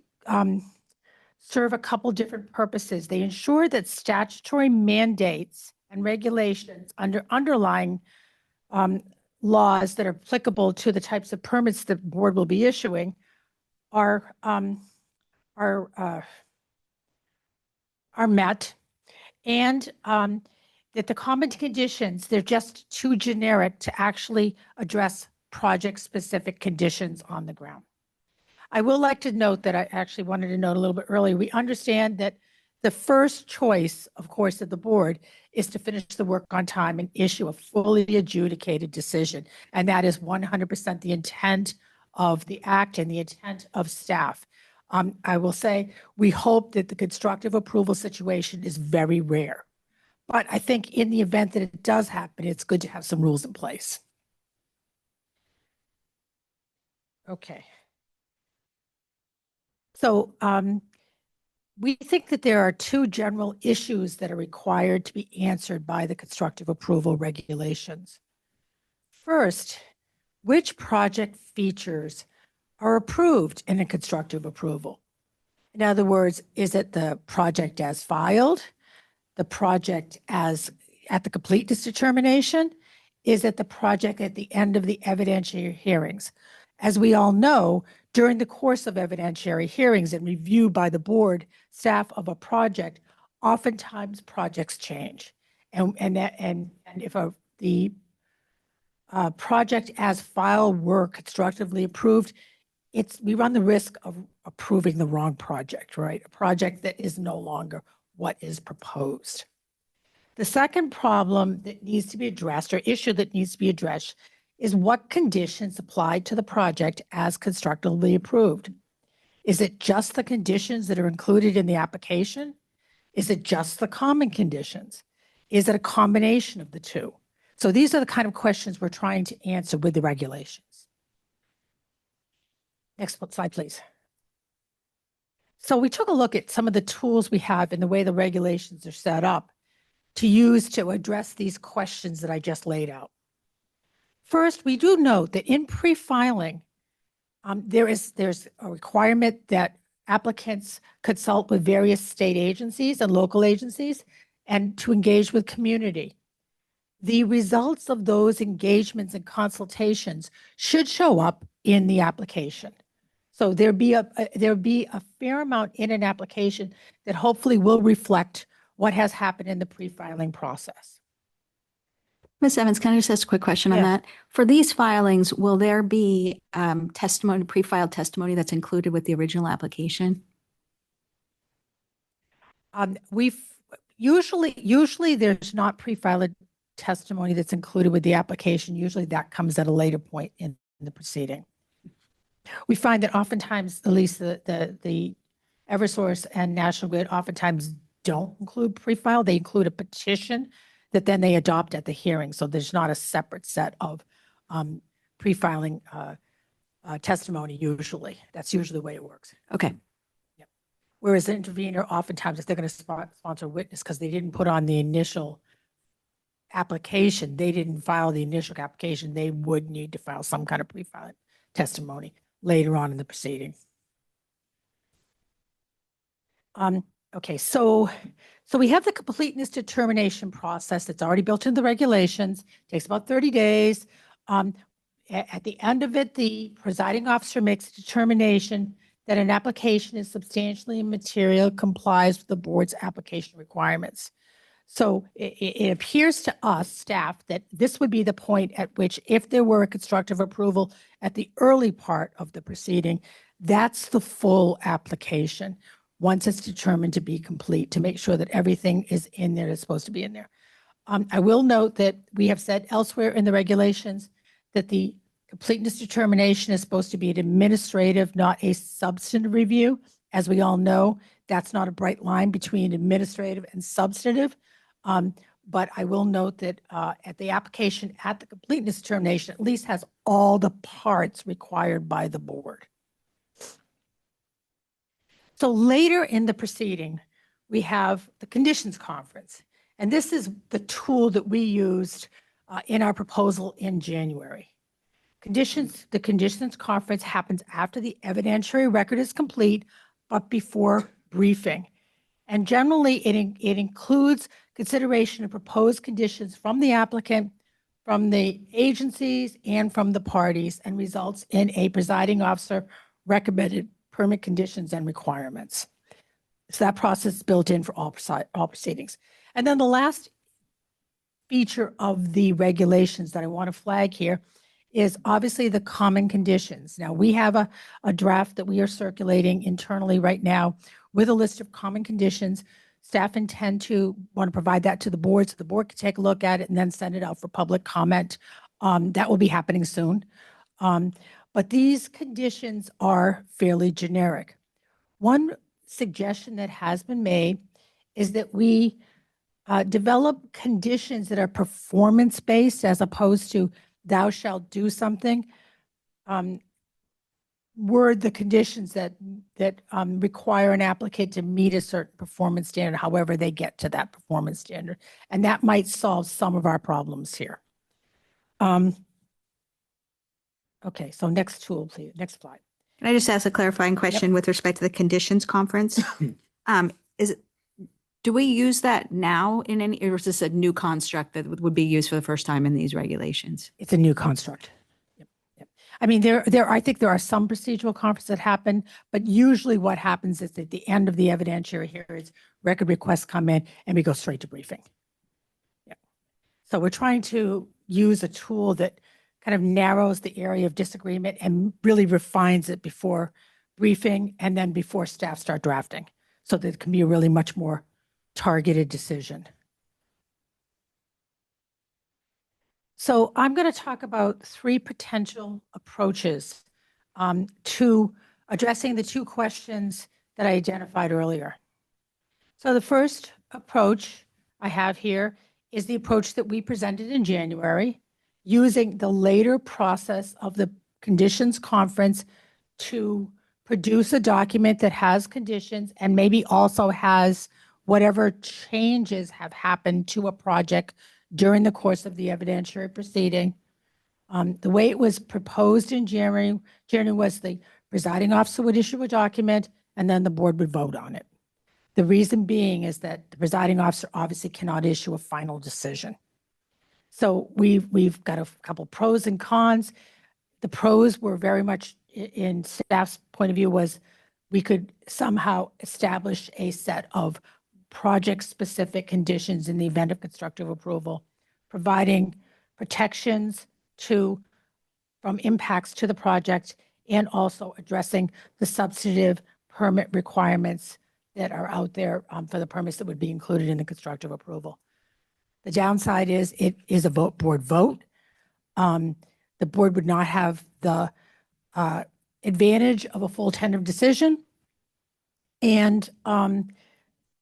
serve a couple different purposes. They ensure that statutory mandates and regulations underlying laws that are applicable to the types of permits the board will be issuing are met, and that the common conditions, they're just too generic to actually address project-specific conditions on the ground. I will like to note that I actually wanted to note a little bit earlier, we understand that the first choice, of course, of the board is to finish the work on time and issue a fully adjudicated decision. And that is 100% the intent of the act and the intent of staff. I will say, we hope that the constructive approval situation is very rare. But I think in the event that it does happen, it's good to have some rules in place. Okay. So we think that there are two general issues that are required to be answered by the constructive approval regulations. First, which project features are approved in a constructive approval? In other words, is it the project as filed, the project as at the completeness determination? Is it the project at the end of the evidentiary hearings? As we all know, during the course of evidentiary hearings and review by the board staff of a project, oftentimes projects change. And if the project as filed were constructively approved, we run the risk of approving the wrong project, right? A project that is no longer what is proposed. The second problem that needs to be addressed, or issue that needs to be addressed, is what conditions apply to the project as constructively approved. Is it just the conditions that are included in the application? Is it just the common conditions? Is it a combination of the two? So these are the kind of questions we're trying to answer with the regulations. Next slide, please. So we took a look at some of the tools we have in the way the regulations are set up to use to address these questions that I just laid out. First, we do note that in pre-filing, there's a requirement that applicants consult with various state agencies and local agencies and to engage with community. The results of those engagements and consultations should show up in the application. So there'll be a fair amount in an application that hopefully will reflect what has happened in the pre-filing process. Ms. Evans, can I just ask a quick question on Yeah. that? For these filings, will there be testimony, pre-filed testimony that's included with the original application? Usually there's not pre-filed testimony that's included with the application. Usually that comes at a later point in the proceeding. We find that oftentimes, at least the Eversource and National Grid oftentimes don't include pre-file. They include a petition that then they adopt at the hearing. So there's not a separate set of pre-filing testimony usually. That's usually the way it works. Okay. Yep. Whereas the intervener, oftentimes if they're going to sponsor a witness because they didn't put on the initial application, they didn't file the initial application, they would need to file some kind of pre-filing testimony later on in the proceeding. Okay, so we have the completeness determination process that's already built into the regulations. It takes about 30 days. At the end of it, the presiding officer makes a determination that an application is substantially immaterial, complies with the board's application requirements. So it appears to us, staff, that this would be the point at which, if there were a constructive approval at the early part of the proceeding, that's the full application, once it's determined to be complete, to make sure that everything is in there that's supposed to be in there. I will note that we have said elsewhere in the regulations that the completeness determination is supposed to be an administrative, not a substantive review. As we all know, that's not a bright line between administrative and substantive. But I will note that at the application, at the completeness determination, at least has all the parts required by the board. So later in the proceeding, we have the conditions conference. And this is the tool that we used in our proposal in January. The conditions conference happens after the evidentiary record is complete, but before briefing. And generally, it includes consideration of proposed conditions from the applicant, from the agencies, and from the parties, and results in a presiding officer recommended permit conditions and requirements. So that process is built in for all proceedings. And then the last feature of the regulations that I want to flag here is obviously the common conditions. Now, we have a draft that we are circulating internally right now with a list of common conditions. Staff intend to want to provide that to the board so the board can take a look at it and then send it out for public comment. That will be happening soon. But these conditions are fairly generic. One suggestion that has been made is that we develop conditions that are performance-based as opposed to thou shalt do something. Word the conditions that require an applicant to meet a certain performance standard, however they get to that performance standard. And that might solve some of our problems here. Okay, so next tool, please. Next slide. Can I just ask a clarifying question with respect to the conditions conference? Do we use that now in any, or is this a new construct that would be used for the first time in these regulations? It's a new construct. Yep. I mean, I think there are some procedural conferences that happen, but usually what happens is at the end of the evidentiary hearings, record requests come in and we go straight to briefing. Yep. So we're trying to use a tool that kind of narrows the area of disagreement and really refines it before briefing and then before staff start drafting, so that it can be a really much more targeted decision. So I'm going to talk about three potential approaches to addressing the two questions that I identified earlier. So the first approach I have here is the approach that we presented in January, using the later process of the conditions conference to produce a document that has conditions and maybe also has whatever changes have happened to a project during the course of the evidentiary proceeding. The way it was proposed in January was the presiding officer would issue a document and then the board would vote on it. The reason being is that the presiding officer obviously cannot issue a final decision. So we've got a couple pros and cons. The pros were very much, in staff's point of view, was we could somehow establish a set of project-specific conditions in the event of constructive approval, providing protections from impacts to the project, and also addressing the substantive permit requirements that are out there for the permits that would be included in the constructive approval. The downside is it is a board vote. The board would not have the advantage of a full tentative decision. And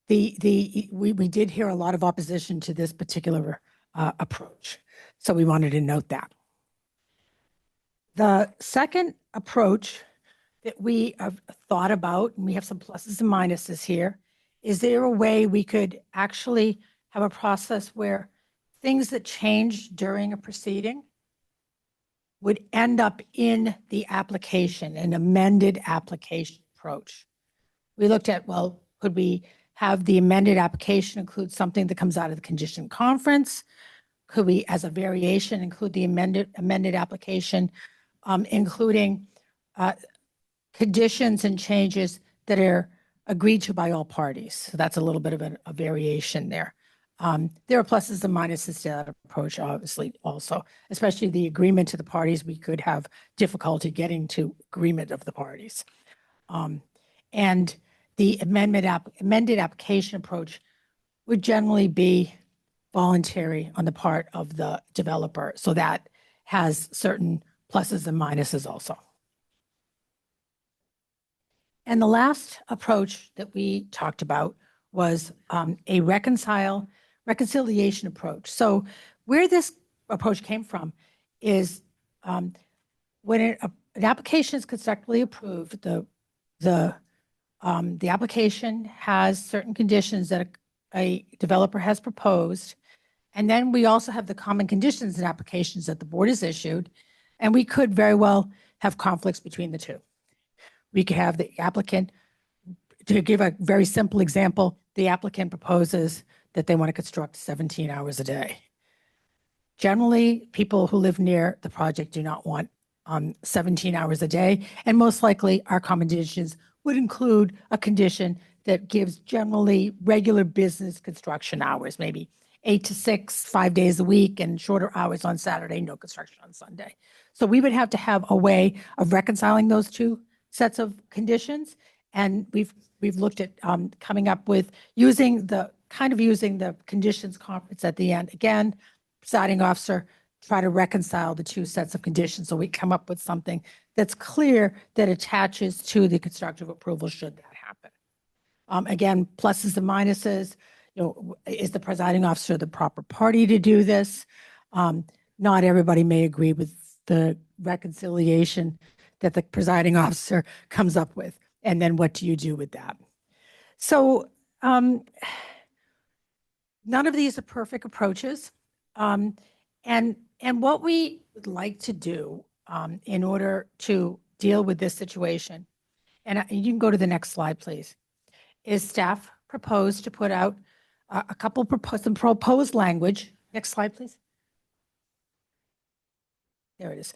we did hear a lot of opposition to this particular approach. So we wanted to note that. The second approach that we have thought about, and we have some pluses and minuses here, is there a way we could actually have a process where things that change during a proceeding would end up in the application, an amended application approach? We looked at, well, could we have the amended application include something that comes out of the condition conference? Could we, as a variation, include the amended application, including conditions and changes that are agreed to by all parties? So that's a little bit of a variation there. There are pluses and minuses to that approach, obviously, also, especially the agreement to the parties. We could have difficulty getting to agreement of the parties. And the amended application approach would generally be voluntary on the part of the developer. So that has certain pluses and minuses also. And the last approach that we talked about was a reconciliation approach. So where this approach came from is when an application is constructively approved, the application has certain conditions that a developer has proposed. And then we also have the common conditions and applications that the board has issued. And we could very well have conflicts between the two. We could have the applicant, to give a very simple example, the applicant proposes that they want to construct 17 hours a day. Generally, people who live near the project do not want 17 hours a day. And most likely our common conditions would include a condition that gives generally regular business construction hours, maybe 8 to 6, 5 days a week, and shorter hours on Saturday, no construction on Sunday. So we would have to have a way of reconciling those two sets of conditions. And we've looked at coming up with using the conditions conference at the end. Again, presiding officer, try to reconcile the two sets of conditions so we come up with something that's clear that attaches to the constructive approval should that happen. Again, pluses and minuses, is the presiding officer the proper party to do this? Not everybody may agree with the reconciliation that the presiding officer comes up with. And then what do you do with that? So none of these are perfect approaches. And what we would like to do in order to deal with this situation, and you can go to the next slide, please, is staff proposed to put out some proposed language. Next slide, please. There it is.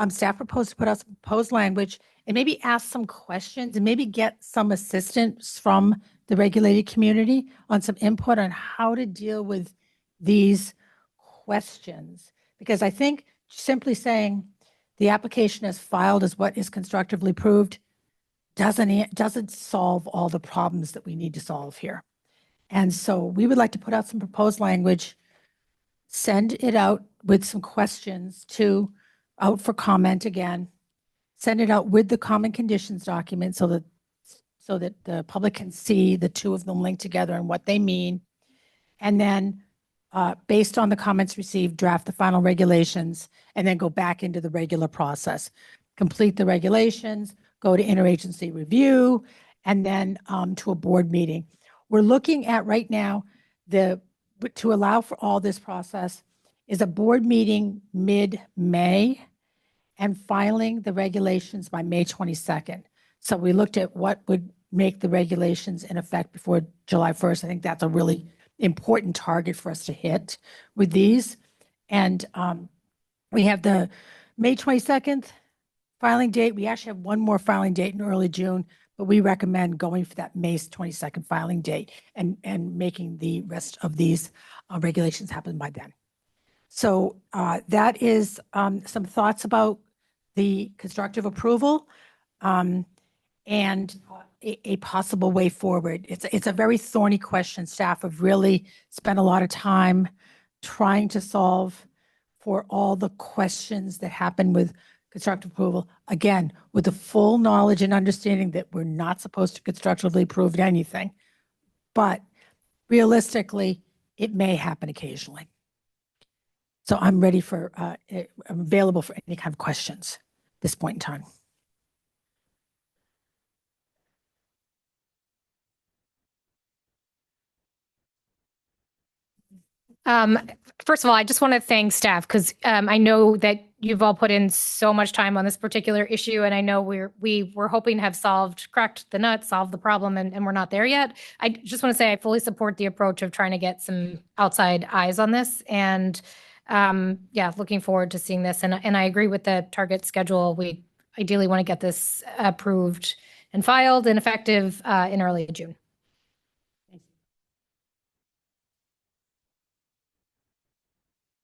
Staff proposed to put out some proposed language and maybe ask some questions and maybe get some assistance from the regulated community on some input on how to deal with these questions. Because I think simply saying the application is filed as what is constructively proved doesn't solve all the problems that we need to solve here. And so we would like to put out some proposed language, send it out with some questions out for comment again, send it out with the common conditions document so that the public can see the two of them linked together and what they mean. And then based on the comments received, draft the final regulations and then go back into the regular process, complete the regulations, go to interagency review, and then to a board meeting. We're looking at right now, to allow for all this process is a board meeting mid-May and filing the regulations by May 22nd. So we looked at what would make the regulations in effect before July 1st. I think that's a really important target for us to hit with these. And we have the May 22nd filing date. We actually have one more filing date in early June, but we recommend going for that May 22nd filing date and making the rest of these regulations happen by then. So that is some thoughts about the constructive approval and a possible way forward. It's a very thorny question. Staff have really spent a lot of time trying to solve for all the questions that happen with constructive approval. Again, with the full knowledge and understanding that we're not supposed to constructively approve anything, but realistically, it may happen occasionally. So I'm available for any kind of questions at this point in time. First of all, I just want to thank staff because I know that you've all put in so much time on this particular issue, and I know we were hoping to have cracked the nut, solved the problem, and we're not there yet. I just want to say I fully support the approach of trying to get some outside eyes on this, and looking forward to seeing this. And I agree with the target schedule. We ideally want to get this approved and filed and effective in early June.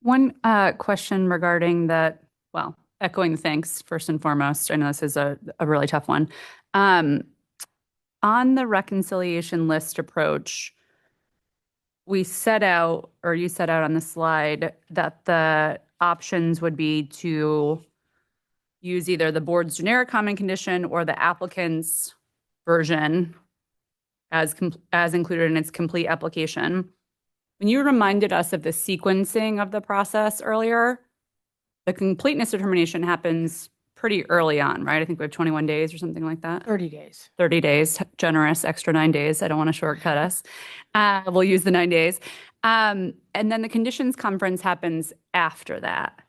One question regarding that, well, echoing the thanks first and foremost. I know this is a really tough one. On the reconciliation list approach, we set out, or you set out on the slide, that the options would be to use either the board's generic common condition or the applicant's version as included in its complete application. When you reminded us of the sequencing of the process earlier, the completeness determination happens pretty early on, right? I think we have 21 days or something like that. 30 days. 30 days, generous, extra 9 days. I don't want to shortcut us. We'll use the 9 days. And then the conditions conference happens after that.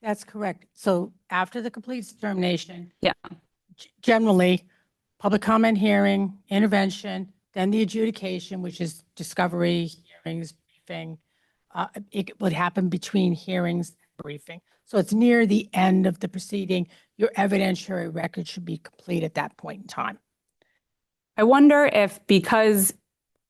That's correct. So after the complete determination. Yeah. Generally, public comment hearing, intervention, then the adjudication, which is discovery, hearings, briefing. It would happen between hearings and briefing. So it's near the end of the proceeding. Your evidentiary record should be complete at that point in time. I wonder if, because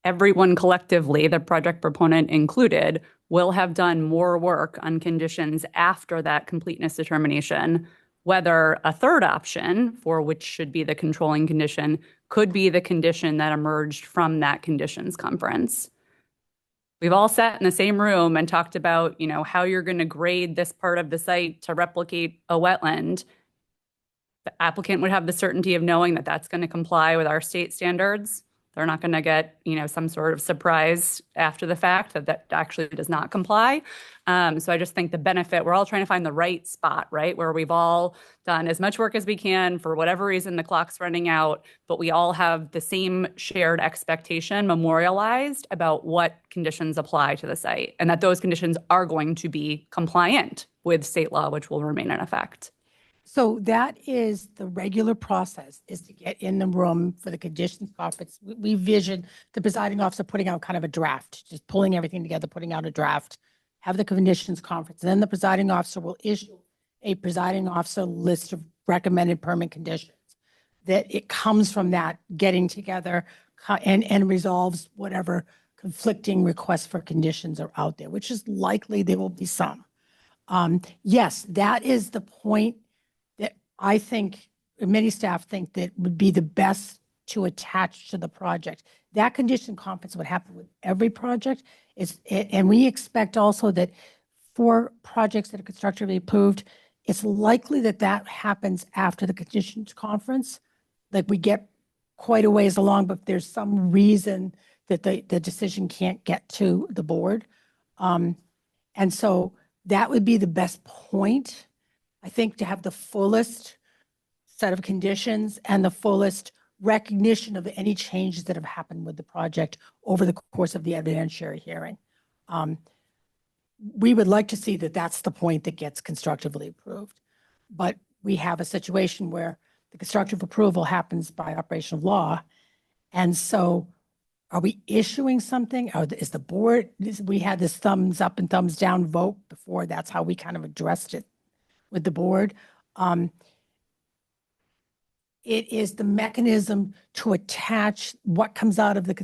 everyone collectively, the project proponent included, will have done more work on conditions after that completeness determination, whether a third option, for which should be the controlling condition, could be the condition that emerged from that conditions conference. We've all sat in the same room and talked about, how you're going to grade this part of the site to replicate a wetland. The applicant would have the certainty of knowing that that's going to comply with our state standards. They're not going to get, some sort of surprise after the fact that actually does not comply. So I just think the benefit, we're all trying to find the right spot, right? Where we've all done as much work as we can. For whatever reason, the clock's running out, but we all have the same shared expectation memorialized about what conditions apply to the site, and that those conditions are going to be compliant with state law, which will remain in effect. So that is the regular process, is to get in the room for the conditions conference. We vision the presiding officer putting out kind of a draft, just pulling everything together, putting out a draft, have the conditions conference. And then the presiding officer will issue a presiding officer list of recommended permit conditions. That it comes from that getting together and resolves whatever conflicting requests for conditions are out there, which is likely there will be some. Yes, that is the point that I think many staff think that would be the best to attach to the project. That condition conference would happen with every project. And we expect also that for projects that are constructively approved, it's likely that that happens after the conditions conference. Like we get quite a ways along, but if there's some reason that the decision can't get to the board. And so that would be the best point, I think, to have the fullest set of conditions and the fullest recognition of any changes that have happened with the project over the course of the evidentiary hearing. We would like to see that that's the point that gets constructively approved. But we have a situation where the constructive approval happens by operation of law. And so are we issuing something? Or is the board, we had this thumbs up and thumbs down vote before. That's how we kind of addressed it with the board. It is the mechanism to attach what comes out of the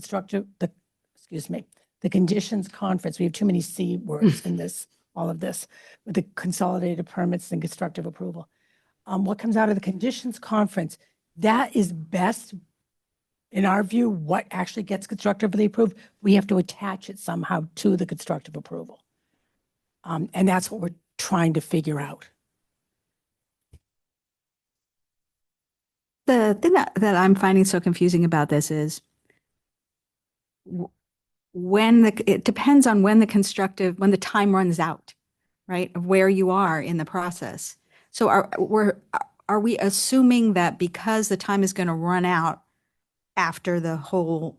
the conditions conference. We have too many C words in this, all of this, with the consolidated permits and constructive approval. What comes out of the conditions conference, that is best, in our view, what actually gets constructively approved. We have to attach it somehow to the constructive approval. And that's what we're trying to figure out. The thing that I'm finding so confusing about this is it depends on when the time runs out, right? Of where you are in the process. So are we assuming that because the time is going to run out after the whole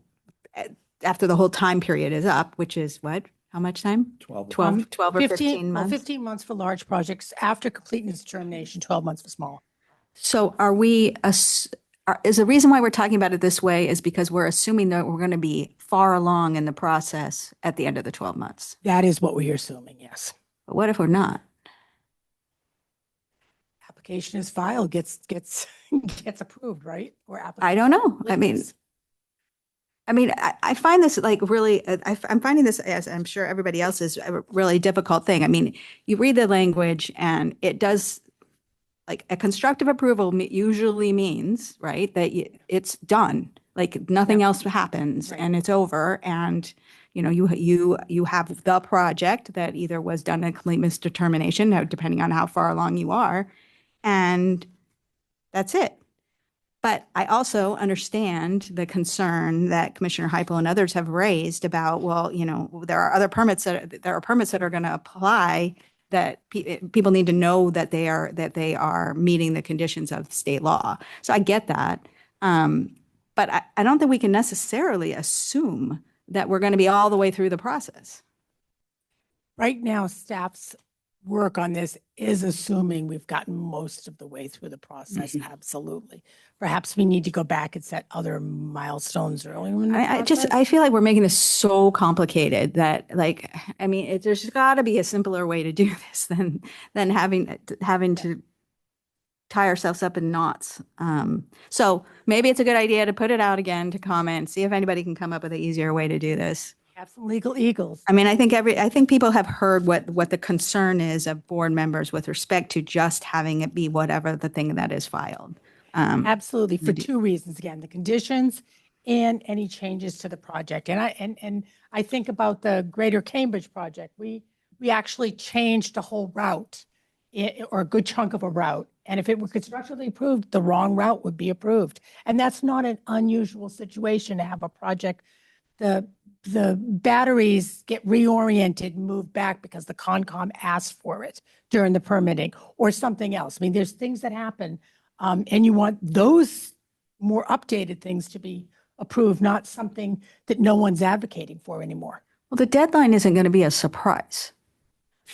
time period is up, which is what? How much time? 12 or 15 months? 15 months for large projects. After completeness determination, 12 months for small. So is the reason why we're talking about it this way is because we're assuming that we're going to be far along in the process at the end of the 12 months. That is what we're assuming, yes. But what if we're not? Application is filed, gets approved, right? Or I don't know. I mean, I mean, I find this like really, I'm finding this, as I'm sure everybody else is, a really difficult thing. I mean, you read the language and it does, like a constructive approval usually means, right, that it's done. Like nothing else happens Right. and it's over. And, you know, you have the project that either was done in complete misdetermination, depending on how far along you are, and that's it. But I also understand the concern that Commissioner Heupel and others have raised about, well, you know, there are permits that are going to apply that people need to know that they are meeting the conditions of state law. So I get that. But I don't think we can necessarily assume that we're going to be all the way through the process. Right now, staff's work on this is assuming we've gotten most of the way through the process. Absolutely. Perhaps we need to go back and set other milestones earlier in the I process. feel like we're making this so complicated that, like, I mean, there's got to be a simpler way to do this than having to tie ourselves up in knots. So maybe it's a good idea to put it out again to comment, see if anybody can come up with an easier way to do this. Have some legal eagles. I mean, I think people have heard what the concern is of board members with respect to just having it be whatever the thing that is filed. Absolutely, for two reasons. Again, the conditions and any changes to the project. And I think about the Greater Cambridge project. We actually changed a whole route or a good chunk of a route. And if it were constructively approved, the wrong route would be approved. And that's not an unusual situation to have a project. The batteries get reoriented and moved back because the Concom asked for it during the permitting or something else. I mean, there's things that happen, and you want those more updated things to be approved, not something that no one's advocating for anymore. Well, the deadline isn't going to be a surprise.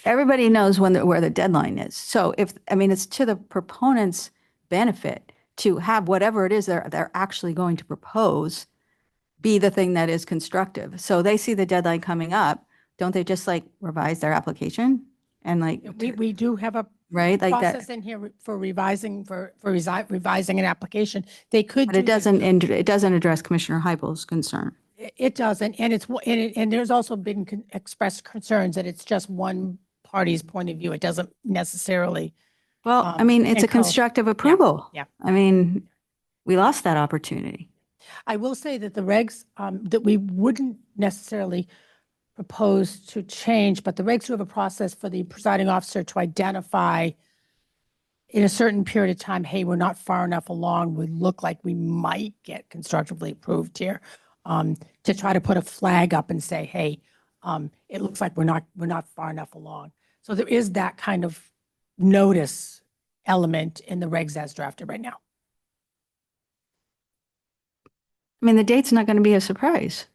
Everybody knows where the deadline is. So it's to the proponent's benefit to have whatever it is they're actually going to propose be the thing that is constructive. So they see the deadline coming up. Don't they just like revise their application and like we do have a right like process that in here for revising revising an application. They could, but it doesn't address Commissioner Heupel's concern. It doesn't, and there's also been expressed concerns that it's just one party's point of view. It doesn't necessarily. Well, I mean, it's a constructive approval. Yeah. I mean, we lost that opportunity. I will say that the regs that we wouldn't necessarily propose to change, but the regs do have a process for the presiding officer to identify in a certain period of time, hey, we're not far enough along. We look like we might get constructively approved here, to try to put a flag up and say, hey, it looks like we're not far enough along. So there is that kind of notice element in the regs as drafted right now. I mean, the date's not going to be a surprise.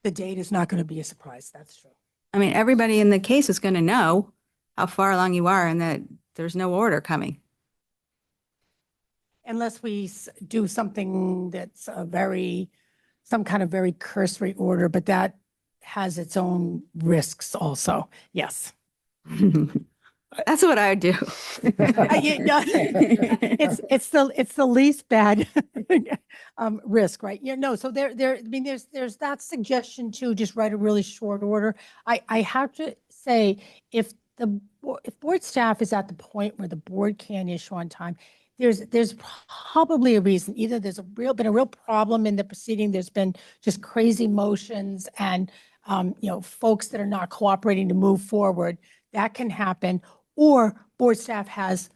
The date is not going to be a surprise. That's true. I mean, everybody in the case is going to know how far along you are and that there's no order coming. Unless we do something that's some kind of very cursory order, but that has its own risks also. Yes. That's what I would do. It's the least bad risk, right? So I mean, there's that suggestion too, just write a really short order. I have to say, if board staff is at the point where the board can't issue on time, there's probably a reason. Either there's been a real problem in the proceeding, there's been just crazy motions and folks that are not cooperating to move forward. That can happen. Or board staff has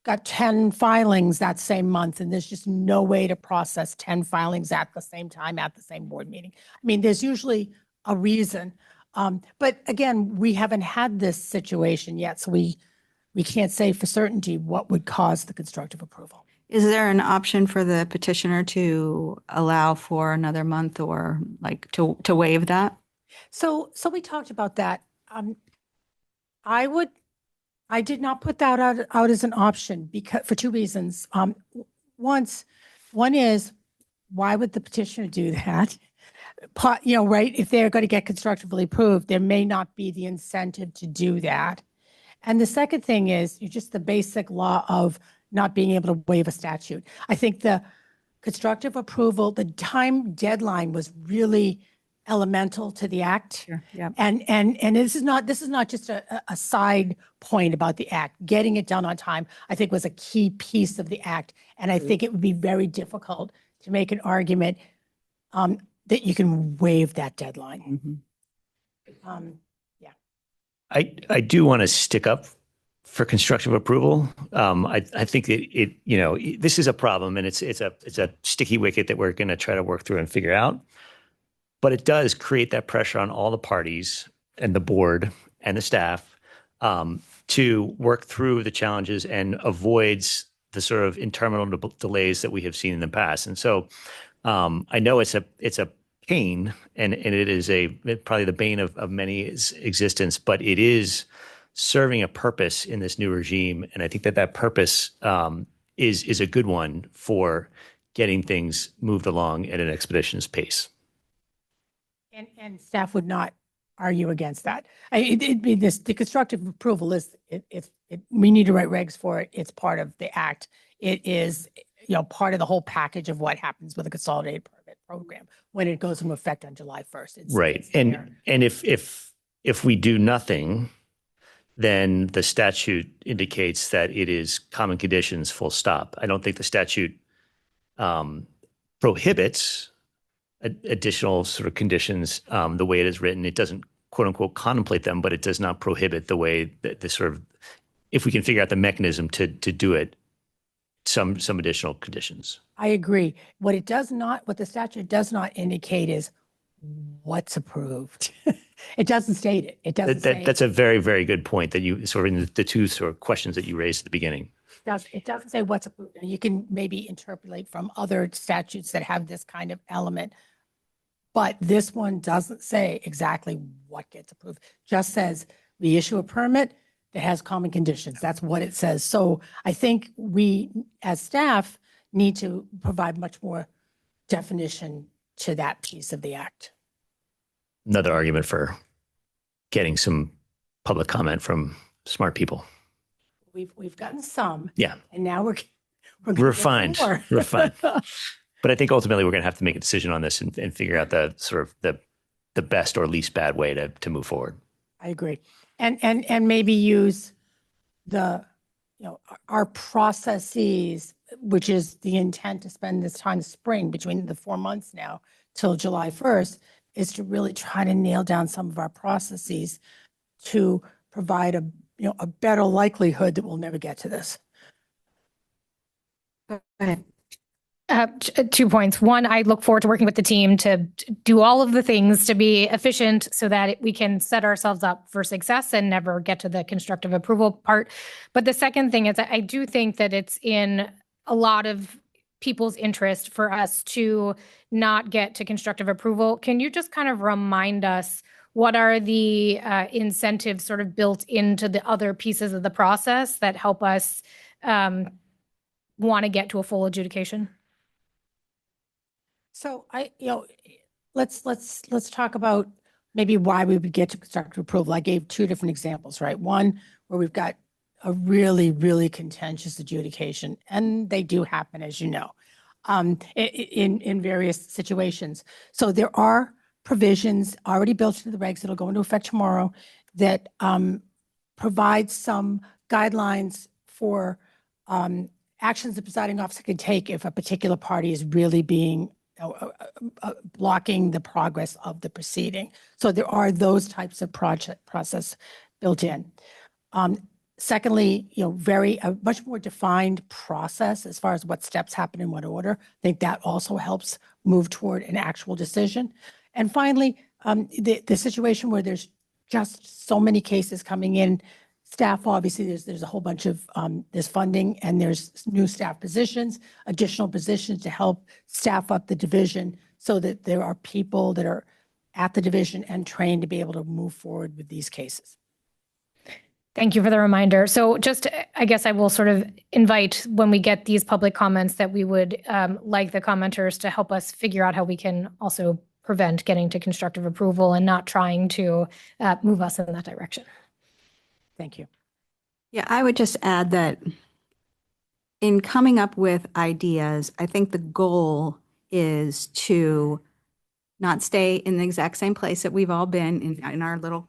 got 10 filings that same month, and there's just no way to process 10 filings at the same time at the same board meeting. I mean, there's usually a reason. But again, we haven't had this situation yet, so we can't say for certainty what would cause the constructive approval. Is there an option for the petitioner to allow for another month or like to waive that? So we talked about that. I did not put that out as an option because for two reasons. One is, why would the petitioner do that? Right? If they're going to get constructively approved, there may not be the incentive to do that. And the second thing is just the basic law of not being able to waive a statute. I think the constructive approval, the time deadline was really elemental to the act. Sure, yeah. And this is not just a side point about the act. Getting it done on time, I think, was a key piece of the act. And I think it would be very difficult to make an argument that you can waive that deadline. Yeah. I do want to stick up for constructive approval. I think that this is a problem, and it's a sticky wicket that we're going to try to work through and figure out. But it does create that pressure on all the parties and the board and the staff to work through the challenges and avoids the sort of interminable delays that we have seen in the past. And so I know it's a pain, and it is probably the bane of many's existence, but it is serving a purpose in this new regime. And I think that purpose is a good one for getting things moved along at an expeditious pace. And staff would not argue against that. The constructive approval is, we need to write regs for it. It's part of the act. It is, part of the whole package of what happens with a consolidated permit program when it goes into effect on July 1st. Right. And if we do nothing, then the statute indicates that it is common conditions, full stop. I don't think the statute prohibits additional sort of conditions the way it is written. It doesn't, quote unquote, contemplate them, but it does not prohibit the way that the sort of, if we can figure out the mechanism to do it, some additional conditions. I agree. What the statute does not indicate is what's approved. It doesn't state it. It doesn't say That's a very, very good point that you sort of, in the two sort of questions that you raised at the beginning. It doesn't say what's approved. You can maybe interpolate from other statutes that have this kind of element, but this one doesn't say exactly what gets approved. Just says we issue a permit that has common conditions. That's what it says. So I think we, as staff, need to provide much more definition to that piece of the act. Another argument for getting some public comment from smart people. We've gotten some. Yeah. And now we're refined. Refined. But I think ultimately we're going to have to make a decision on this and figure out the sort of the best or least bad way to move forward. I agree. And maybe use our processes, which is the intent to spend this time spring between the 4 months now till July 1st, is to really try to nail down some of our processes to provide a better likelihood that we'll never get to this. Go ahead. 2 points. One, I look forward to working with the team to do all of the things to be efficient so that we can set ourselves up for success and never get to the constructive approval part. But the second thing is I do think that it's in a lot of people's interest for us to not get to constructive approval. Can you just kind of remind us what are the incentives sort of built into the other pieces of the process that help us want to get to a full adjudication? So let's talk about maybe why we would get to constructive approval. I gave 2 different examples, right? One where we've got a really, really contentious adjudication, and they do happen, as you know, in various situations. So there are provisions already built into the regs that'll go into effect tomorrow that provide some guidelines for actions the presiding officer can take if a particular party is really being blocking the progress of the proceeding. So there are those types of process built in. Secondly, a much more defined process as far as what steps happen in what order. I think that also helps move toward an actual decision. And finally, the situation where there's just so many cases coming in, staff, obviously, there's a whole bunch of, there's funding and there's new staff positions, additional positions to help staff up the division so that there are people that are at the division and trained to be able to move forward with these cases. Thank you for the reminder. So just, I guess I will sort of invite when we get these public comments that we would like the commenters to help us figure out how we can also prevent getting to constructive approval and not trying to move us in that direction. Thank you. Yeah, I would just add that in coming up with ideas, I think the goal is to not stay in the exact same place that we've all been in our little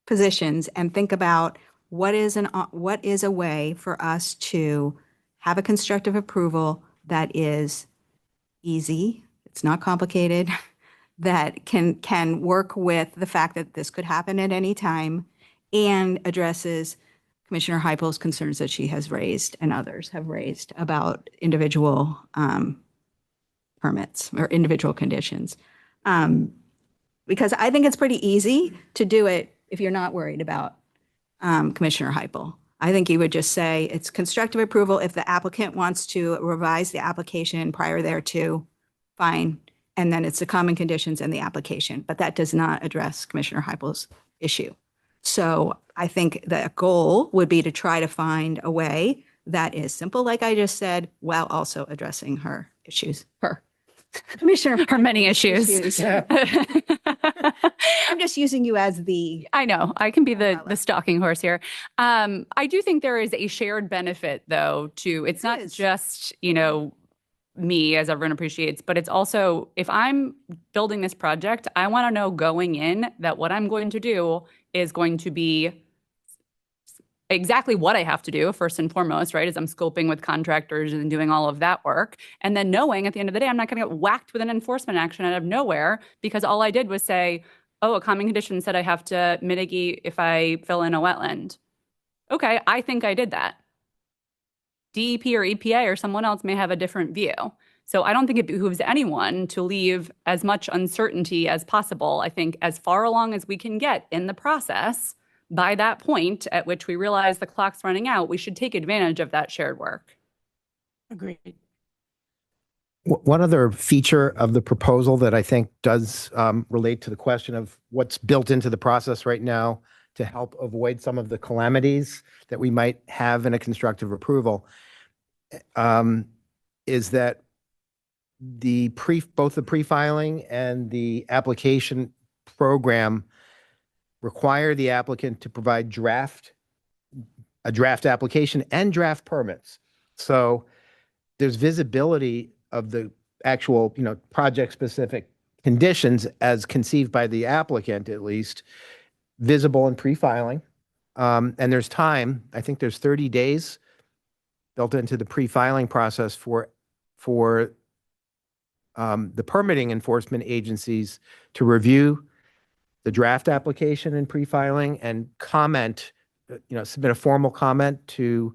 positions, and think about what is a way for us to have a constructive approval that is easy, it's not complicated, that can work with the fact that this could happen at any time, and addresses Commissioner Heipel's concerns that she has raised and others have raised about individual permits or individual conditions. Because I think it's pretty easy to do it if you're not worried about Commissioner Heipel. I think you would just say it's constructive approval. If the applicant wants to revise the application prior thereto, fine. And then it's the common conditions and the application. But that does not address Commissioner Heipel's issue. So I think the goal would be to try to find a way that is simple, like I just said, while also addressing her issues. Commissioner, Her many issues. I'm just using you as the. I know, I can be the stalking horse here. I do think there is a shared benefit, though, to, it's not just, me, as everyone appreciates, but it's also, if I'm building this project, I want to know going in that what I'm going to do is going to be exactly what I have to do, first and foremost, right, as I'm scoping with contractors and doing all of that work. And then knowing at the end of the day, I'm not going to get whacked with an enforcement action out of nowhere because all I did was say, oh, a common condition said I have to mitigate if I fill in a wetland. Okay, I think I did that. DEP or EPA or someone else may have a different view. So I don't think it behooves anyone to leave as much uncertainty as possible. I think as far along as we can get in the process, by that point at which we realize the clock's running out, we should take advantage of that shared work. Agreed. One other feature of the proposal that I think does relate to the question of what's built into the process right now to help avoid some of the calamities that we might have in a constructive approval is that both the pre-filing and the application program require the applicant to provide a draft application and draft permits. So there's visibility of the actual, project-specific conditions as conceived by the applicant, at least, visible in pre-filing. And there's time, I think there's 30 days built into the pre-filing process for the permitting enforcement agencies to review the draft application and pre-filing and comment, submit a formal comment to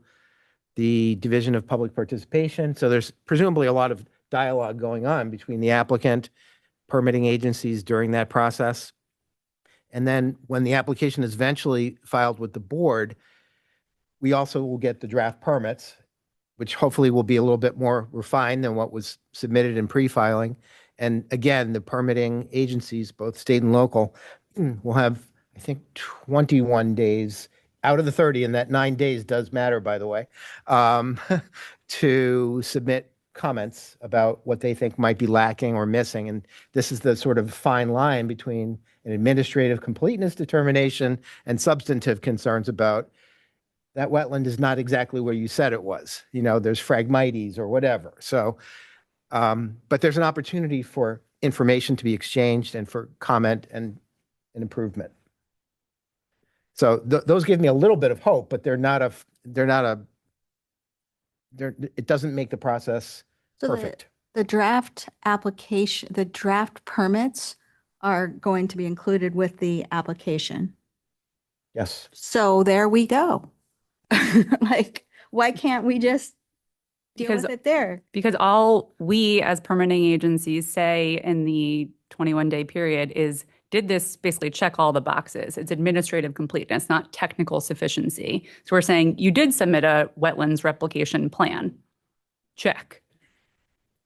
the Division of Public Participation. So there's presumably a lot of dialogue going on between the applicant, permitting agencies during that process. And then when the application is eventually filed with the board, we also will get the draft permits, which hopefully will be a little bit more refined than what was submitted in pre-filing. And again, the permitting agencies, both state and local, will have, I think, 21 days out of the 30, and that 9 days does matter, by the way, to submit comments about what they think might be lacking or missing. And this is the sort of fine line between an administrative completeness determination and substantive concerns about that wetland is not exactly where you said it was. There's phragmites or whatever. So, but there's an opportunity for information to be exchanged and for comment and improvement. So those give me a little bit of hope, but it doesn't make the process perfect. The draft application, the draft permits are going to be included with the application. Yes. So there we go. Like, why can't we just deal with it there? Because all we as permitting agencies say in the 21-day period is, did this basically check all the boxes? It's administrative completeness, not technical sufficiency. So we're saying you did submit a wetlands replication plan. Check.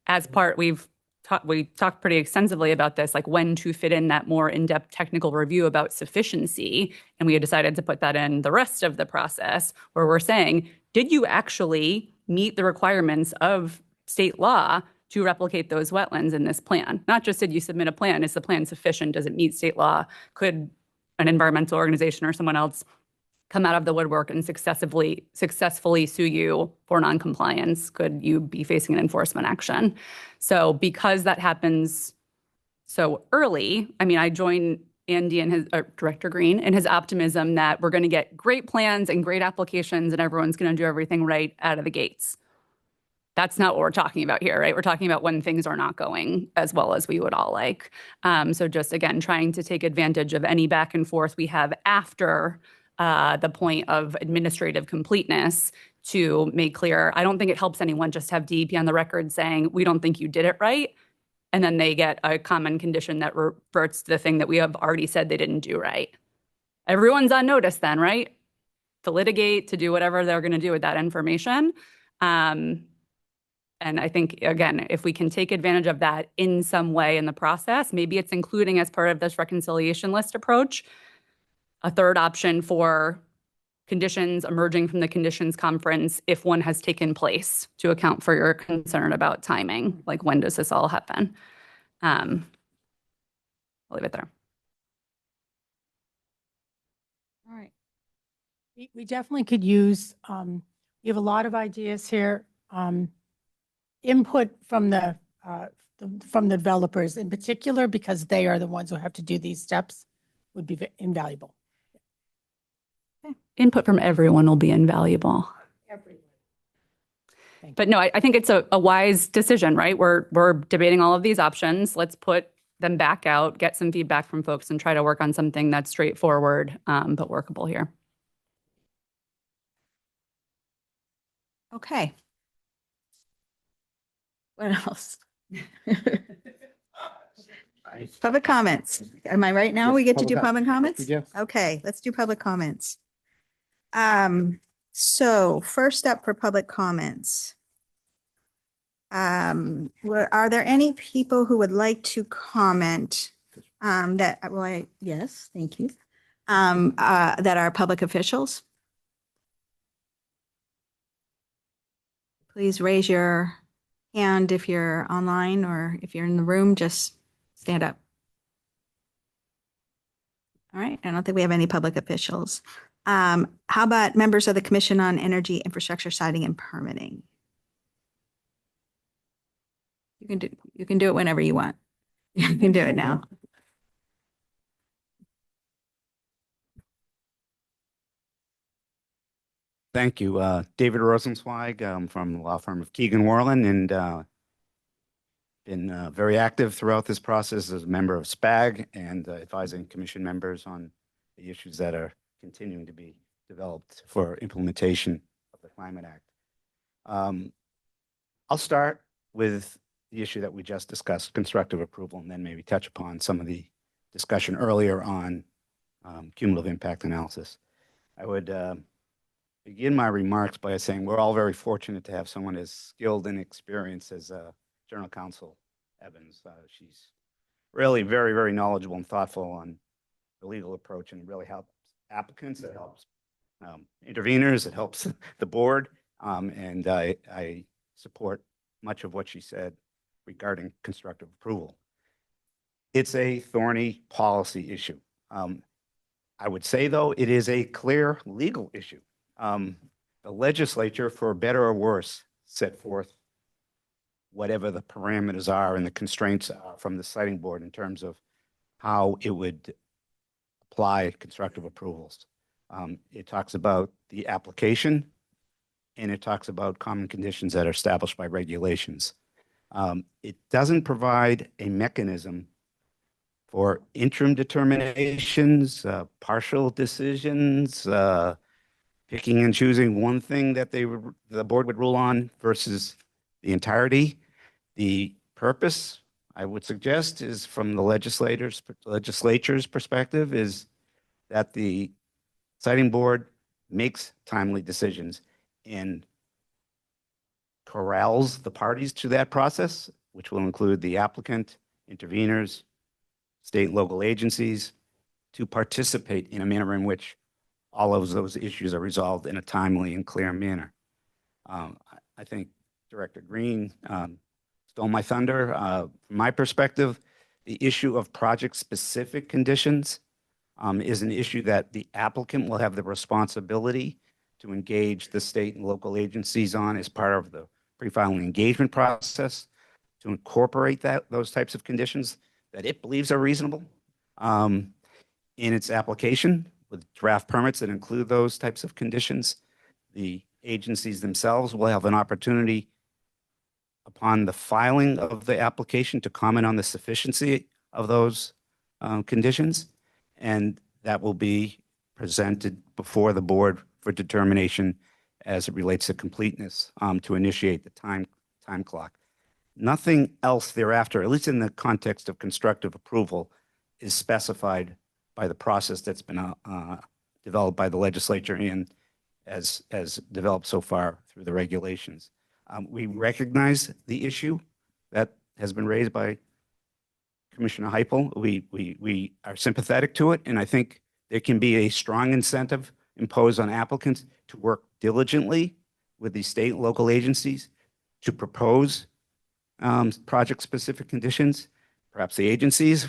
As part, we talked pretty extensively about this, like when to fit in that more in-depth technical review about sufficiency. And we had decided to put that in the rest of the process where we're saying, did you actually meet the requirements of state law to replicate those wetlands in this plan? Not just did you submit a plan, is the plan sufficient? Does it meet state law? Could an environmental organization or someone else come out of the woodwork and successfully sue you for noncompliance, could you be facing an enforcement action? So because that happens so early, I mean, I join Andy and his Director Green in his optimism that we're going to get great plans and great applications and everyone's going to do everything right out of the gates. That's not what we're talking about here, right? We're talking about when things are not going as well as we would all like. So just again, trying to take advantage of any back and forth we have after the point of administrative completeness to make clear. I don't think it helps anyone just have DEP on the record saying, we don't think you did it right. And then they get a common condition that reverts to the thing that we have already said they didn't do right. Everyone's on notice then, right? To litigate, to do whatever they're going to do with that information. And I think, again, if we can take advantage of that in some way in the process, maybe it's including as part of this reconciliation list approach, a third option for conditions emerging from the conditions conference if one has taken place to account for your concern about timing. Like, when does this all happen? I'll leave it there. All right. We definitely could use, we have a lot of ideas here. Input from the developers in particular, because they are the ones who have to do these steps, would be invaluable. Input from everyone will be invaluable. But no, I think it's a wise decision, right? We're debating all of these options. Let's put them back out, get some feedback from folks, and try to work on something that's straightforward, but workable here. Okay. What else? Public comments. Am I right now? Yes, We get to public do public comments? Yes. Okay, let's do public comments. So first up for public comments. Are there any people who would like to comment yes, thank you. That are public officials? Please raise your hand if you're online, or if you're in the room, just stand up. All right, I don't think we have any public officials. How about members of the Commission on Energy, Infrastructure, Siting, and Permitting? You can do it whenever you want. You can do it now. Thank you. David Rosenzweig. I'm from the law firm of Keegan Worlin, and been very active throughout this process as a member of SPAG and advising commission members on the issues that are continuing to be developed for implementation of the Climate Act. I'll start with the issue that we just discussed, constructive approval, and then maybe touch upon some of the discussion earlier on cumulative impact analysis. I would begin my remarks by saying we're all very fortunate to have someone as skilled and experienced as General Counsel Evans. She's really very, very knowledgeable and thoughtful on the legal approach, and really helps applicants, it helps interveners, it helps the board, and I support much of what she said regarding constructive approval. It's a thorny policy issue. I would say, though, it is a clear legal issue. The legislature, for better or worse, set forth whatever the parameters are and the constraints are from the siting board in terms of how it would apply constructive approvals. It talks about the application, and it talks about common conditions that are established by regulations. It doesn't provide a mechanism for interim determinations, partial decisions, picking and choosing one thing that the board would rule on versus the entirety. The purpose, I would suggest, is from the legislature's perspective, is that the siting board makes timely decisions and corrals the parties to that process, which will include the applicant, interveners, state and local agencies, to participate in a manner in which all of those issues are resolved in a timely and clear manner. I think Director Green stole my thunder. From my perspective, the issue of project-specific conditions is an issue that the applicant will have the responsibility to engage the state and local agencies on as part of the pre-filing engagement process, to incorporate those types of conditions that it believes are reasonable in its application with draft permits that include those types of conditions. The agencies themselves will have an opportunity upon the filing of the application to comment on the sufficiency of those conditions, and that will be presented before the board for determination as it relates to completeness to initiate the time clock. Nothing else thereafter, at least in the context of constructive approval, is specified by the process that's been developed by the legislature and as developed so far through the regulations. We recognize the issue that has been raised by Commissioner Heupel. We are sympathetic to it, and I think there can be a strong incentive imposed on applicants to work diligently with the state and local agencies to propose project-specific conditions. Perhaps the agencies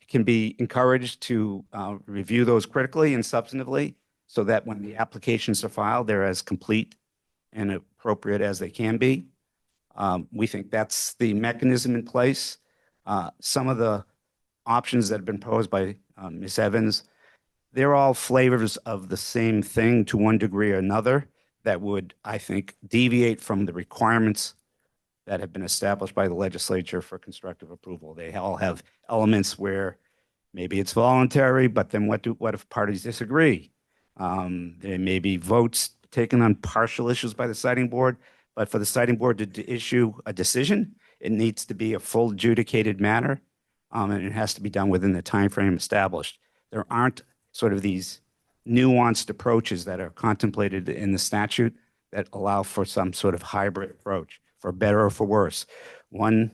can be encouraged to review those critically and substantively so that when the applications are filed, they're as complete and appropriate as they can be. We think that's the mechanism in place. Some of the options that have been posed by Ms. Evans, they're all flavors of the same thing to one degree or another that would, I think, deviate from the requirements that have been established by the legislature for constructive approval. They all have elements where maybe it's voluntary, but then what if parties disagree? There may be votes taken on partial issues by the citing board, but for the citing board to issue a decision, it needs to be a full adjudicated matter, and it has to be done within the time frame established. There aren't sort of these nuanced approaches that are contemplated in the statute that allow for some sort of hybrid approach, for better or for worse. One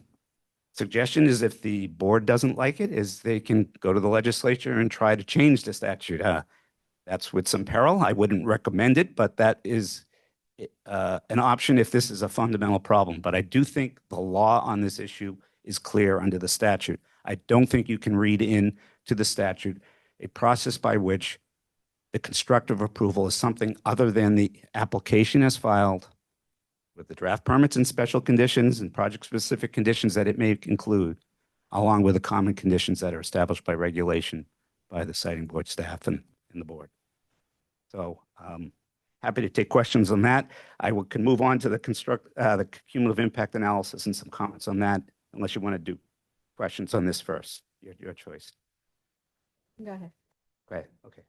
suggestion is if the board doesn't like it, is they can go to the legislature and try to change the statute. That's with some peril. I wouldn't recommend it, but that is an option if this is a fundamental problem. But I do think the law on this issue is clear under the statute. I don't think you can read in to the statute a process by which the constructive approval is something other than the application as filed with the draft permits and special conditions and project-specific conditions that it may include, along with the common conditions that are established by regulation by the citing board staff and the board. So happy to take questions on that. Can move on to the cumulative impact analysis and some comments on that, unless you want to do questions on this first. Your choice. Go ahead. Great. Okay.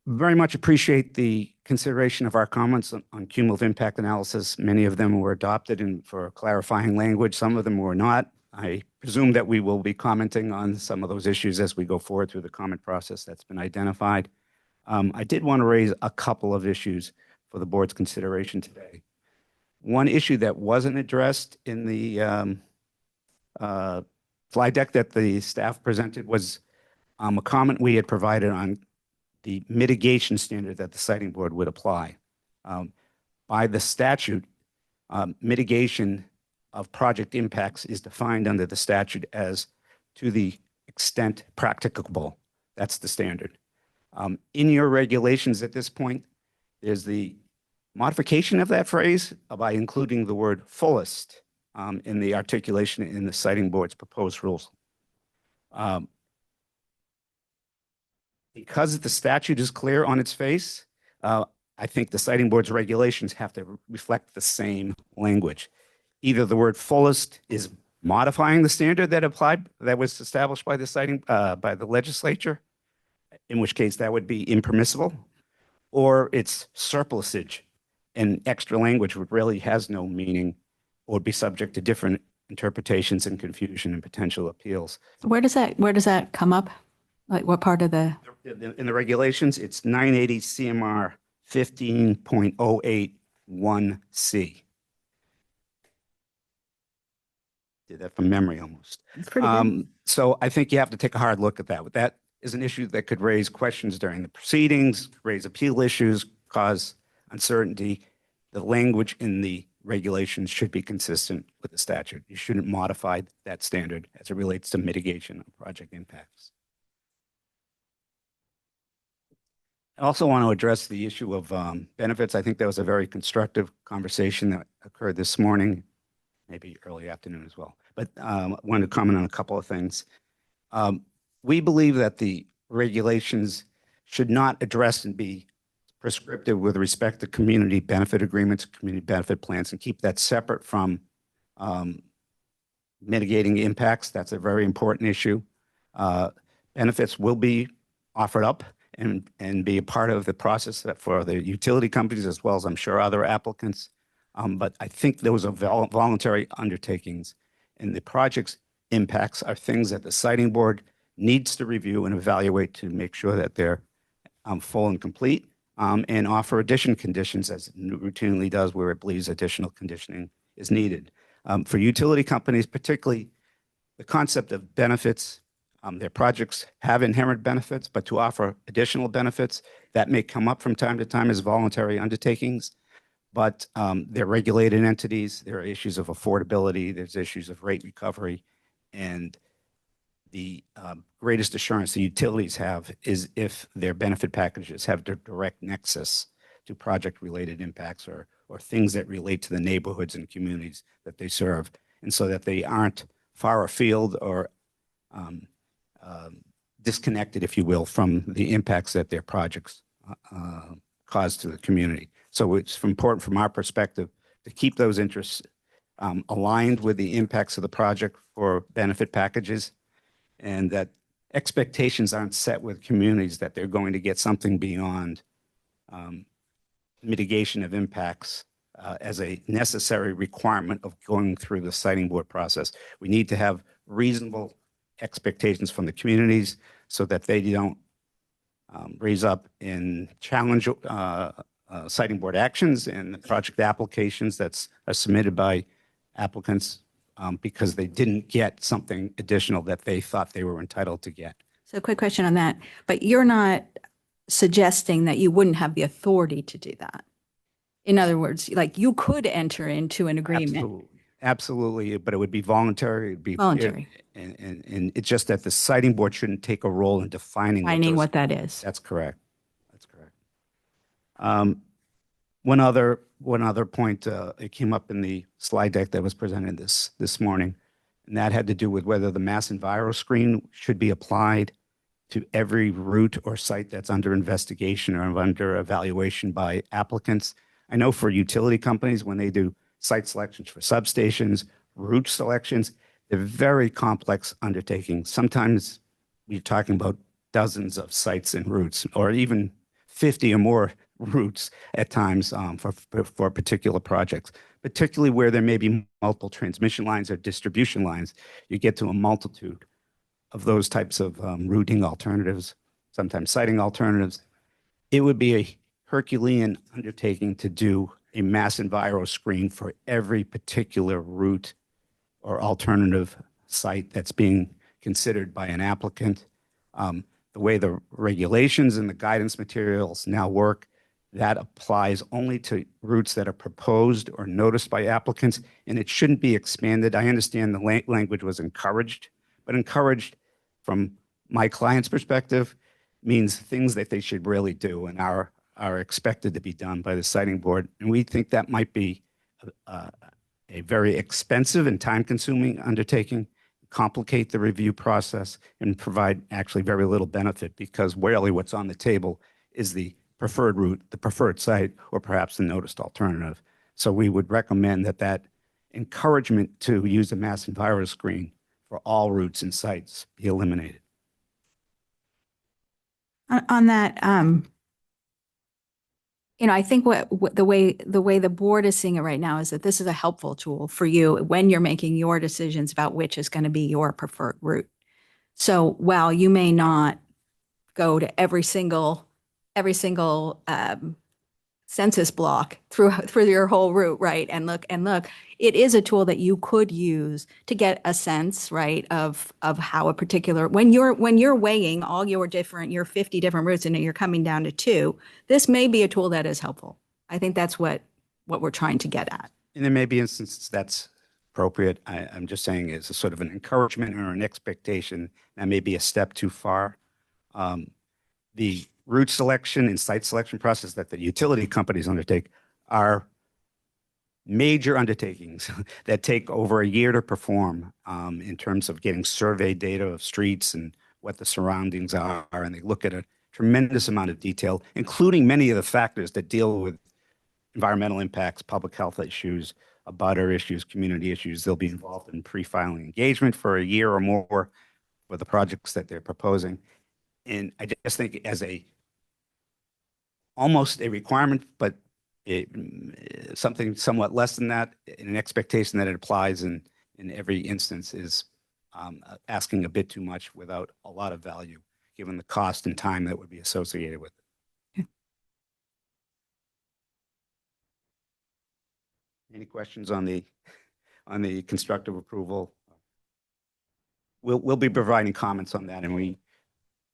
Very much appreciate the consideration of our comments on cumulative impact analysis. Many of them were adopted for clarifying language. Some of them were not. I presume that we will be commenting on some of those issues as we go forward through the comment process that's been identified. I did want to raise a couple of issues for the board's consideration today. One issue that wasn't addressed in the slide deck that the staff presented was a comment we had provided on the mitigation standard that the citing board would apply. By the statute, mitigation of project impacts is defined under the statute as to the extent practicable. That's the standard. In your regulations at this point, there's the modification of that phrase by including the word fullest in the articulation in the citing board's proposed rules. Because the statute is clear on its face, I think the citing board's regulations have to reflect the same language. Either the word fullest is modifying the standard that was established by the legislature, in which case that would be impermissible, or it's surplusage and extra language which really has no meaning or would be subject to different interpretations and confusion and potential appeals. Where does that come up? Like what part of the? In the regulations, it's 980 CMR 15.081C. Did that from memory almost. It's pretty good. So I think you have to take a hard look at that. That is an issue that could raise questions during the proceedings, raise appeal issues, cause uncertainty. The language in the regulations should be consistent with the statute. You shouldn't modify that standard as it relates to mitigation of project impacts. I also want to address the issue of benefits. I think that was a very constructive conversation that occurred this morning, maybe early afternoon as well. But I wanted to comment on a couple of things. We believe that the regulations should not address and be prescriptive with respect to community benefit agreements, community benefit plans, and keep that separate from mitigating impacts. That's a very important issue. Benefits will be offered up and be a part of the process that for the utility companies as well as I'm sure other applicants. But I think those are voluntary undertakings, and the project's impacts are things that the siting board needs to review and evaluate to make sure that they're full and complete, and offer addition conditions as it routinely does where it believes additional conditioning is needed. For utility companies, particularly the concept of benefits, their projects have inherent benefits, but to offer additional benefits that may come up from time to time as voluntary undertakings. But they're regulated entities. There are issues of affordability. There's issues of rate recovery. And the greatest assurance the utilities have is if their benefit packages have direct nexus to project-related impacts or things that relate to the neighborhoods and communities that they serve. And so that they aren't far afield or disconnected, if you will, from the impacts that their projects cause to the community. So it's important from our perspective to keep those interests aligned with the impacts of the project for benefit packages, and that expectations aren't set with communities that they're going to get something beyond mitigation of impacts as a necessary requirement of going through the siting board process. We need to have reasonable expectations from the communities so that they don't raise up in challenge siting board actions and project applications that's submitted by applicants because they didn't get something additional that they thought they were entitled to get. So quick question on that, but you're not suggesting that you wouldn't have the authority to do that. In other words, like you could enter into an agreement. Absolutely. Absolutely, but it would be voluntary. It'd be Voluntary. And it's just that the siting board shouldn't take a role in defining What that is. That's correct. That's correct. One other point, it came up in the slide deck that was presented this morning, and that had to do with whether the mass enviro screen should be applied to every route or site that's under investigation or under evaluation by applicants. I know for utility companies, when they do site selections for substations, route selections, they're very complex undertakings. Sometimes you're talking about dozens of sites and routes, or even 50 or more routes at times for particular projects, particularly where there may be multiple transmission lines or distribution lines. You get to a multitude of those types of routing alternatives, sometimes siting alternatives. It would be a Herculean undertaking to do a mass enviro screen for every particular route or alternative site that's being considered by an applicant. The way the regulations and the guidance materials now work, that applies only to routes that are proposed or noticed by applicants, and it shouldn't be expanded. I understand the language was encouraged, but encouraged from my client's perspective means things that they should really do and are expected to be done by the siting board. And we think that might be a very expensive and time-consuming undertaking, complicate the review process, and provide actually very little benefit, because rarely what's on the table is the preferred route, the preferred site, or perhaps the noticed alternative. So we would recommend that encouragement to use a mass enviro screen for all routes and sites be eliminated. On that, I think what the way the board is seeing it right now is that this is a helpful tool for you when you're making your decisions about which is going to be your preferred route. So while you may not go to every single census block through your whole route, right, and look, it is a tool that you could use to get a sense, right, of how a particular, when you're weighing all your 50 different routes and you're coming down to 2, this may be a tool that is helpful. I think that's what we're trying to get at. And there may be instances that's appropriate. I'm just saying it's a sort of an encouragement or an expectation that may be a step too far. The route selection and site selection process that the utility companies undertake are major undertakings that take over a year to perform in terms of getting survey data of streets and what the surroundings are. And they look at a tremendous amount of detail, including many of the factors that deal with environmental impacts, public health issues, abutter issues, community issues. They'll be involved in pre-filing engagement for a year or more for the projects that they're proposing. And I just think as almost a requirement, but something somewhat less than that, an expectation that it applies in every instance is asking a bit too much without a lot of value, given the cost and time that would be associated with it. Any questions on the constructive approval? We'll be providing comments on that, and we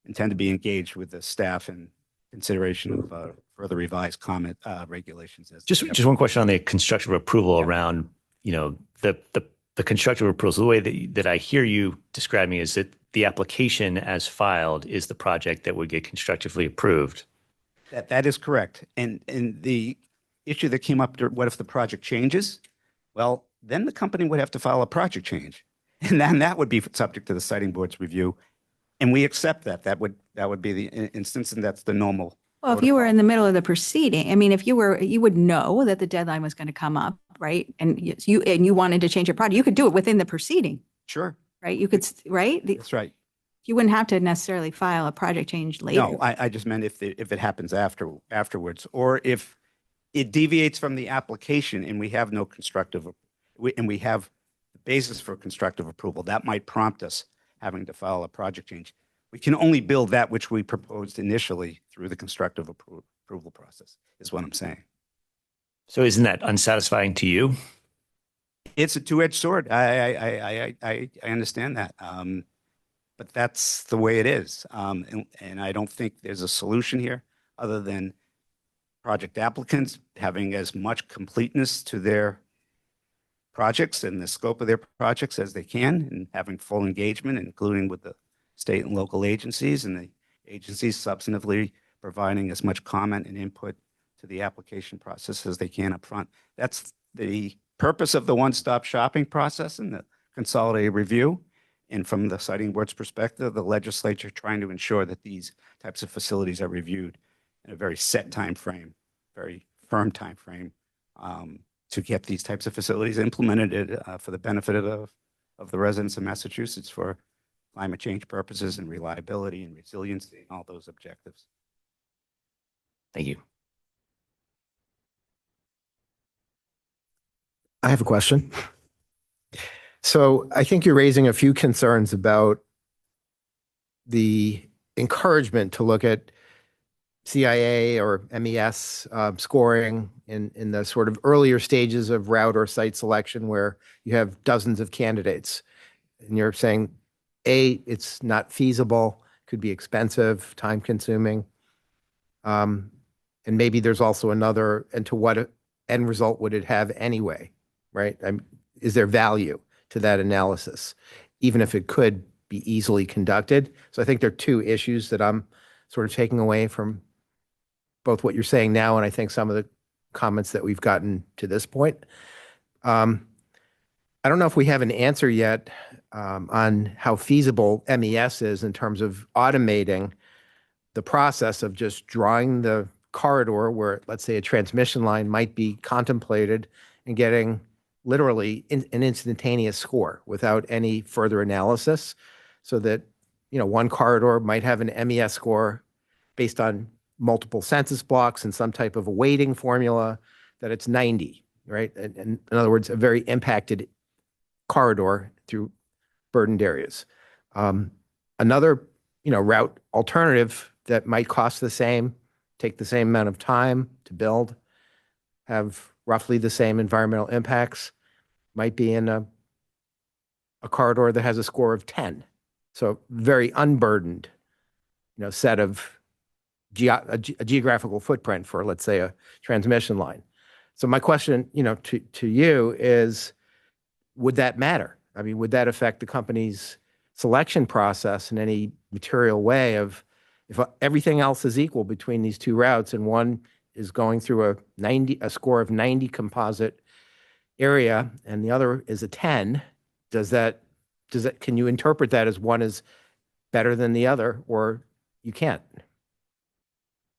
intend to be engaged with the staff in consideration of further revised comment regulations. Just one question on the constructive approval around, the constructive approval. The way that I hear you describing is that the application as filed is the project that would get constructively approved. That is correct. And the issue that came up, what if the project changes? Well, then the company would have to file a project change. And then that would be subject to the siting board's review. And we accept that. That would be the instance, and that's the normal. Well, if you were in the middle of the proceeding, I mean, you would know that the deadline was going to come up, right? And you wanted to change your project, you could do it within the proceeding. Sure. Right? You could, right? That's right. You wouldn't have to necessarily file a project change later. No, I just meant if it happens afterwards, or if it deviates from the application and we have no constructive, and we have the basis for constructive approval, that might prompt us having to file a project change. We can only build that which we proposed initially through the constructive approval process, is what I'm saying. So isn't that unsatisfying to you? It's a two-edged sword. I understand that. But that's the way it is. And I don't think there's a solution here other than project applicants having as much completeness to their projects and the scope of their projects as they can, and having full engagement, including with the state and local agencies, and the agencies substantively providing as much comment and input to the application process as they can up front. That's the purpose of the one-stop shopping process and the consolidated review. And from the siting board's perspective, the legislature trying to ensure that these types of facilities are reviewed in a very set time frame, very firm time frame, to get these types of facilities implemented for the benefit of the residents of Massachusetts for climate change purposes and reliability and resiliency and all those objectives. Thank you. I have a question. So I think you're raising a few concerns about the encouragement to look at CIA or MES scoring in the sort of earlier stages of route or site selection where you have dozens of candidates. And you're saying, A, it's not feasible, could be expensive, time consuming. And maybe there's also another, and to what end result would it have anyway, right? Is there value to that analysis, even if it could be easily conducted? So I think there are two issues that I'm sort of taking away from both what you're saying now and I think some of the comments that we've gotten to this point. I don't know if we have an answer yet on how feasible MES is in terms of automating the process of just drawing the corridor where, let's say, a transmission line might be contemplated and getting literally an instantaneous score without any further analysis, so that, one corridor might have an MES score based on multiple census blocks and some type of a weighting formula that it's 90, right? And in other words, a very impacted corridor through burdened areas. Another, route alternative that might cost the same, take the same amount of time to build, have roughly the same environmental impacts, might be in a corridor that has a score of 10. So very unburdened, set of a geographical footprint for, let's say, a transmission line. So my question, to you is, would that matter? I mean, would that affect the company's selection process in any material way of if everything else is equal between these two routes and one is going through a score of 90 composite area and the other is a 10, can you interpret that as one is better than the other, or you can't?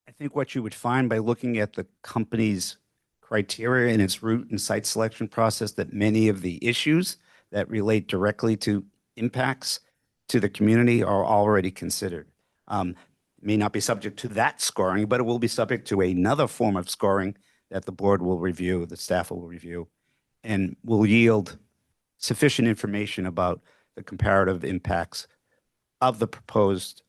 I think what you would find by looking at the company's criteria and its route and site selection process, that many of the issues that relate directly to impacts to the community are already considered. May not be subject to that scoring, but it will be subject to another form of scoring that the board will review, the staff will review, and will yield sufficient information about the comparative impacts of the proposed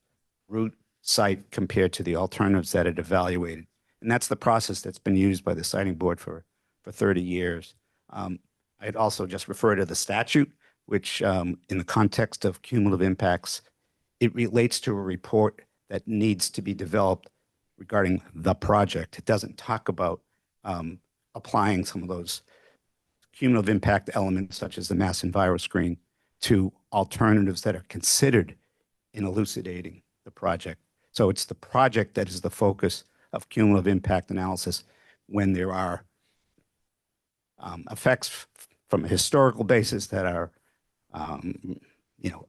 route site compared to the alternatives that it evaluated. And that's the process that's been used by the siting board for 30 years. I'd also just refer to the statute, which in the context of cumulative impacts, it relates to a report that needs to be developed regarding the project. It doesn't talk about applying some of those cumulative impact elements, such as the mass enviro screen, to alternatives that are considered in elucidating the project. So it's the project that is the focus of cumulative impact analysis when there are effects from a historical basis that are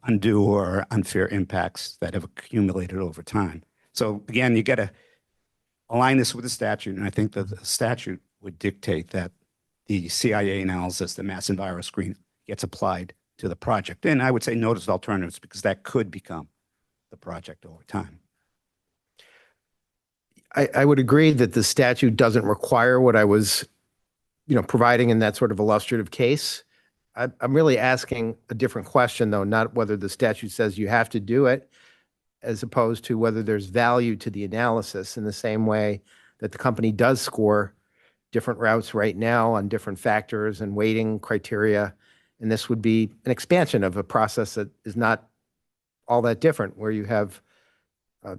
undue or unfair impacts that have accumulated over time. So again, you got to align this with the statute, and I think that the statute would dictate that the CIA analysis, the mass enviro screen, gets applied to the project. And I would say notice alternatives, because that could become the project over time. I would agree that the statute doesn't require what I was, providing in that sort of illustrative case. I'm really asking a different question, though, not whether the statute says you have to do it, as opposed to whether there's value to the analysis, in the same way that the company does score different routes right now on different factors and weighting criteria. And this would be an expansion of a process that is not all that different, where you have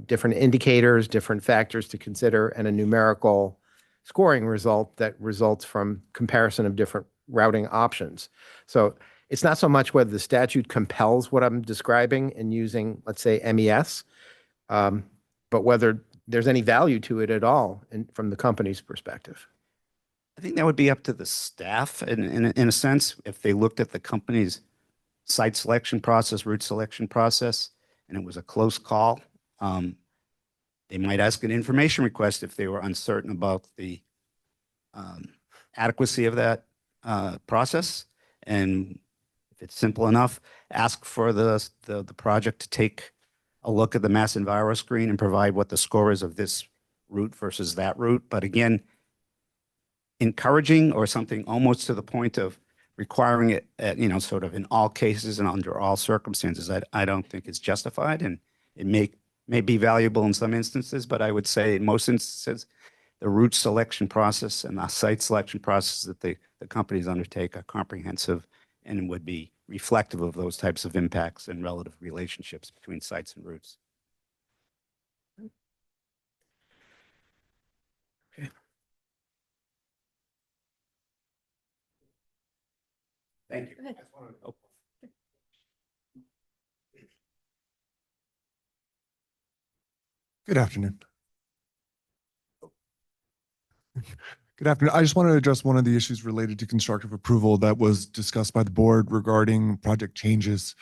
different indicators, different factors to consider, and a numerical scoring result that results from comparison of different routing options. So it's not so much whether the statute compels what I'm describing and using, let's say, MES, but whether there's any value to it at all from the company's perspective. I think that would be up to the staff in a sense. If they looked at the company's site selection process, route selection process, and it was a close call, they might ask an information request if they were uncertain about the adequacy of that process. And if it's simple enough, ask for the project to take a look at the mass enviro screen and provide what the score is of this route versus that route. But again, encouraging or something almost to the point of requiring it at, sort of in all cases and under all circumstances, I don't think is justified. And it may be valuable in some instances, but I would say in most instances, the route selection process and the site selection process that the companies undertake are comprehensive and would be reflective of those types of impacts and relative relationships between sites and routes. Okay. Thank you. Good afternoon. Good afternoon. I just wanted to address one of the issues related to constructive approval that was discussed by the board regarding project changes.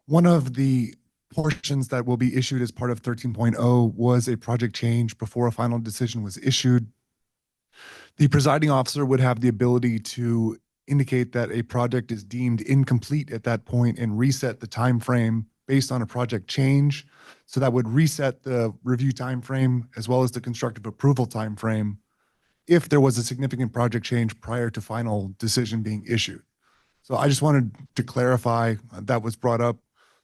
One of the portions that will be issued as part of 13.0 was a project change before a final decision was issued. The presiding officer would have the ability to indicate that a project is deemed incomplete at that point and reset the time frame based on a project change. So that would reset the review time frame as well as the constructive approval time frame if there was a significant project change prior to final decision being issued. So I just wanted to clarify that was brought up.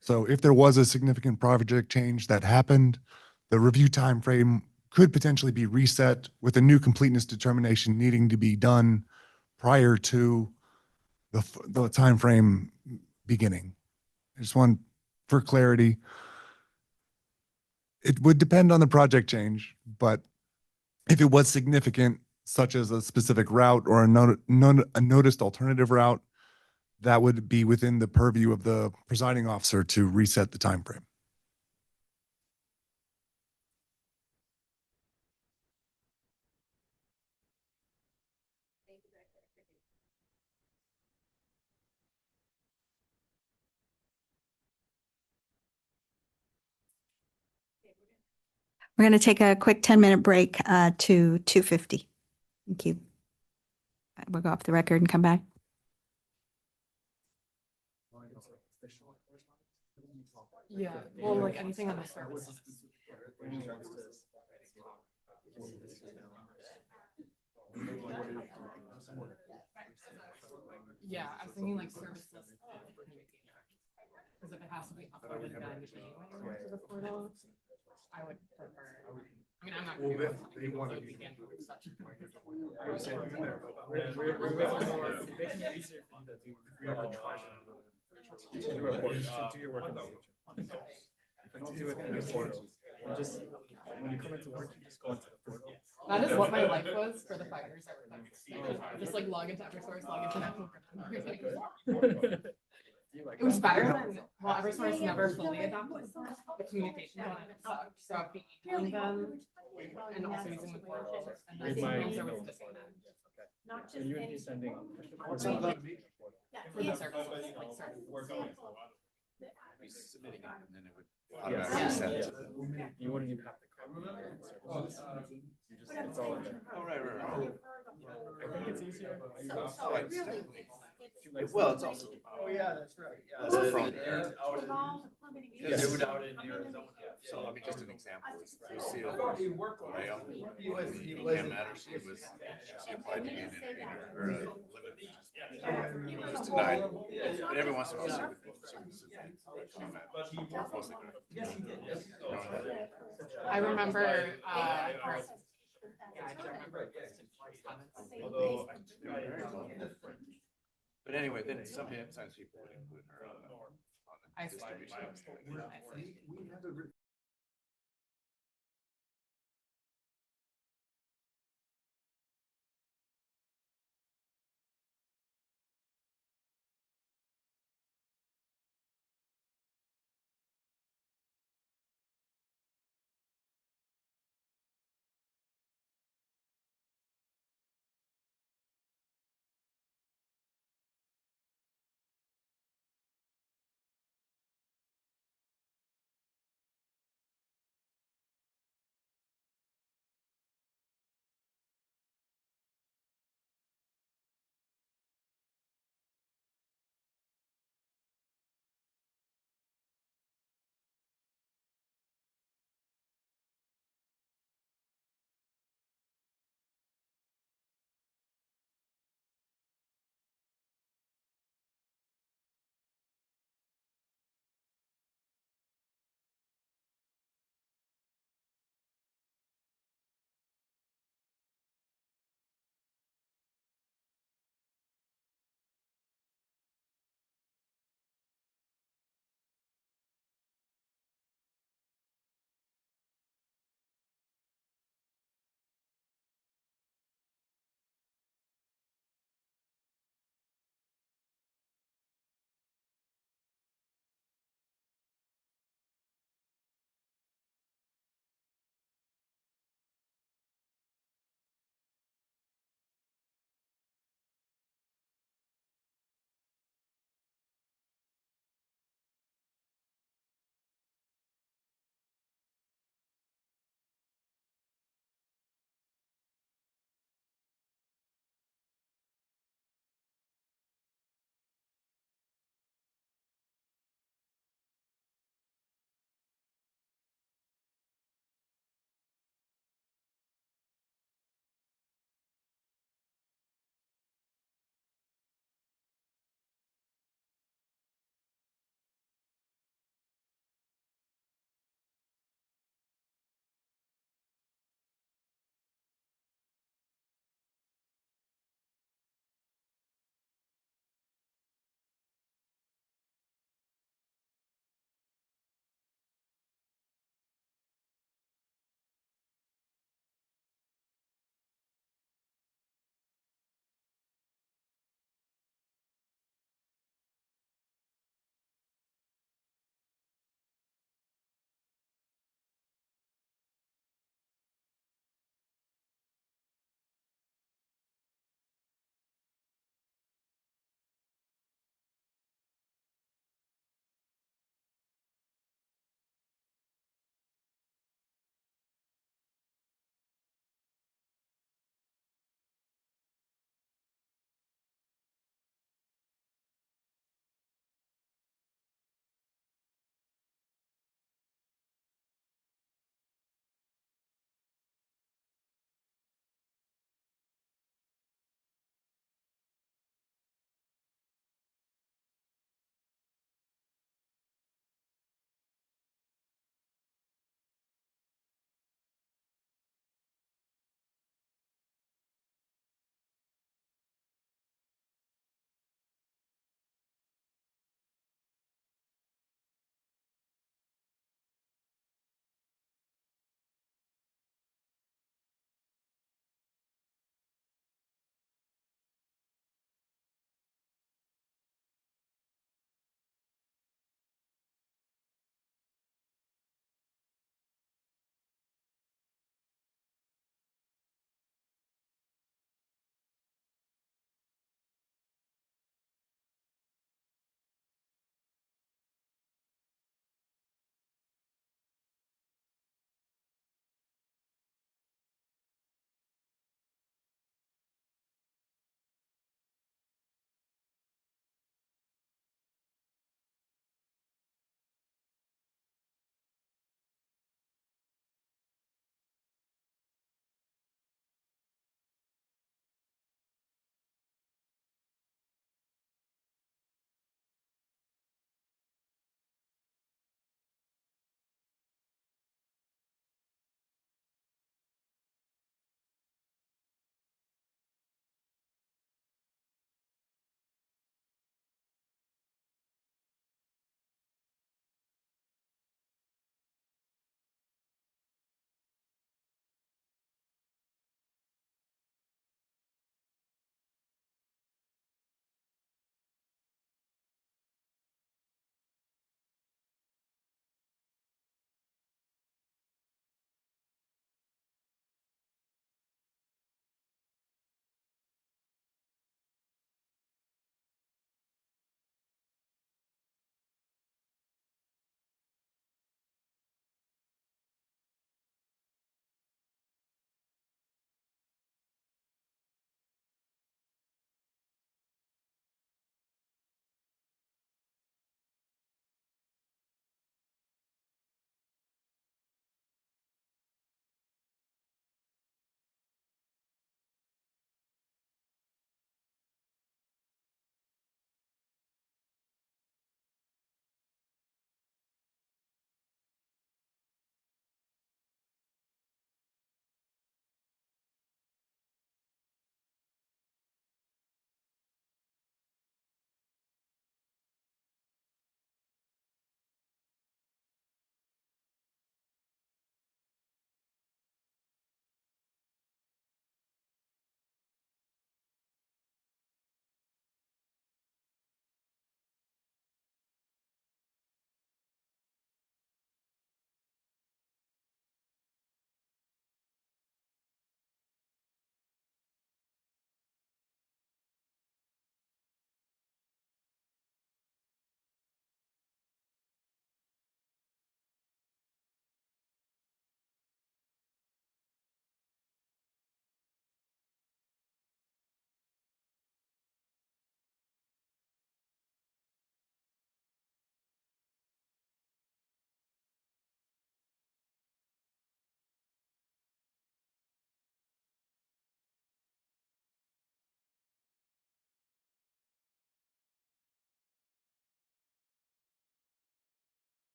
So if there was a significant project change that happened, the review time frame could potentially be reset with a new completeness determination needing to be done prior to the time frame beginning. I just want for clarity. It would depend on the project change, but if it was significant, such as a specific route or a noticed alternative route, that would be within the purview of the presiding officer to reset the time frame. We're going to take a quick 10-minute break to 2:50. Thank you. We'll go off the record and come back. Yeah, well, like anything on the services. Yeah, I was thinking like services. Because if it has to be uploaded then anyway to the portal, I would prefer. I mean, I'm not. They want to be. That is what my life was for the 5 years I worked at. Just like log into Eversource, log into National Grid. It was better than, well, Eversource never fully adopted the communication on it sucked. So I'd be emailing them and also using the portal. And then sometimes there was disconnect. Not just any sending for the services, like services. Submitting it and then it would automatically send it to them. You wouldn't even have to come. It's all in there. Oh, right. I think it's easier. Well, it's also. Oh, yeah, that's right. That's a front. Yeah. So let me just an example. Lucille Mayo, Cam Matters, she applied to be an intervener or a limit. It was denied. But every once in a while, she would comment. Or mostly good. I remember, yeah, I don't remember. But anyway, then sometimes people would include her on the distribution.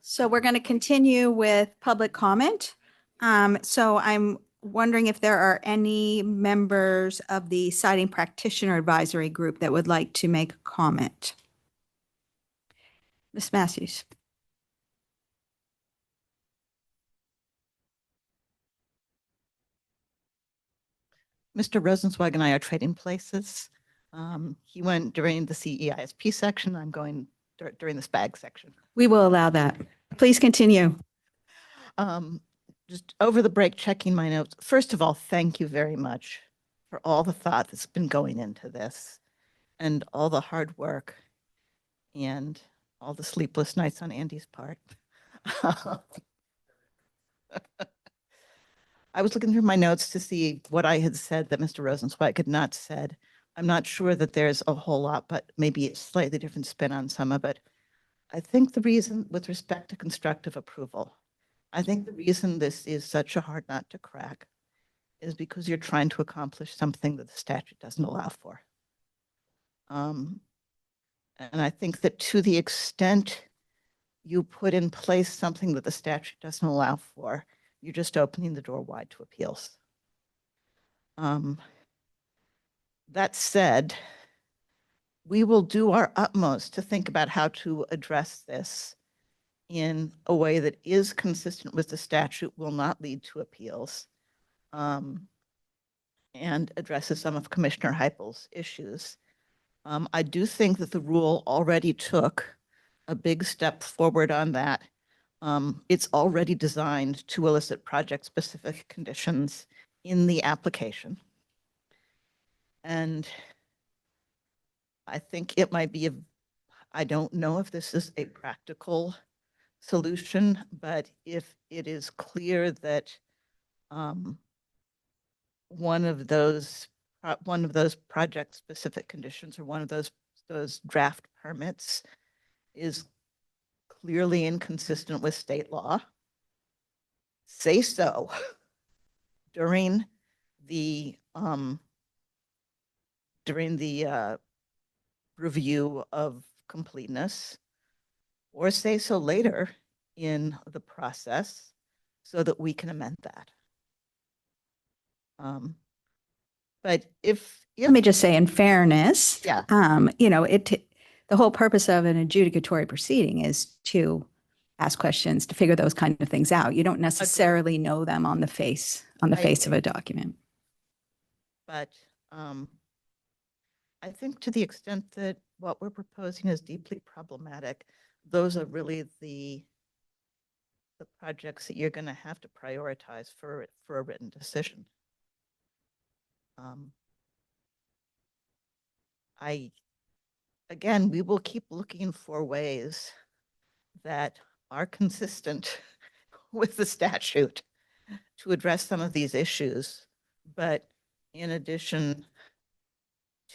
So we're going to continue with public comment. So I'm wondering if there are any members of the Siting Practitioner Advisory Group that would like to make a comment. Ms. Matthews. Mr. Rosenzweig and I are trading places. He went during the CEISP section. I'm going during the SPAG section. We will allow that. Please continue. Just over the break, checking my notes. First of all, thank you very much for all the thought that's been going into this and all the hard work and all the sleepless nights on Andy's part. I was looking through my notes to see what I had said that Mr. Rosenzweig had not said. I'm not sure that there's a whole lot, but maybe a slightly different spin on some of it. I think the reason with respect to constructive approval, I think the reason this is such a hard nut to crack is because you're trying to accomplish something that the statute doesn't allow for. And I think that to the extent you put in place something that the statute doesn't allow for, you're just opening the door wide to appeals. That said, we will do our utmost to think about how to address this in a way that is consistent with the statute, will not lead to appeals, and addresses some of Commissioner Heipel's issues. I do think that the rule already took a big step forward on that. It's already designed to elicit project-specific conditions in the application. And I think it might be I don't know if this is a practical solution, but if it is clear that one of those project-specific conditions or one of those draft permits is clearly inconsistent with state law, say so during the review of completeness, or say so later in the process so that we can amend that. But let me just say, in fairness, yeah, the whole purpose of an adjudicatory proceeding is to ask questions, to figure those kind of things out. You don't necessarily know them on the face of a document. But I think to the extent that what we're proposing is deeply problematic, those are really the projects that you're going to have to prioritize for a written decision. Again, we will keep looking for ways that are consistent with the statute to address some of these issues. But in addition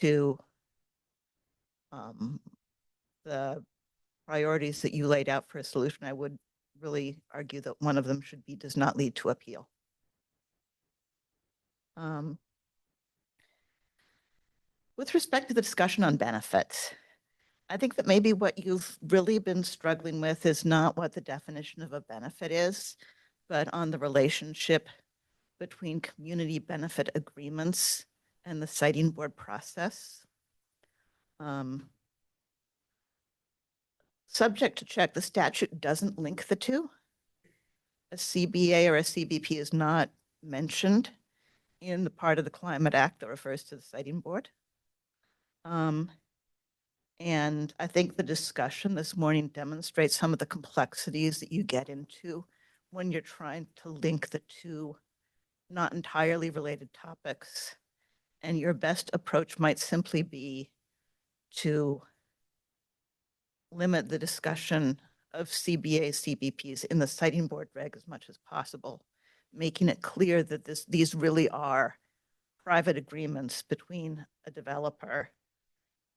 to the priorities that you laid out for a solution, I would really argue that one of them should be does not lead to appeal. With respect to the discussion on benefits, I think that maybe what you've really been struggling with is not what the definition of a benefit is, but on the relationship between community benefit agreements and the siting board process. Subject to check, the statute doesn't link the two. A CBA or a CBP is not mentioned in the part of the Climate Act that refers to the siting board. And I think the discussion this morning demonstrates some of the complexities that you get into when you're trying to link the two not entirely related topics. And your best approach might simply be to limit the discussion of CBA, CBPs in the siting board reg as much as possible, making it clear that these really are private agreements between a developer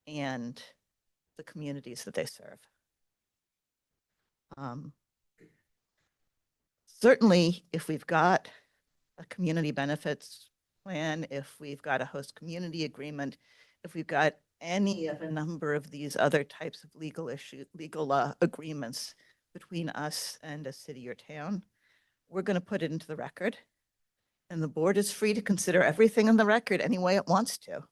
and the communities that they serve. Certainly, if we've got a community benefits plan, if we've got a host community agreement, if we've got any of a number of these other types of legal agreements between us and a city or town, we're going to put it into the record. And the board is free to consider everything in the record any way it wants to.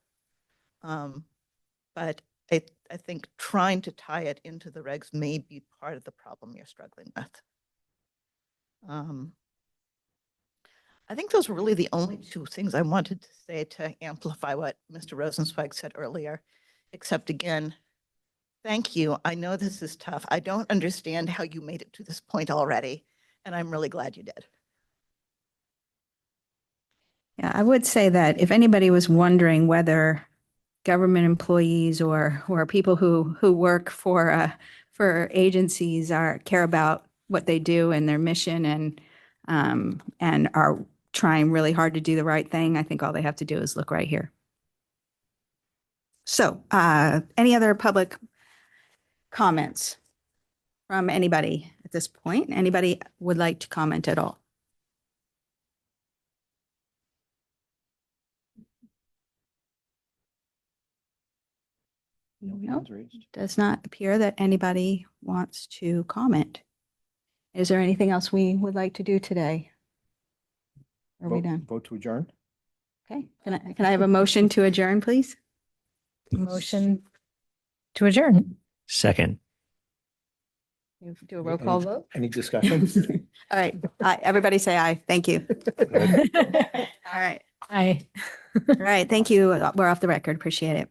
But I think trying to tie it into the regs may be part of the problem you're struggling with. I think those were really the only two things I wanted to say to amplify what Mr. Rosenzweig said earlier, except again, thank you. I know this is tough. I don't understand how you made it to this point already, and I'm really glad you did. Yeah, I would say that if anybody was wondering whether government employees or people who work for agencies care about what they do and their mission and are trying really hard to do the right thing, I think all they have to do is look right here. So, any other public comments from anybody at this point? Anybody would like to comment at all? No, does not appear that anybody wants to comment. Is there anything else we would like to do today? Are we done? Vote to adjourn? Okay, can I have a motion to adjourn, please? Motion to adjourn. Second. Do a roll call vote? Any discussion? All right, everybody say aye. Thank you. All right. Aye. All right, thank you. We're off the record. Appreciate it.